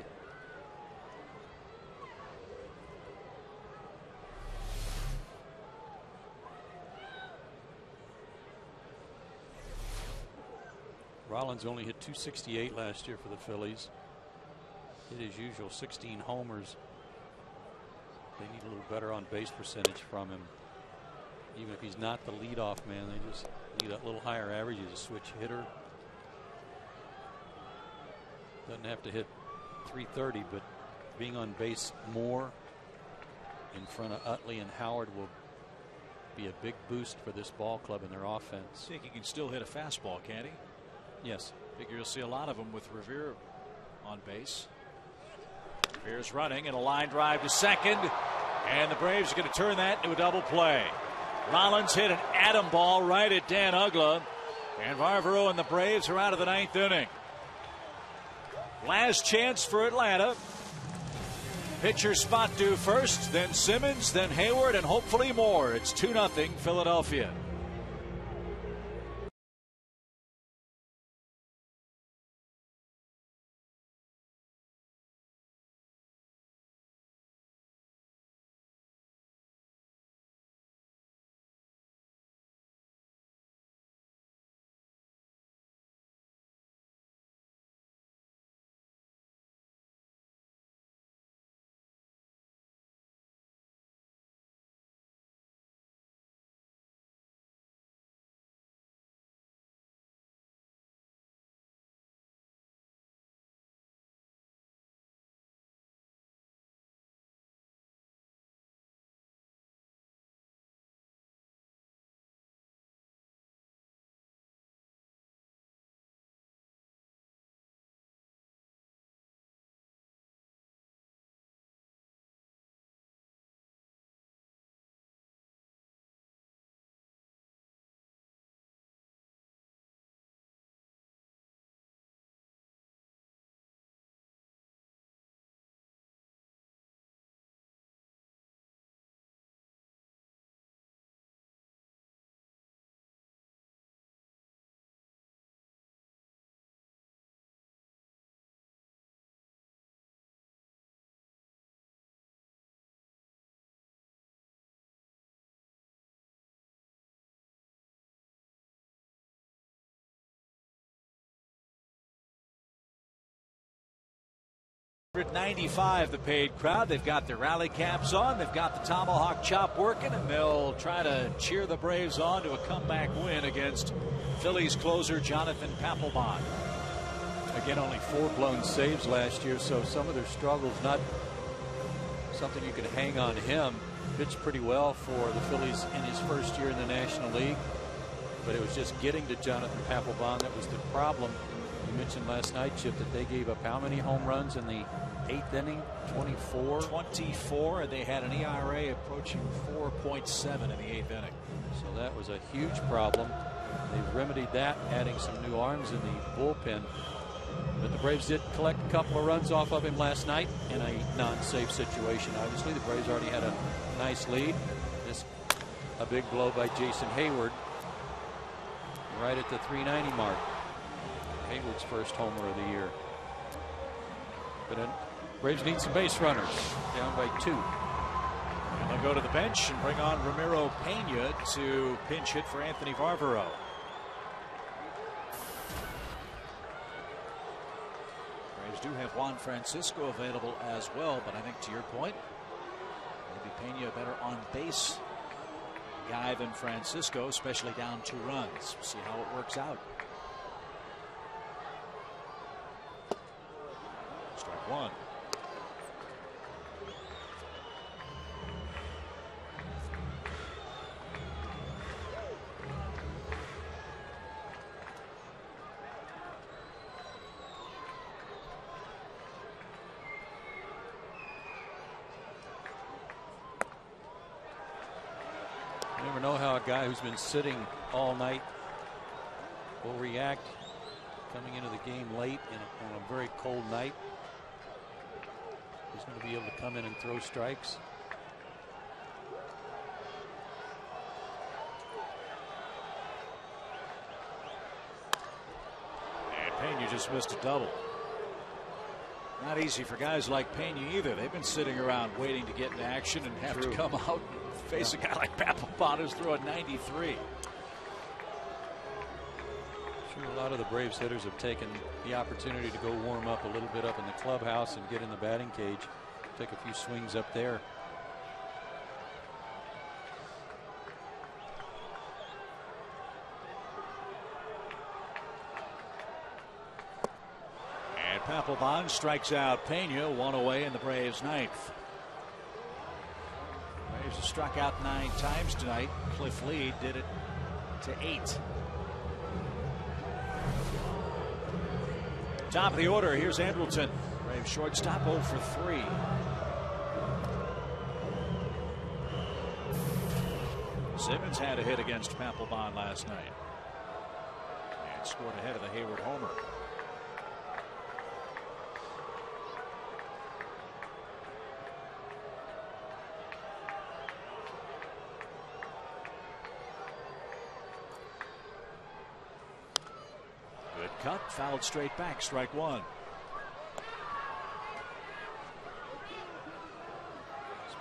Rollins only hit .268 last year for the Phillies. Hit his usual 16 homers. They need a little better on base percentage from him. Even if he's not the leadoff man, they just need a little higher average. He's a switch hitter. Doesn't have to hit .330, but being on base more in front of Utley and Howard will be a big boost for this ball club and their offense. I think he can still hit a fastball, can't he? Yes. Figure you'll see a lot of them with Revere on base. Revere's running and a line drive to second, and the Braves are going to turn that into a double play. Rollins hit an atom ball right at Dan Uggla, and Varvaro and the Braves are out of the ninth inning. Last chance for Atlanta. Pitcher spot due first, then Simmons, then Hayward, and hopefully more. It's 2-0 Philadelphia. $195 the paid crowd. They've got their rally caps on. They've got the tomahawk chop working, and they'll try to cheer the Braves on to a comeback win against Phillies closer Jonathan Papelbon. Again, only 4 blown saves last year, so some of their struggles not something you could hang on him. Pitched pretty well for the Phillies in his first year in the National League, but it was just getting to Jonathan Papelbon that was the problem. You mentioned last night, Chip, that they gave up how many home runs in the 8th inning? 24? 24, and they had an ERA approaching 4.7 in the 8th inning. So that was a huge problem. They've remedied that, adding some new arms in the bullpen. But the Braves did collect a couple of runs off of him last night in a non-safe situation. Obviously, the Braves already had a nice lead. This a big blow by Jason Hayward right at the 390 mark. Haywood's first homer of the year. But then Braves need some base runners. Down by 2. And they'll go to the bench and bring on Ramiro Pena to pinch hit for Anthony Varvaro. Braves do have Juan Francisco available as well, but I think to your point, maybe Pena a better on base guy than Francisco, especially down 2 runs. We'll see how it works out. Strike 1. You never know how a guy who's been sitting all night will react coming into the game late on a very cold night. He's going to be able to come in and throw strikes. And Pena just missed a double. Not easy for guys like Pena either. They've been sitting around waiting to get into action and have to come out and face a guy like Papelbon who's throwing 93. Sure, a lot of the Braves hitters have taken the opportunity to go warm up a little bit up in the clubhouse and get in the batting cage. Take a few swings up there. And Papelbon strikes out Pena, 1 away in the Braves' 9th. Braves have struck out 9 times tonight. Cliff Lee did it to 8. Top of the order, here's Andrelton. Braves shortstop 0 for 3. Simmons had a hit against Papelbon last night and scored ahead of the Hayward homer. Good cut, fouled straight back, strike 1.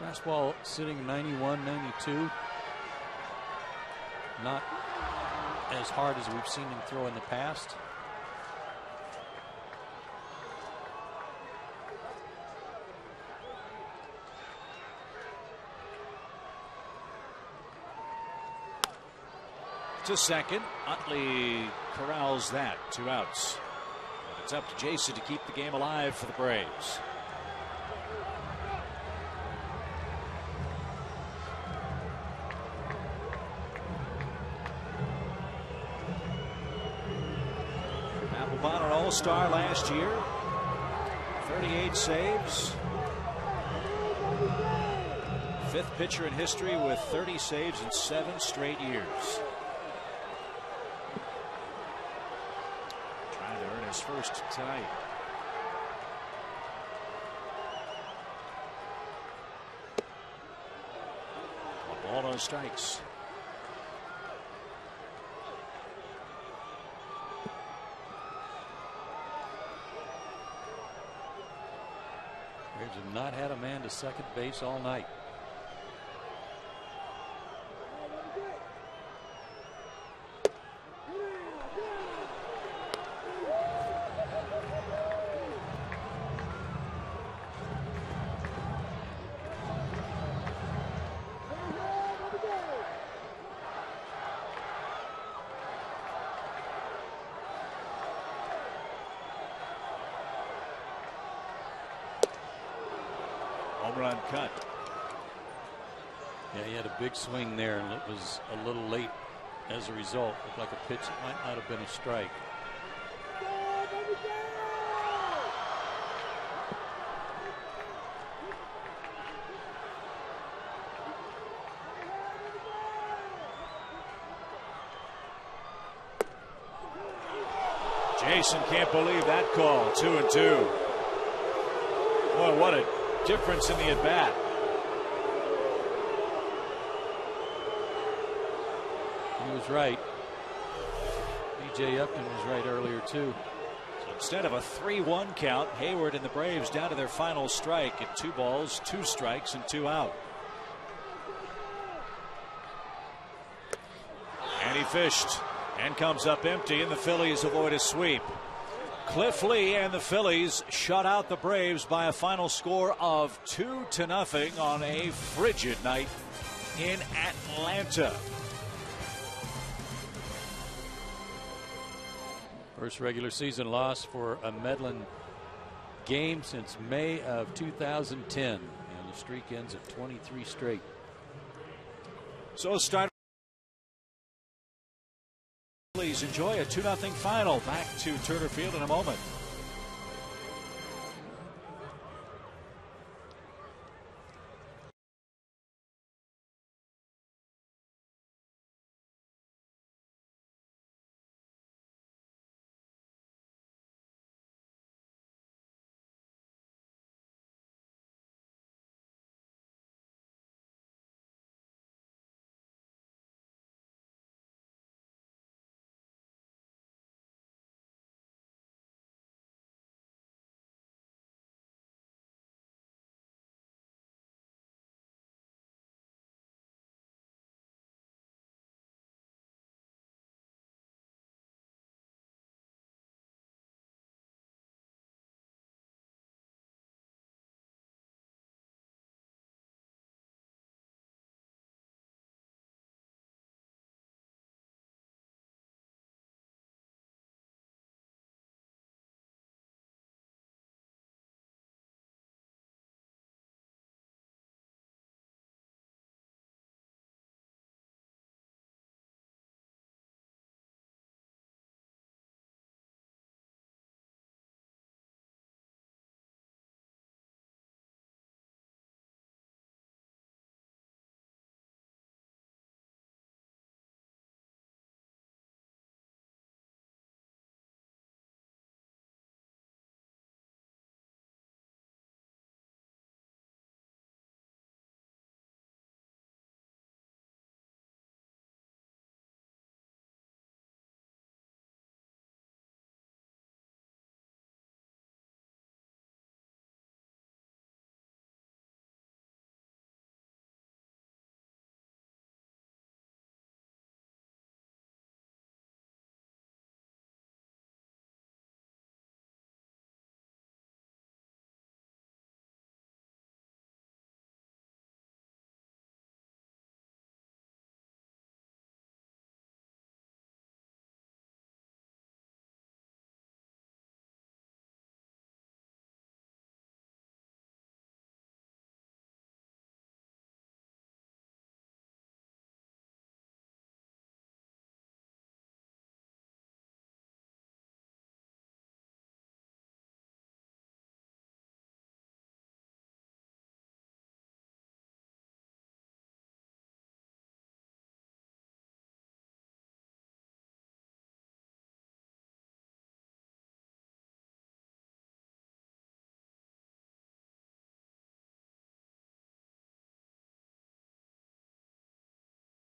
This fastball sitting 91, 92. Not as hard as we've seen him throw in the past. To second, Utley corrals that, 2 outs. But it's up to Jason to keep the game alive for the Braves. Papelbon an all-star last year. 38 saves. 5th pitcher in history with 30 saves in 7 straight years. Trying to earn his first tonight. A ball, no strikes. Braves have not had a man to second base all night. Home run cut. Yeah, he had a big swing there, and it was a little late as a result. Looked like a pitch that might not have been a strike. Jason can't believe that call. 2-2. Boy, what a difference in the at bat. He was right. B.J. Upton was right earlier too. Instead of a 3-1 count, Hayward and the Braves down to their final strike at 2 balls, 2 strikes, and 2 out. And he fished and comes up empty, and the Phillies avoid a sweep. Cliff Lee and the Phillies shut out the Braves by a final score of 2-0 on a frigid night in Atlanta. First regular season loss for a Medlin game since May of 2010. And the streak ends at 23 straight. So start. Please enjoy a 2-0 final. Back to Turner Field in a moment.